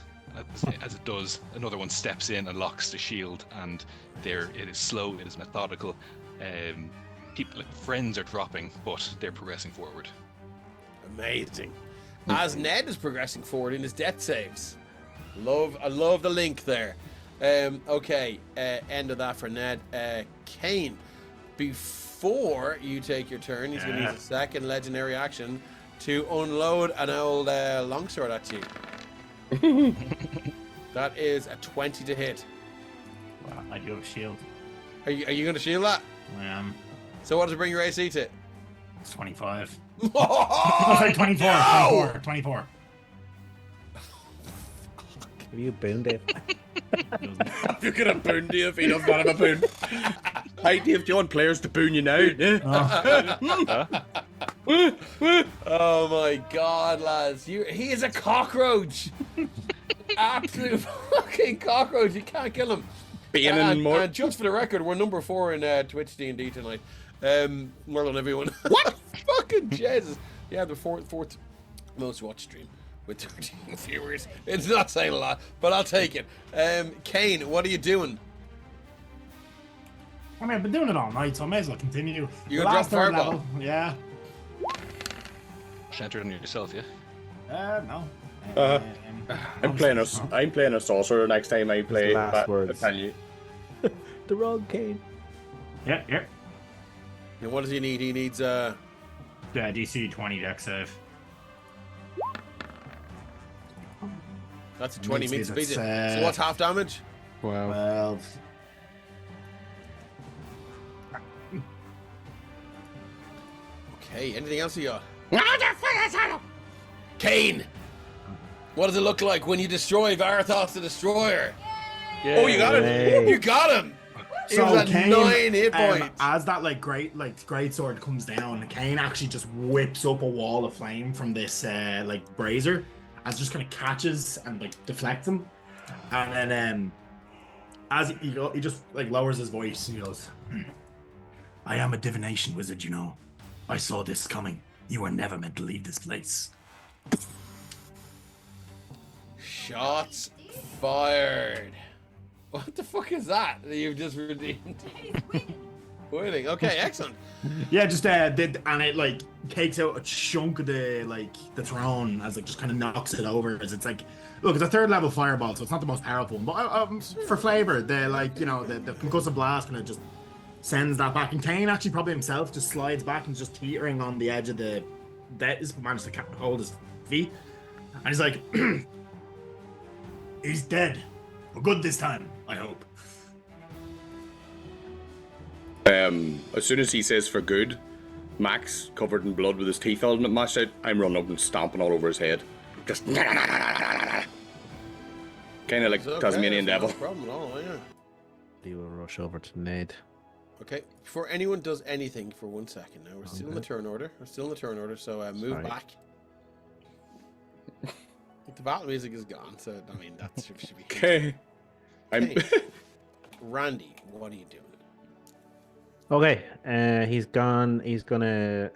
as it does, another one steps in and locks the shield, and it is slow, it is methodical. People, like friends, are dropping, but they're progressing forward. Amazing. As Ned is progressing forward in his death saves. I love the link there. Okay, end of that for Ned. Kane, before you take your turn, he's going to use a second legendary action to unload an old longsword at you. That is a 20 to hit. Well, I do have a shield. Are you going to shield that? I am. So what does it bring your AC to? It's 25. Oh, Sorry, 24. 24. Have you booned it? You're gonna boon Dave if he doesn't want a boon. Hey Dave, do you want players to boon you now? Oh my god, lads. He is a cockroach. Absolute fucking cockroach. You can't kill him. And just for the record, we're number 4 in Twitch D&D tonight. Well done, everyone. What? Fucking Jesus. Yeah, the fourth most watched stream with 13 viewers. It's not saying a lot, but I'll take it. Kane, what are you doing? I mean, I've been doing it all night, so I may as well continue. You're gonna drop third fireball? level, yeah. Centered on yourself, yeah? No. I'm playing a sorcerer next time I play. Last words. Tell you. The wrong Kane. Yeah. And what does he need? He needs DC 20 deck save. That's a 20 means That's, beat it. So what's half damage? Wow. 12. Okay, anything else you got? Kane! What does it look like when you destroy Varathost the Destroyer? Yeah. Oh, you got him! Hey. You got him! He So was at Kane, 9 hit points. as that great sword comes down, Kane actually just whips up a wall of flame from this brazier, and just kind of catches and deflects him, and then as he just lowers his voice and he goes, "I am a divination wizard, you know. I saw this coming. You were never meant to leave this place." Shots fired. What the fuck is that you've just redeemed? Winning. Okay, excellent. Yeah, just and it takes out a chunk of the throne as just kind of knocks it over. As it's look, it's a 3rd level fireball, so it's not the most powerful one, but for flavor, the concussive blast kind of just sends that back. And Kane actually probably himself just slides back and just teetering on the edge of the deck. He's managed to hold his feet, and he's like, "He's dead, for good this time, I hope." As soon as he says for good, Max, covered in blood with his teeth all mashed out, I'm running up and stomping all over his head. Just kind of like It's okay, Tasmanian that's no devil. problem at all, yeah. He will rush over to Ned. Okay, before anyone does anything for 1 second now, we're still in the turn order. So move Sorry. back. The battle music is gone, so I mean that should be. Okay. Hey, Randy, what are you doing? Okay, he's gone. He's gonna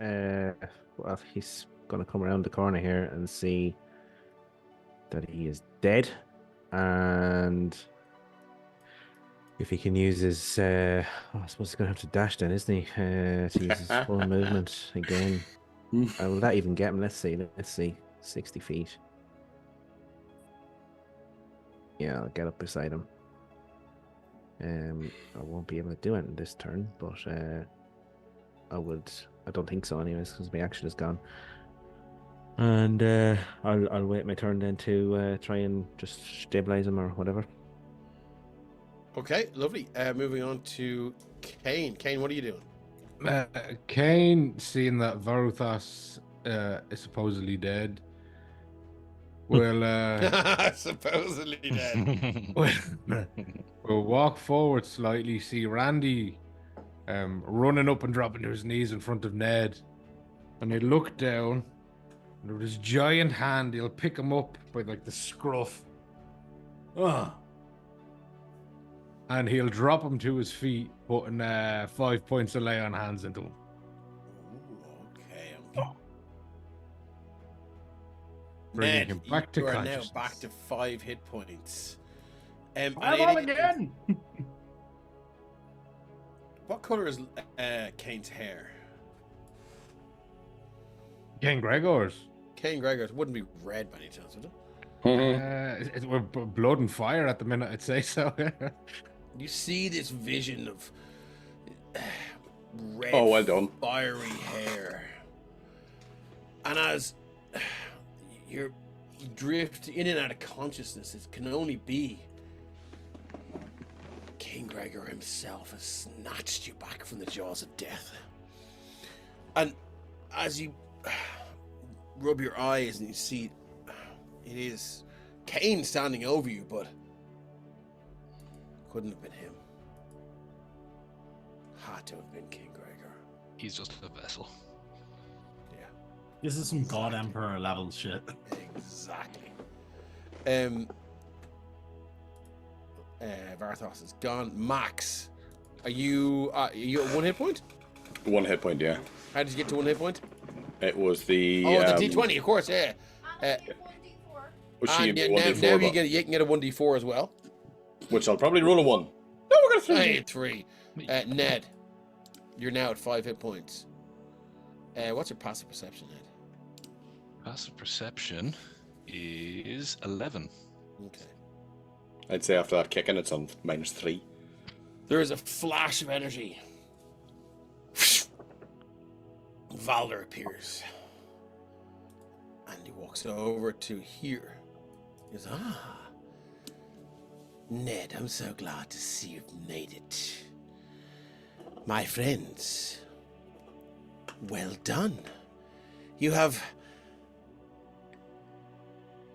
come around the corner here and see that he is dead, and if he can use his, I suppose he's gonna have to dash then, isn't he? To use his full movement again. Will that even get him? Let's see, 60 feet. Yeah, I'll get up beside him. I won't be able to do it in this turn, but I don't think so anyways, because my action is gone. And I'll wait my turn then to try and just stabilize him or whatever. Okay, lovely. Moving on to Kane. Kane, what are you doing? Kane, seeing that Varathost is supposedly dead, will Supposedly dead. will walk forward slightly, see Randy running up and dropping to his knees in front of Ned, and he'll look down, and with his giant hand, he'll pick him up by like the scruff. And he'll drop him to his feet, putting 5 points of lay on hands into him. Ooh, okay. Bringing Ned, him back to you are now consciousness. back to 5 hit points. I'm on again. What color is Kane's hair? Kane Gregor's. Kane Gregor's wouldn't be red by any chance, would it? We're blood and fire at the minute, I'd say so. You see this vision of red, Oh, well done. fiery hair, and as you drift in and out of consciousness, it can only be King Gregor himself has snatched you back from the jaws of death. And as you rub your eyes and you see it is Kane standing over you, but couldn't have been him. Had to have been King Gregor. He's just a vessel. Yeah, This is some God Emperor level shit. exactly. Varathost is gone. Max, are you at 1 hit point? 1 hit point, yeah. How did you get to 1 hit point? It was the. Oh, the D20, of course, yeah. And I get 1d4. Was she And a now 1d4, you can get a 1d4 as well. which I'll probably roll a 1. No, we're gonna Hey, 3. Ned, you're now at 5 hit points. What's your passive perception, Ned? Passive perception is 11. Okay. I'd say after that kicking, it's on -3. There is a flash of energy. Valder appears. And he walks over to here. He goes, Ned, I'm so glad to see you've made it. My friends, well done. You have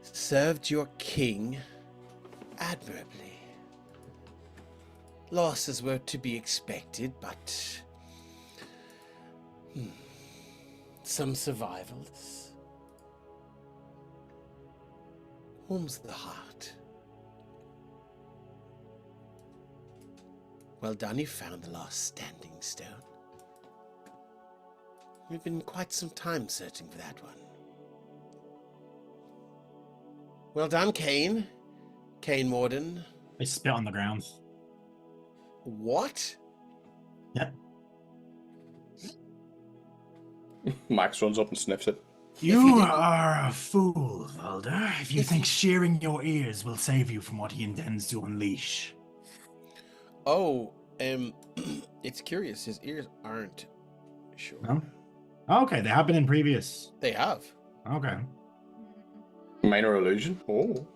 served your king admirably. Losses were to be expected, but some survivals warms the heart. Well done, you found the last standing stone. We've been quite some time searching for that one. Well done, Kane. Kane Morden. I spit on the ground. What? Yep. Max runs up and sniffs it. You are a fool, Valder, if you think shearing your ears will save you from what he intends to unleash. Oh, it's curious. His ears aren't sure. No? Okay, they have been in previous. They have. Okay. Minor illusion. Oh.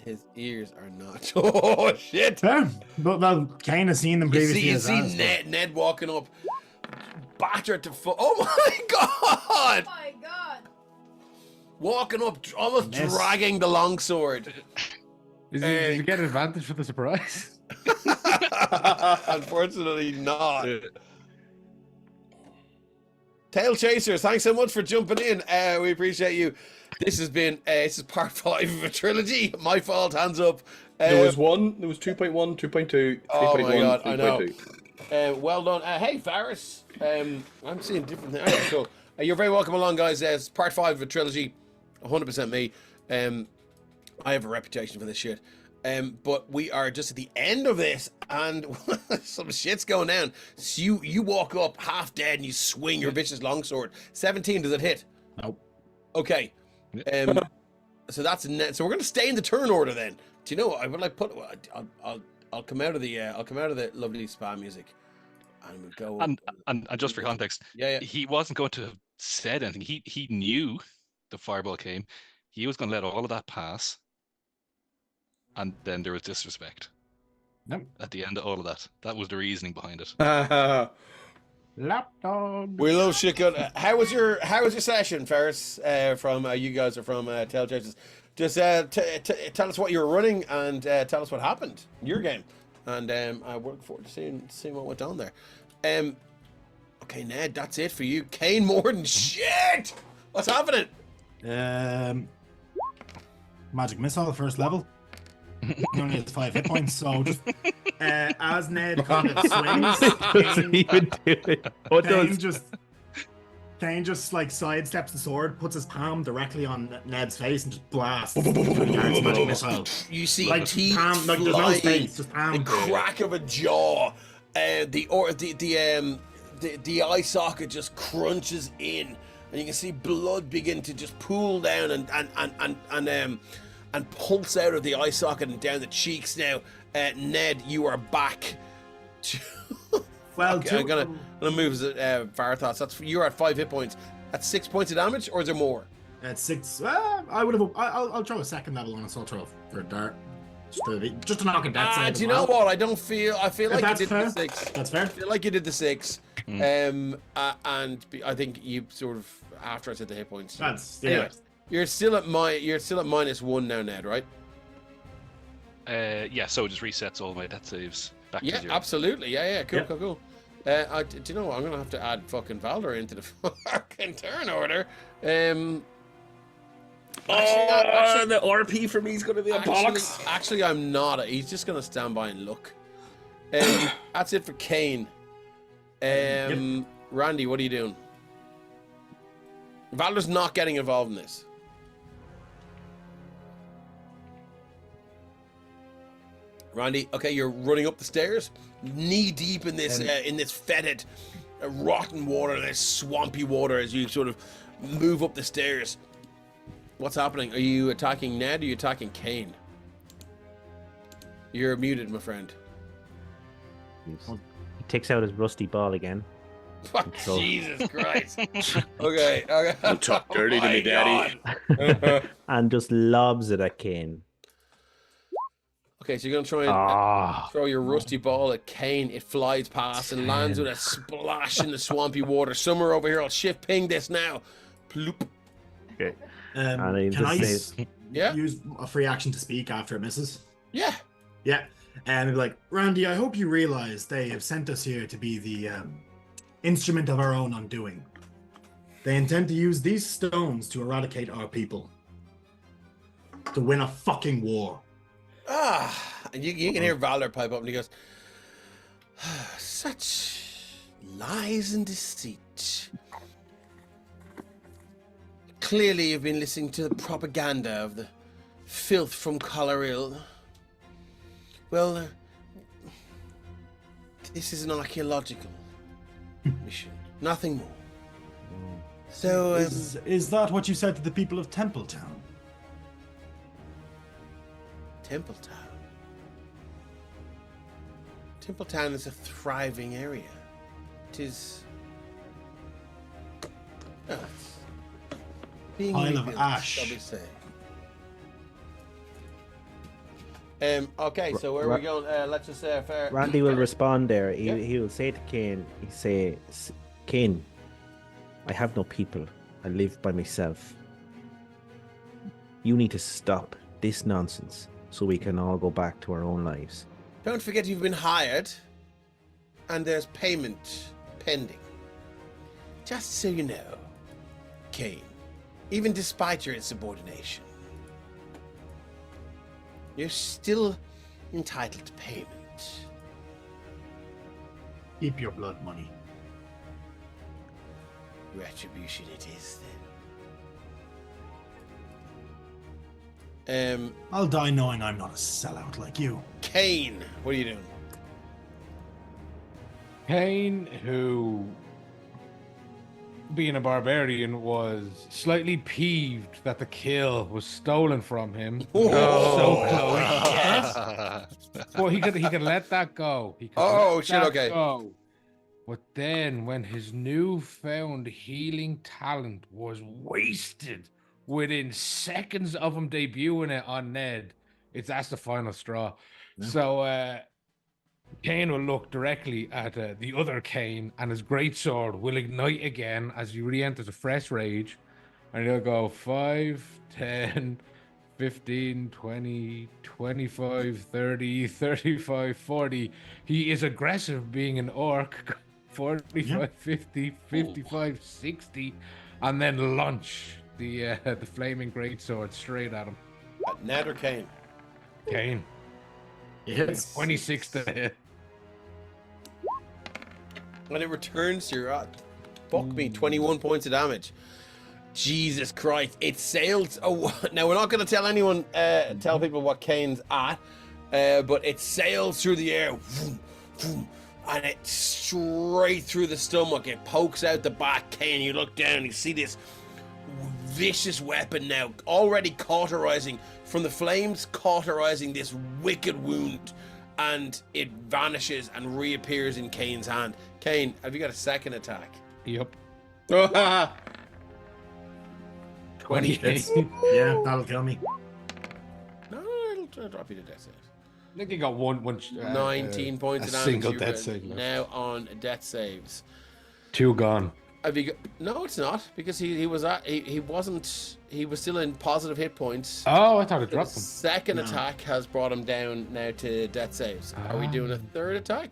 His ears are not. Oh shit! Fair. But well, Kane has seen them previously. You as see well, so- Ned walking up, battered to full. Oh my Oh god! my god. Walking up, almost Miss. dragging the longsword. Did you get advantage for the surprise? Unfortunately, not. Tail Chasers, thanks so much for jumping in. We appreciate you. This has been this is part 5 of a trilogy. My fault. Hands up. There was 1. There was 2.1, 2.2, 3.1, Oh my god, I know. 3.2. Well done. Hey, Varys. I'm seeing different things. Okay, cool. You're very welcome along, guys. It's part 5 of a trilogy. 100% me. I have a reputation for this shit. But we are just at the end of this, and some shit's going down. So you walk up half dead, and you swing your vicious longsword. 17, does it hit? Nope. Okay. So that's so we're gonna stay in the turn order then. Do you know what? I would like put. I'll come out of the lovely spa music, and we'll go. And just for context, Yeah. he wasn't going to have said anything. He knew the fireball came, he was going to let all of that pass, and then there was disrespect Yep. at the end of all of that. That was the reasoning behind it. Lapdog. We love shit gun. How was your session, Ferris? From you guys are from Tell Churches. Just tell us what you were running and tell us what happened in your game. And I look forward to seeing what went on there. Okay, Ned, that's it for you. Kane Morden, shit! What's happening? Magic missile, first level. He only has 5 hit points, so just as Ned kind of swings, Doesn't even do it. Oh, it does. Kane just like sidesteps the sword, puts his palm directly on Ned's face, and just blasts. Magic missile. You see Like teeth palm, like there's no flying, space, just palm. the crack of a jaw, the eye socket just crunches in, and you can see blood begin to just pool down and pulse out of the eye socket and down the cheeks. Now, Ned, you are back. Well, okay, I'm gonna move Varathost. You're at 5 hit points. That's 6 points of damage, or is there more? At 6, I would have. I'll throw a second level on assault roll for a dart, just to knock a death save. Do you know what? I feel like you did fair. the 6. That's fair. I feel like you did the 6. And I think you sort of after I said the hit points. That's anyway. You're still at -1 now, Ned, right? Yeah, so it just resets all my death saves back to 0. Absolutely. Yeah. Cool. Do you know what? I'm gonna have to add fucking Valder into the fucking turn order. The RP for me is going to be a bollocks. Actually, I'm not. He's just gonna stand by and look. That's it for Kane. Randy, what are you doing? Valder's not getting involved in this. Randy, okay, you're running up the stairs, knee deep in this fetid, rotten water, this swampy water as you sort of move up the stairs. What's happening? Are you attacking Ned or are you attacking Kane? You're muted, my friend. He takes out his rusty ball again. So. Jesus Christ. Okay. Don't talk dirty to me, Daddy. And just lobs it at Kane. Okay, so you're gonna try and throw your rusty ball at Kane. It flies past and lands with a splash in the swampy water. Somewhere over here, I'll shift ping this now. Ploop. Okay. Can I use a free action to speak after it misses? Yeah. And be like, Randy, I hope you realize they have sent us here to be the instrument of our own undoing. They intend to use these stones to eradicate our people. To win a fucking war. And you can hear Valder pipe up and he goes, such lies and deceit. Clearly you've been listening to the propaganda of the filth from Coloril. Well, this is an archaeological mission, nothing more. So, is that what you said to the people of Templetown? Templetown is a thriving area. It is... being Pile of rebuilt, ash. shall we say. Okay, so where are we going? Let's just say... Randy will respond there. He will say to Kane, Kane, I have no people. I live by myself. You need to stop this nonsense so we can all go back to our own lives. Don't forget you've been hired, and there's payment pending. Just so you know, Kane, even despite your insubordination, you're still entitled to payment. Keep your blood money. Retribution it is, then. I'll die knowing I'm not a sellout like you. Kane, what are you doing? Kane, who, being a barbarian, was slightly peeved that the kill was stolen from him. So close. Yes. Well, he could let that go. He could let that go. But then, when his newfound healing talent was wasted within seconds of him debuting it on Ned, that's the final straw. So Kane will look directly at the other Kane, and his greatsword will ignite again as he re-enters a fresh rage, and he'll go 5, 10, 15, 20, 25, 30, 35, 40. He is aggressive being an orc. 45, 50, 55, 60, and then launch the flaming greatsword straight at him. Ned or Kane? Kane. Yes. 26 to hit. And it returns to your... fuck me, 21 points of damage. Jesus Christ. It sails... now, we're not going to tell anyone, tell people what Kane's at, but it sails through the air. Vroom, vroom, and it's straight through the stomach. It pokes out the back. Kane, you look down, you see this vicious weapon now, already cauterizing, from the flames cauterizing this wicked wound, and it vanishes and reappears in Kane's hand. Kane, have you got a second attack? Yep. 28. Yeah, that'll kill me. No, it'll drop you to death save. I think he got one 19 points of damage. single You're death save left. now on death saves. 2 gone. Have you got... No, it's not, because he was still in positive hit points. Oh, I thought it The dropped him. second attack has brought him down now to death saves. Are we doing a third attack?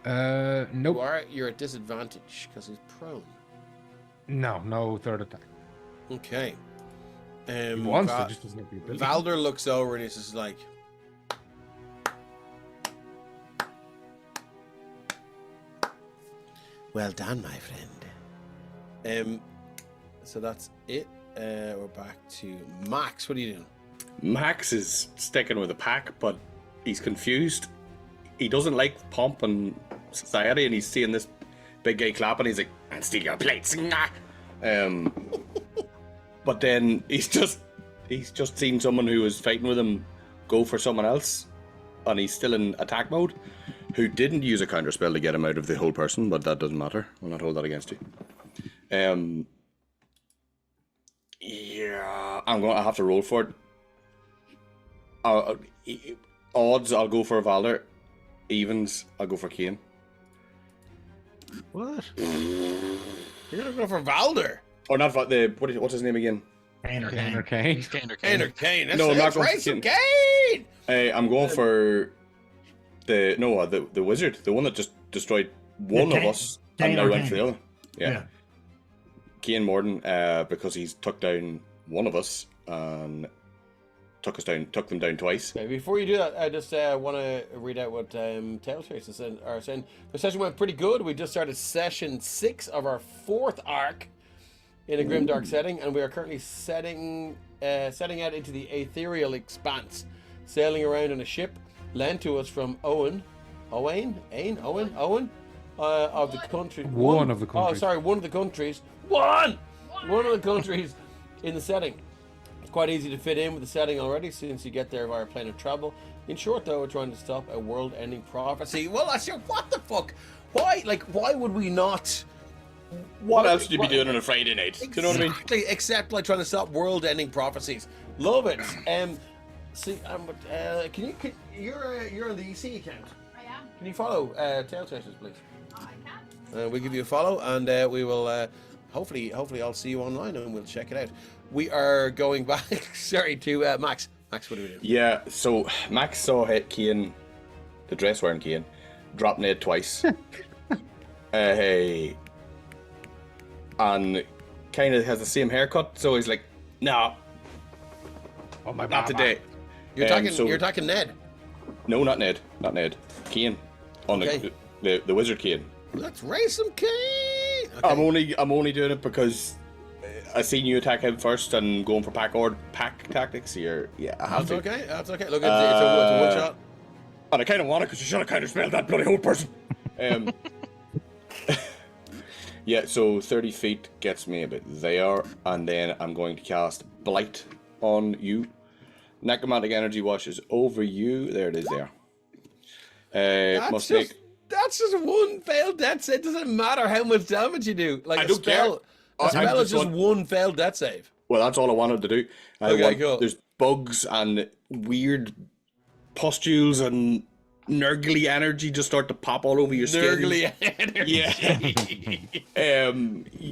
Nope. You're at disadvantage because he's prone. No third attack. Okay. He wants to, just doesn't have the ability. Valder looks over and he's just like... Well done, my friend. So that's it. We're back to Max. What are you doing? Max is sticking with the pack, but he's confused. He doesn't like pomp and society, and he's seeing this big guy clapping. He's like, "And steal your plates." But then he's just seen someone who was fighting with him go for someone else, and he's still in attack mode, who didn't use a counter spell to get him out of the whole person, but that doesn't matter. I'll not hold that against you. Yeah, I have to roll for it. Odds, I'll go for Valder. Evens, I'll go for Kane. What? You're gonna go for Valder. Or not what's his name again? Kane or Kane or Kane. Kane. Kane or Kane. No, I'm not That's going right, for some Kane. Kane. I'm going for the wizard, the one that just destroyed one of us and Kane now or went Kane. for the other. Yeah. Kane Morden, because he's took down one of us and took them down twice. Okay, before you do that, I just want to read out what Tailtrace are saying. The session went pretty good. We just started session 6 of our 4th arc in a grimdark setting, and we are currently setting out into the ethereal expanse, sailing around in a ship lent to us from Owen of the country. One of the countries. Oh, sorry, one of the countries. One of the countries in the setting. It's quite easy to fit in with the setting already, since you get there via plane of travel. In short, though, we're trying to stop a world-ending prophecy. Well, I said, what the fuck? Why would we not? What else would you be doing on a Friday night? Exactly, Do you know what I mean? except like trying to stop world-ending prophecies. Love it. See, you're on the EC account. I am. Can you follow Tailtraces, please? I can. We'll give you a follow, and we will hopefully I'll see you online and we'll check it out. We are going back, sorry, to Max. Max, what are we doing? Yeah, so Max saw Kane, the dress wearing Kane, drop Ned twice. And kind of has the same haircut, so he's like, "No, Oh, my not bad. today." You're so- talking Ned. No, not Ned. Kane, on Okay. the wizard Kane. Let's race some Kane. Okay. I'm only doing it because I seen you attack him first and going for pack tactics here. Yeah, I have That's to. okay. That's okay. Look, it's a one shot. And I kind of want it because you should have counter spelled that bloody whole person. Yeah, so 30 feet gets me a bit there, and then I'm going to cast Blight on you. Necromantic energy washes over you. There it is there. That's just one failed death save. It doesn't matter how much damage you do. Like I a don't spell, care. a spell is just one failed death save. Well, that's all I wanted to do. Okay, cool. There's bugs and weird pustules and nurgly energy just start to pop all over your skin. Nurgly energy. Yeah.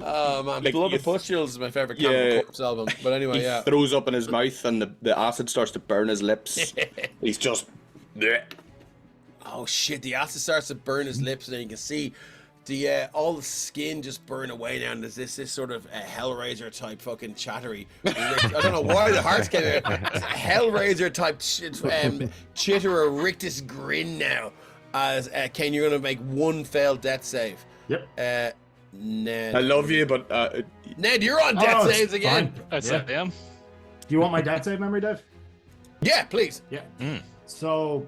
Oh man, Like, Blood you of Pustules is my favorite Yeah. Cannibal Corpse album. But anyway, He yeah. throws up in his mouth and the acid starts to burn his lips. He's just... bleh. Oh shit, the acid starts to burn his lips, and then you can see the all the skin just burn away now, and there's this sort of Hellraiser type fucking chattery. I don't know why the hearts came out. Hellraiser type chitter rictus grin now. As Kane, you're gonna make one failed death save. Yep. Ned. I love you, but... Ned, you're on death Oh, it's saves again. fine. That's Yeah. it, yeah. Do you want my death save memory, Dev? Yeah, please. Yeah. Mm. So,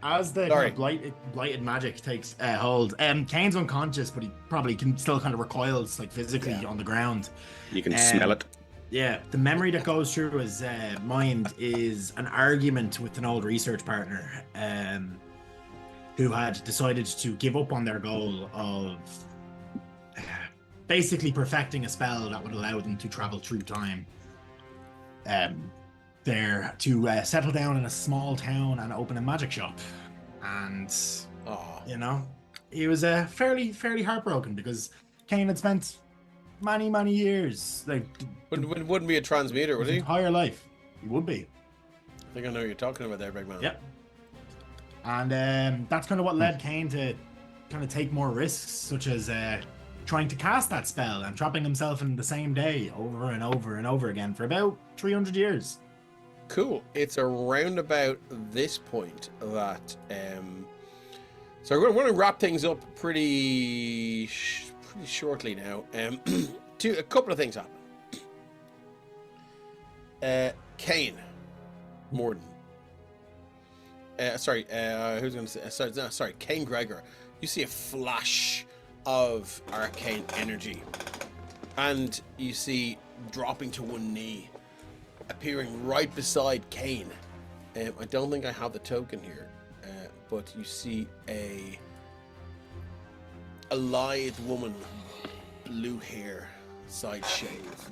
as the Sorry. kind of blighted magic takes hold, Kane's unconscious, but he probably can still kind of recoils like physically on the ground. You can smell it. Yeah, the memory that goes through his mind is an argument with an old research partner who had decided to give up on their goal of basically perfecting a spell that would allow them to travel through time. There to settle down in a small town and open a magic shop, and Oh. you know, he was fairly heartbroken because Kane had spent many years, like Wouldn't be a transmuter, would his he? entire life. He would be. I think I know what you're talking about there, big man. Yep. And that's kind of what led Kane to kind of take more risks, such as trying to cast that spell and trapping himself in the same day over and over and over again for about 300 years. Cool. It's around about this point that so we're going to wrap things up pretty shortly now. A couple of things happen. Kane, Morden. Who's going to say? Sorry, Kane Gregor. You see a flash of arcane energy, and you see dropping to one knee, appearing right beside Kane. I don't think I have the token here, but you see a lithe woman, blue hair, side shave,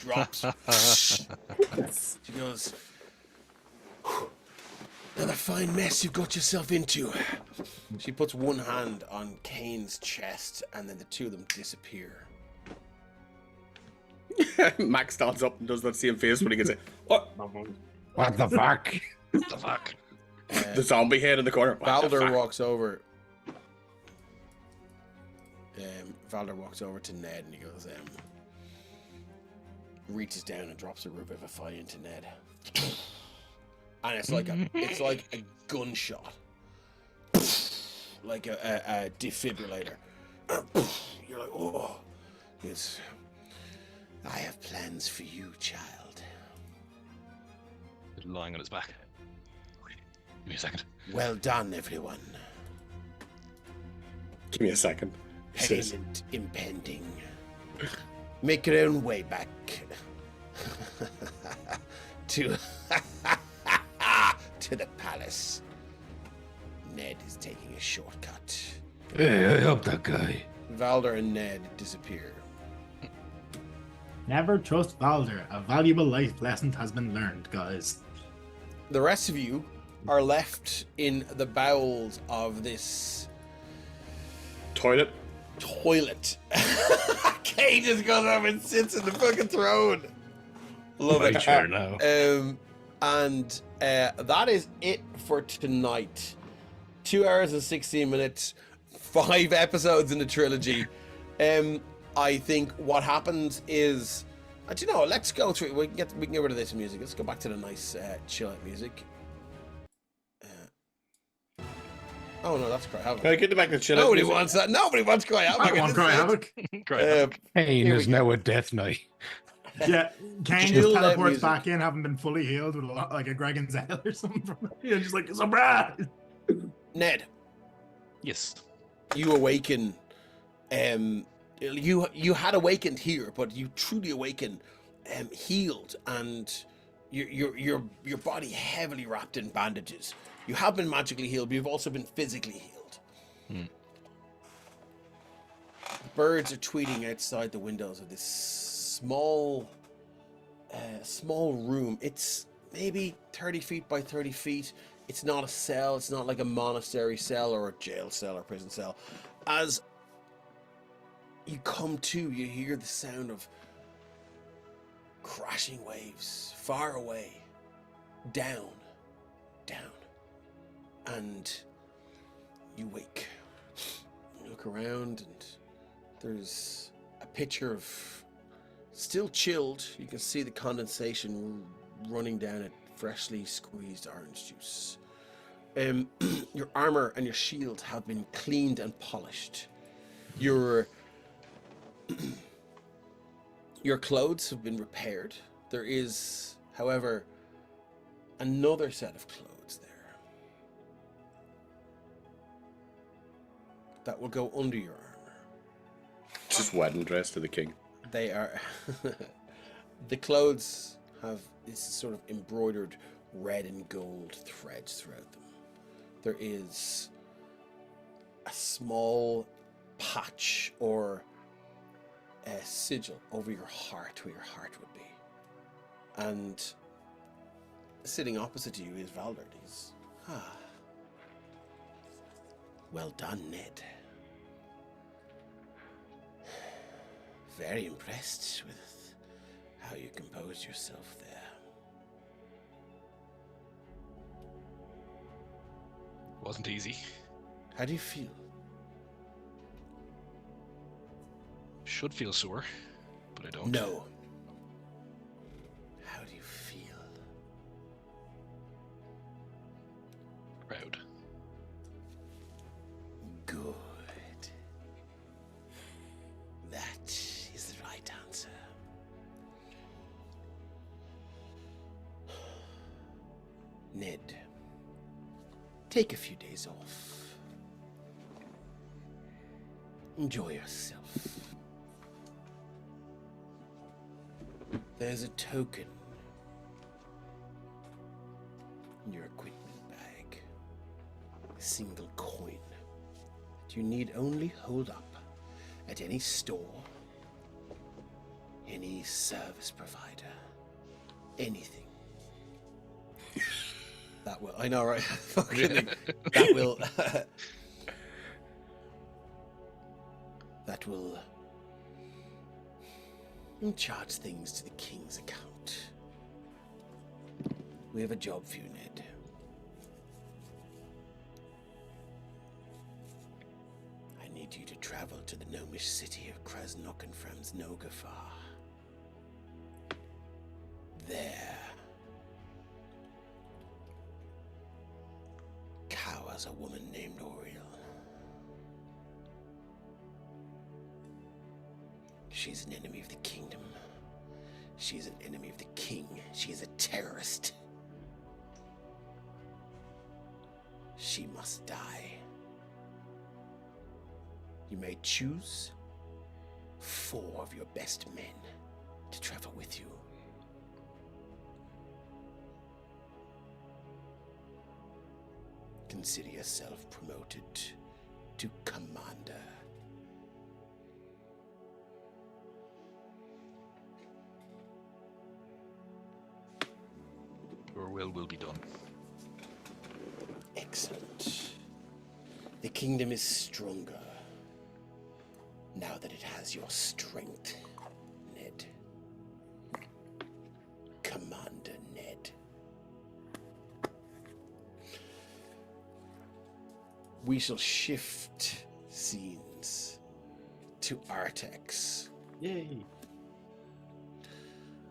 drops. She goes, "Another fine mess you've got yourself into." She puts one hand on Kane's chest, and then the two of them disappear. Max stands up and does that same face when he gets it. What? What the fuck? What the fuck? The zombie head in the corner. What the Valder fuck? walks over. Valder walks over to Ned, and he goes, reaches down and drops a revivify into Ned, and it's like a gunshot, like a defibrillator. You're like, oh, yes. I have plans for you, child. Lying on his back. Give me a second. Well done, everyone. Give me a second. He says, Payment impending. Make your own way back to to the palace. Ned is taking a shortcut. Hey, I helped that guy. Valder and Ned disappear. Never trust Valder. A valuable life lesson has been learned, guys. The rest of you are left in the bowels of this toilet. toilet. Kane just goes up and sits in the fucking throne. Love Right it. chair now. And that is it for tonight. 2 hours and 16 minutes, 5 episodes in the trilogy. I think what happens is, do you know, let's go through. We can get rid of this music. Let's go back to the nice chill out music. Oh no, that's Cry Havoc. Can I get back to chill? Nobody wants that. Nobody wants Cry Havoc. I want Cry Havoc. Kane Here is we go. now a death knight. Yeah, Kane Chill just out teleports music. back in, having been fully healed with a lot, like a Gregan's Ale or something from it. Yeah, just like, surprise! Ned, Yes. you awaken. You had awakened here, but you truly awaken, healed, and your body heavily wrapped in bandages. You have been magically healed, but you've also been physically healed. Birds are tweeting outside the windows of this small small room. It's maybe 30 feet by 30 feet. It's not a cell. It's not like a monastery cell or a jail cell or prison cell. As you come to, you hear the sound of crashing waves far away, down, and you wake. You look around and there's a picture of, still chilled, you can see the condensation running down it, freshly squeezed orange juice. Your armor and your shield have been cleaned and polished. Your clothes have been repaired. There is, however, another set of clothes there that will go under your armor. Just wedding dress to the king. They are the clothes have this sort of embroidered red and gold threads throughout them. There is a small patch or a sigil over your heart, where your heart would be. And sitting opposite to you is Valdard. He's, well done, Ned. Very impressed with how you composed yourself there. Wasn't easy. How do you feel? Should feel sore, but I don't. No. How do you feel? Proud. Good. That is the right answer. Ned, take a few days off. Enjoy yourself. There's a token in your equipment bag. A single coin that you need only hold up at any store, any service provider, anything. That will, I know, right? Fucking, that will, that will charge things to the king's account. We have a job for you, Ned. I need you to travel to the gnomish city of Krasnok and Franz Nogafar. There cowers a woman named Oriel. She's an enemy of the kingdom. She's an enemy of the king. She's a terrorist. She must die. You may choose 4 of your best men to travel with you. Consider yourself promoted to commander. Your will be done. Excellent. The kingdom is stronger now that it has your strength, Ned. Commander Ned. We shall shift scenes to Artex. Yay.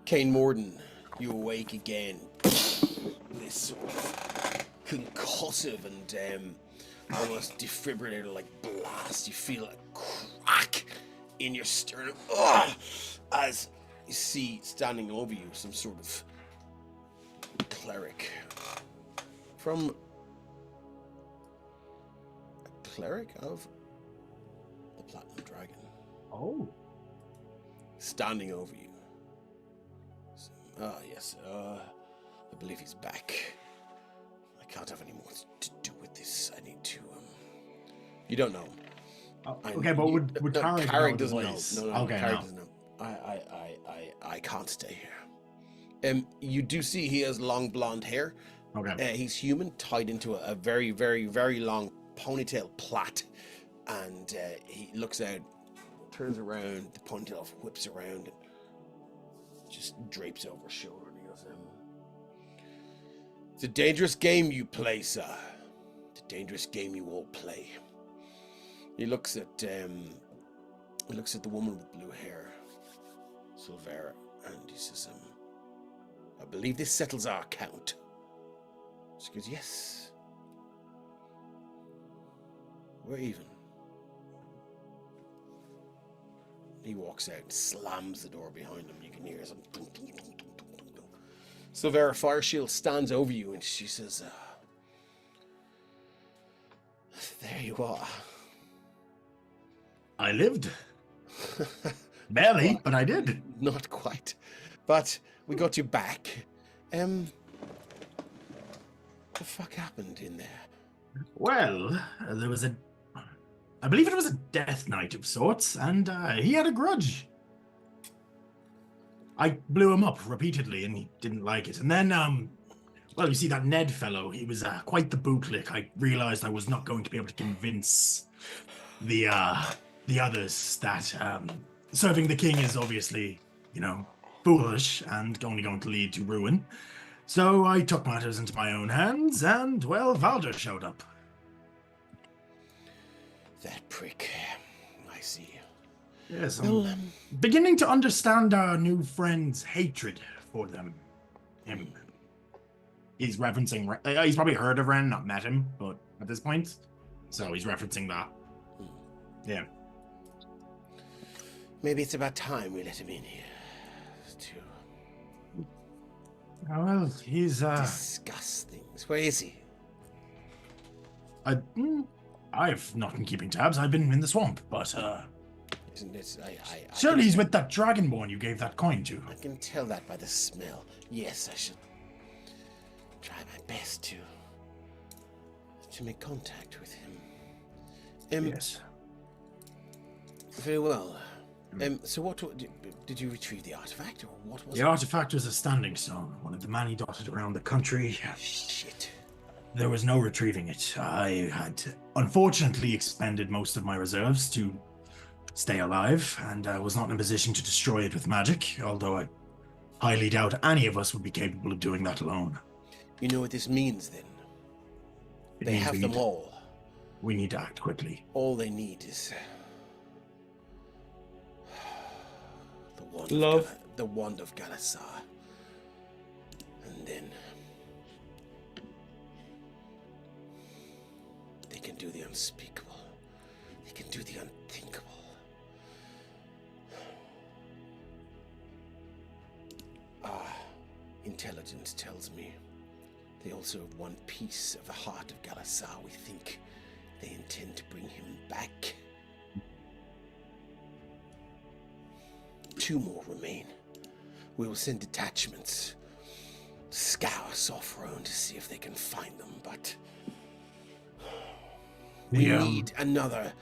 Kane Morden, you awake again. This sort of concussive and almost defibrillator-like blast. You feel a crack in your sternum. Ugh! As you see standing over you some sort of cleric. From a cleric of the Platinum Dragon. Oh. Standing over you. Yes, I believe he's back. I can't have any more to do with this. I need to, You don't know. Oh, okay, but would Carrick know the doesn't voice? know. No, okay, Carrick no. doesn't know. I can't stay here. You do see he has long blonde hair. Okay. He's human, tied into a very, very, very long ponytail plait. And he looks out, turns around, the ponytail whips around, and just drapes over his shoulder. And he goes, "It's a dangerous game you play, sir. It's a dangerous game you all play." He looks at the woman with blue hair, Silvera, and he says, "I believe this settles our account." She goes, "Yes. We're even." He walks out and slams the door behind him. You can hear some. Silvera Fire Shield stands over you and she says, "There you are." I lived. Barely, but I did. Not quite. But we got you back. What the fuck happened in there? Well, there was I believe it was a death knight of sorts, and he had a grudge. I blew him up repeatedly, and he didn't like it. And then, well, you see that Ned fellow, he was quite the bootlick. I realized I was not going to be able to convince the others that serving the king is obviously, foolish and only going to lead to ruin. So I took matters into my own hands, and, well, Valder showed up. That prick. I see. Yes, Well, I'm beginning to understand our new friend's hatred for them. Him. He's referencing... he's probably heard of Ren, not met him, but at this point. So he's referencing that. Yeah. maybe it's about time we let him in here to Oh, well, he's... discuss things. Where is he? I've not been keeping tabs. I've been in the swamp, but, Isn't it? surely he's with that dragonborn you gave that coin to. I can tell that by the smell. Yes, I should try my best to make contact with him. Yes. Very well. So what did you retrieve the artifact, or what was The artifact was a standing stone, one of the many dotted around the country. Shit. There was no retrieving it. I had unfortunately expended most of my reserves to stay alive, and I was not in a position to destroy it with magic, although I highly doubt any of us would be capable of doing that alone. You know what this means, then? It They means have we them need to- all. We need to act quickly. All they need is the wand. Love. The wand of Galasar. And then they can do the unspeakable. They can do the unthinkable. Intelligence tells me they also have one piece of the heart of Galasar. We think they intend to bring him back. 2 more remain. We will send detachments to scour Sopherone to see if they can find them, but we need another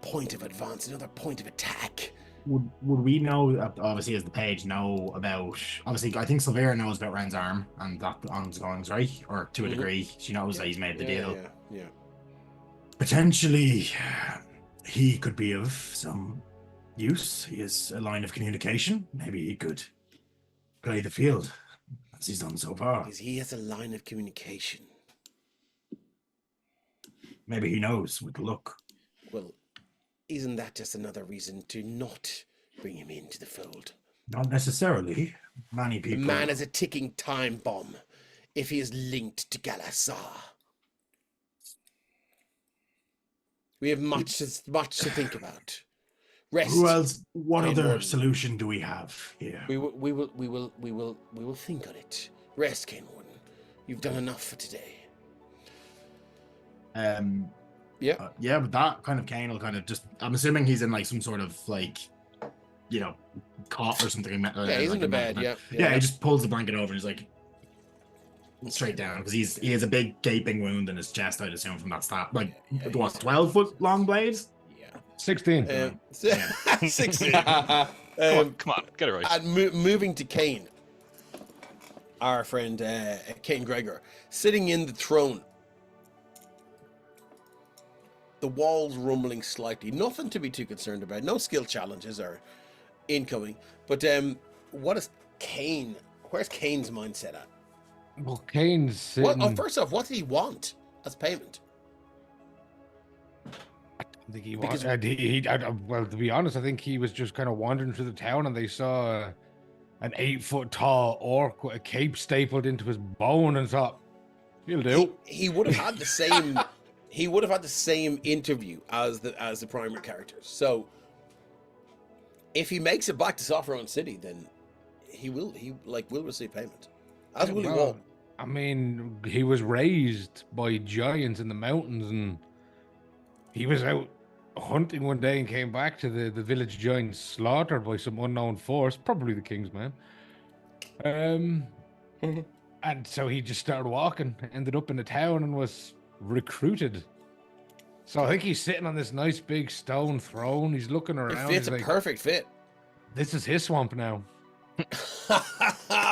point of advance, another point of attack. Would we know, obviously, as the page, know about... Obviously, I think Silvera knows about Ren's arm and that ongoings, right? Or to a degree, she knows that he's made the deal. Yeah. Potentially, he could be of some use. He has a line of communication. Maybe he could play the field, as he's done so far. Because he has a line of communication. Maybe he knows with the look. Well, isn't that just another reason to not bring him into the fold? Not necessarily. Many The people... man is a ticking time bomb if he is linked to Galasar. We have much to think about. Rest. Who else? What other Cain. solution do we have here? We will think on it. Rest, Cain Warden. You've done enough for today. Yeah, but that kind of Kane will kind of just... I'm assuming he's in like some sort of like, cot or something. Yeah, he's in the bed. Yeah. Yeah, he just pulls the blanket over and he's like straight down because he has a big gaping wound in his chest. I'd assume from that stab. Like, what, 12-foot long blade? Yeah. 16. 16. Come on, get it right. And moving to Kane, our friend Kane Gregor, sitting in the throne. The walls rumbling slightly. Nothing to be too concerned about. No skill challenges are incoming. But what is Kane? Where's Kane's mindset at? Well, Kane's sitting... First off, what did he want as payment? I think he was. Well, to be honest, I think he was just kind of wandering through the town, and they saw an 8-foot tall orc with a cape stapled into his bone, and thought, "He'll do." He would have had the same. He would have had the same interview as the primary characters. So, if he makes it back to Sopherone City, then he will receive payment. As will he won't. I mean, he was raised by giants in the mountains, and he was out hunting one day and came back to the village giants slaughtered by some unknown force, probably the king's man. And so he just started walking, ended up in the town, and was recruited. So I think he's sitting on this nice big stone throne. He's looking around. It's a perfect fit. This is his swamp now.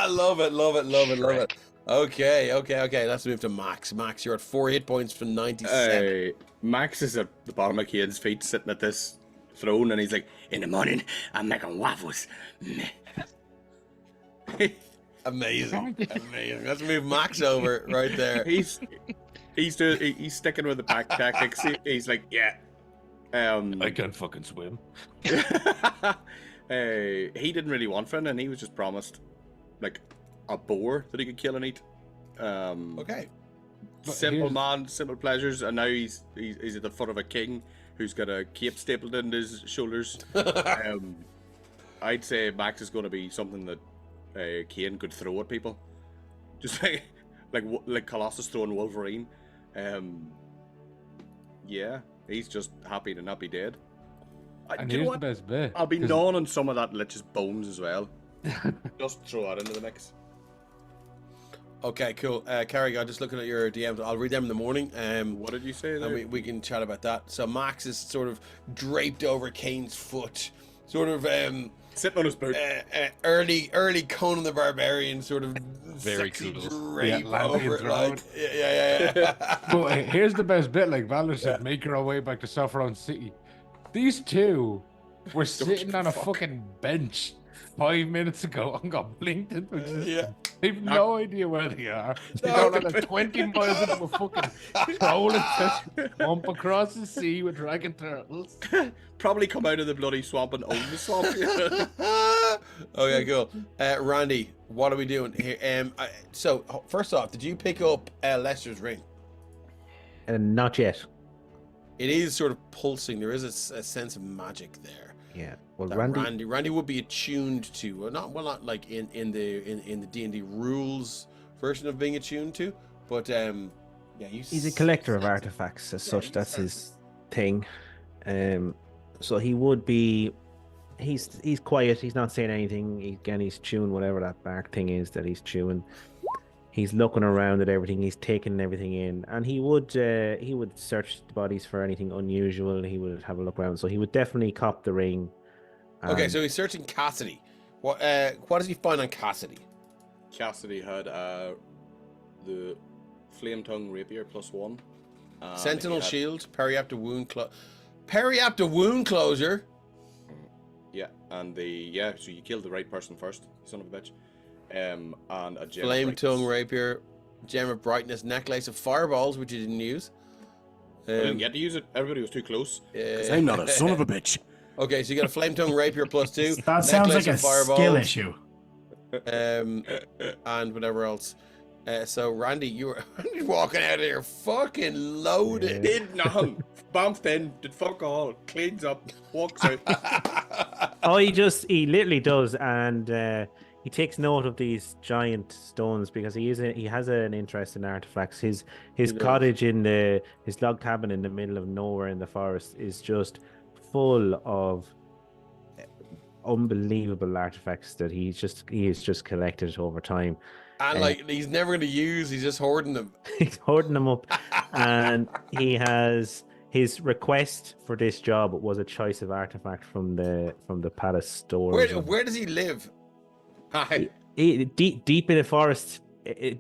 Love it. Okay. Let's move to Max. Max, you're at 4 hit points from 97. Max is at the bottom of Kane's feet, sitting at this throne, and he's like, "In the morning, I'm making waffles." Amazing. Let's move Max over right there. He's sticking with the pack tactics. He's like, "Yeah, I can't fucking swim." He didn't really want fun, and he was just promised like a boar that he could kill and eat. Okay. Simple man, simple pleasures, and now he's at the foot of a king who's got a cape stapled into his shoulders. I'd say Max is going to be something that Kane could throw at people, just like Colossus throwing Wolverine. Yeah, he's just happy to not be dead. And here's the best bit. I'll be gnawing on some of that lich's bones as well. Just throw that into the mix. Okay, cool. Carrie, I'm just looking at your DMs. I'll read them in the morning. What did you say there? And we can chat about that. So Max is sort of draped over Kane's foot, sort of sitting on his boot. Early Conan the Barbarian sort of Very sexy cool. drape over it. Like, yeah. But here's the best bit. Like Valor said, make our way back to Sopherone City. These two were sitting on a fucking bench 5 minutes ago and got blinked into. Yeah. They've no idea where they are. They go like 20 miles into a fucking rolling swamp across the sea with dragon turtles. Probably come out of the bloody swamp and own the swamp. Okay, cool. Randy, what are we doing here? So first off, did you pick up Lester's ring? Not yet. It is sort of pulsing. There is a sense of magic there. Yeah. Well, That Randy would be attuned to. Not like in the D&D rules version of being attuned to, but yeah, he's a collector of artifacts as such. That's his thing. So he would be. He's quiet. He's not saying anything. He's chewing whatever that bark thing is that he's chewing. He's looking around at everything. He's taking everything in, and he would search the bodies for anything unusual. He would have a look around. So he would definitely cop the ring. Okay, so he's searching Cassidy. What does he find on Cassidy? Cassidy had the flame tongue rapier +1. Sentinel shield, periapta wound closure. Yeah, and so you killed the right person first, you son of a bitch. And a gem Flame tongue rapier, gem of brightness, necklace of fireballs, which you didn't use. I didn't get to use it. Everybody was too close. I'm not a son of a bitch. Okay, so you got a flame tongue rapier +2. That sounds like a skill issue. And whatever else. So Randy, you were walking out of here fucking loaded. Did nothing. Bampf in, did fuck all, cleans up, walks out. Oh, he literally does, and he takes note of these giant stones because he has an interest in artifacts. His cottage his log cabin in the middle of nowhere in the forest is just full of unbelievable artifacts that he has just collected over time. And he's never going to use. He's just hoarding them. He's hoarding them up, and he has His request for this job was a choice of artifact from the palace stores. Where does he live? Hi. Deep in the forest,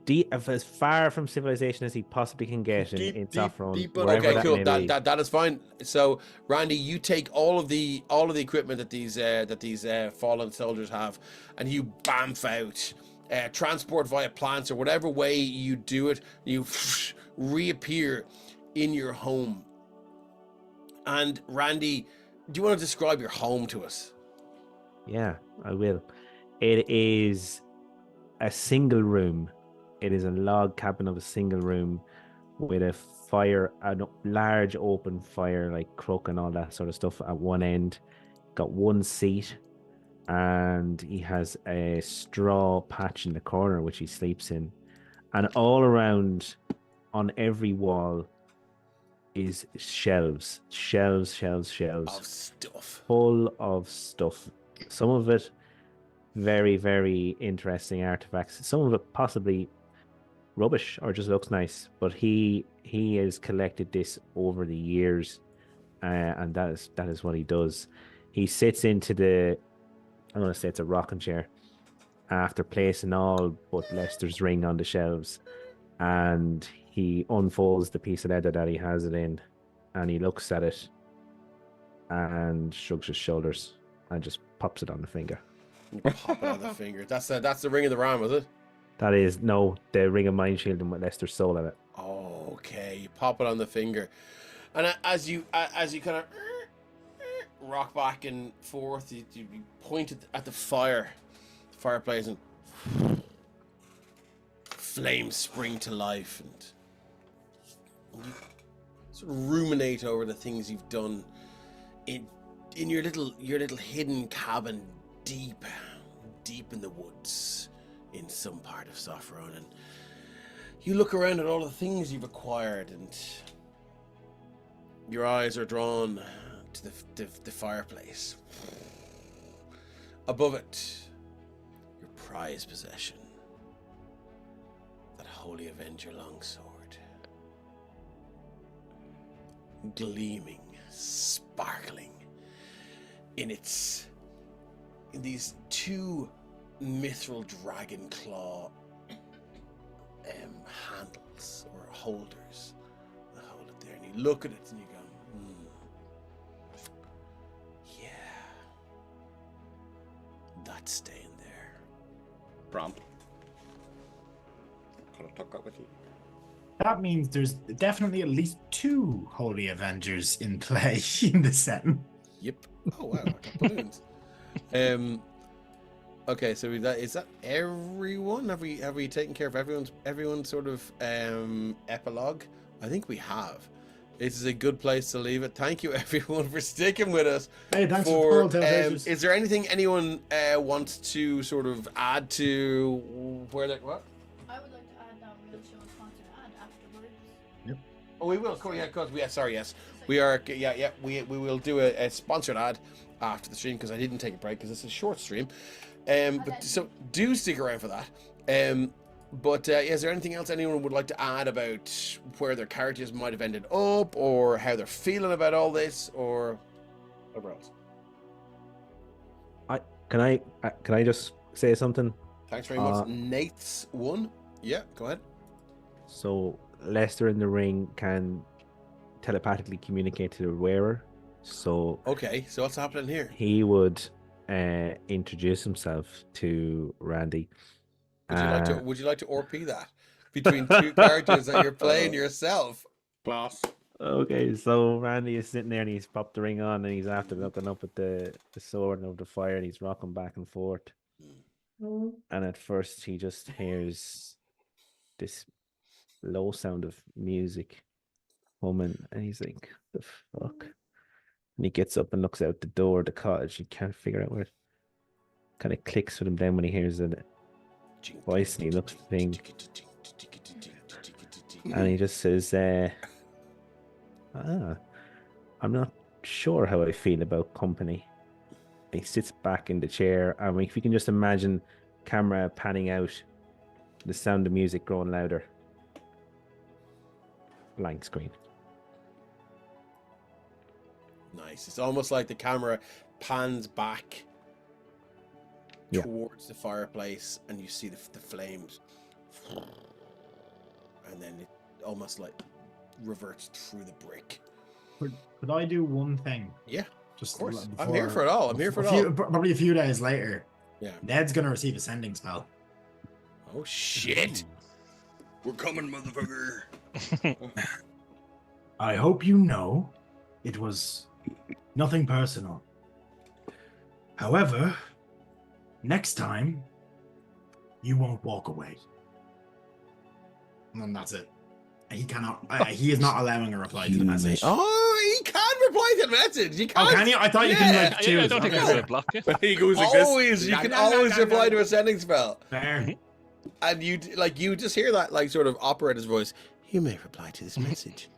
deep as far from civilization as he possibly can get in Sopherone. deep wherever Okay, that cool. may be. That is fine. So, Randy, you take all of the equipment that these fallen soldiers have, and you bampf out. Transport via plants or whatever way you do it, you reappear in your home. And Randy, do you want to describe your home to us? Yeah, I will. It is a single room. It is a log cabin of a single room with a fire, a large open fire, like crook and all that sort of stuff at one end. Got one seat, and he has a straw patch in the corner which he sleeps in. And all around, on every wall, is shelves, Of stuff. full of stuff. Some of it very, very interesting artifacts. Some of it possibly rubbish or just looks nice. But he has collected this over the years, and that is what he does. He sits into I'm going to say it's a rocking chair after placing all but Lester's ring on the shelves, and he unfolds the piece of leather that he has it in, and he looks at it and shrugs his shoulders and just pops it on the finger. Pop it on the finger. That's the ring of the ram, is it? That is the ring of mind shielding with Lester's soul in it. Okay, you pop it on the finger, and as you kind of rock back and forth, you point at the fireplace, and flames spring to life, and you sort of ruminate over the things you've done in your little hidden cabin deep in the woods in some part of Sopherone, and you look around at all the things you've acquired, and your eyes are drawn to the fireplace. Above it, your prized possession, that Holy Avenger longsword, gleaming, sparkling in these two mithril dragon claw handles or holders that hold it there, and you look at it and you go, yeah, that's staying there. Prompt. Could have took that with you. That means there's definitely at least 2 Holy Avengers in play in the setting. Yep. Oh wow, I got balloons. Okay, so is that everyone? Have we taken care of everyone's sort of epilogue? I think we have. This is a good place to leave it. Thank you everyone for sticking with us. Hey, thanks for the Avengers. Is there anything anyone wants to sort of add to where they what? I would like to add that we'll show a sponsored ad afterwards. Oh, we will. Cool. Yeah, because sorry. Yes, we are. Yeah. We will do a sponsored ad after the stream because I didn't take a break because it's a short stream. But so do stick around for that. But is there anything else anyone would like to add about where their characters might have ended up, or how they're feeling about all this, or whatever else? Can I just say something? Thanks very much. Nate's one. Yeah, go ahead. So Lester in the ring can telepathically communicate to the wearer. So Okay, so what's happening here? he would introduce himself to Randy. Would you like to RP that between two characters that you're playing yourself? Class. Okay, so Randy is sitting there and he's popped the ring on and he's after looking up at the sword and over the fire and he's rocking back and forth. And at first he just hears this low sound of music humming and he's like, the fuck? And he gets up and looks out the door of the cottage. He can't figure out where it kind of clicks with him then when he hears the voice and he looks at the thing. And he just says, I'm not sure how I feel about company. He sits back in the chair. I mean, if you can just imagine camera panning out, the sound of music growing louder. Blank screen. fireplace. It's almost like the camera pans back towards the fireplace, and you see the flames, and then it almost like reverts through the brick. Could I do one thing? Yeah, just of course. before- I'm here for it all. I'm here for it all. Probably a few days later. Yeah. Ned's gonna receive a sending spell. Oh shit! We're coming, motherfucker. I hope you know it was nothing personal. However, next time, you won't walk away. And that's it. He cannot. He is not allowing a reply to the message. Oh, he can reply to the message. You can't. Oh, can you? I thought you can like choose. I don't think Okay. that's a block. Yeah. He goes like this. Always, you can always reply to a sending spell. Fair. And you just hear that like sort of operator's voice. You may reply to this message.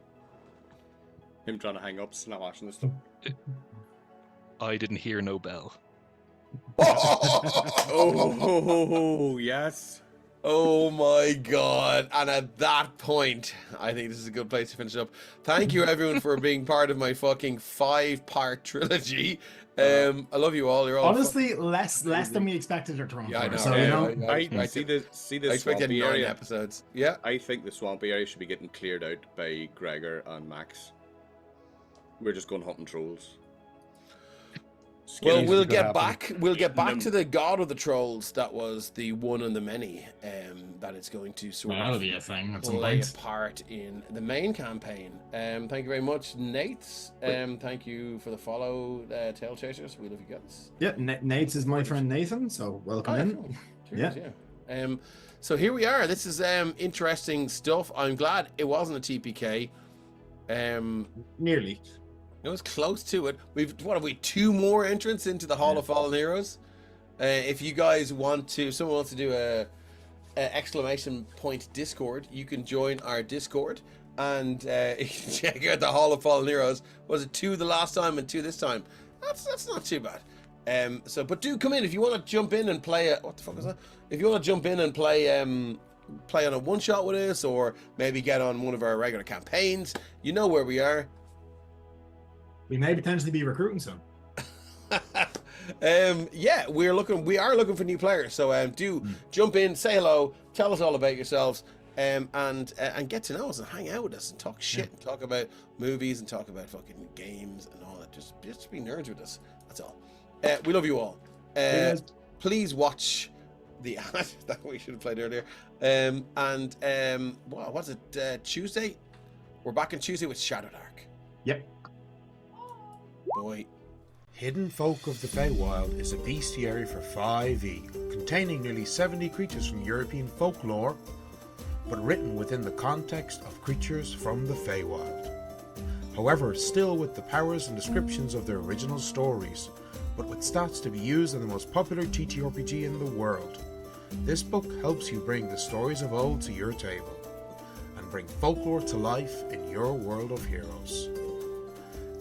Him trying to hang up, snap watching this stuff. I didn't hear no bell. Oh, yes. Oh my god. And at that point, I think this is a good place to finish up. Thank you everyone for being part of my fucking 5-part trilogy. I love you all. You're all Honestly, less than we expected her to run. Yeah, I for, know. So Yeah, you know, I see this I expected swampy 9 area. episodes. Yeah. I think the swampy area should be getting cleared out by Gregor and Max. We're just going hunting trolls. Well, Skills we'll could get happen. back. We'll get back to the god of the trolls. That was the one and the many. That it's going to sort that'll of be a thing at some play a point. part in the main campaign. Thank you very much, Nates. Thank you for the follow, Tail Chasers. We love you guys. Yeah, Nate's is my friend Nathan, so welcome Oh, in. cool. Cheers, yeah. So here we are. This is interesting stuff. I'm glad it wasn't a TPK. Nearly. It was close to it. What have we? 2 more entrants into the Hall of Fallen Heroes. If you guys want to, if someone wants to do a exclamation point Discord, you can join our Discord and you can check out the Hall of Fallen Heroes. Was it 2 the last time and 2 this time? That's not too bad. But do come in if you want to jump in and play. What the fuck was that? If you want to jump in and play on a one shot with us, or maybe get on one of our regular campaigns, you know where we are. We may potentially be recruiting soon. Yeah, we are looking for new players. So do jump in, say hello, tell us all about yourselves, and get to know us and hang out with us and talk shit and talk about movies and talk about fucking games and all that. Just be nerds with us. That's all. We love you all. Please watch the ad that we should have played earlier. What was it? Tuesday? We're back on Tuesday with Shadow Dark. Yep. Boy. Hidden Folk of the Feywild is a bestiary for 5e, containing nearly 70 creatures from European folklore, but written within the context of creatures from the Feywild. However, still with the powers and descriptions of their original stories, but with stats to be used in the most popular TTRPG in the world. This book helps you bring the stories of old to your table, and bring folklore to life in your world of heroes.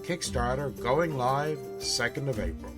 Kickstarter going live 2nd of April.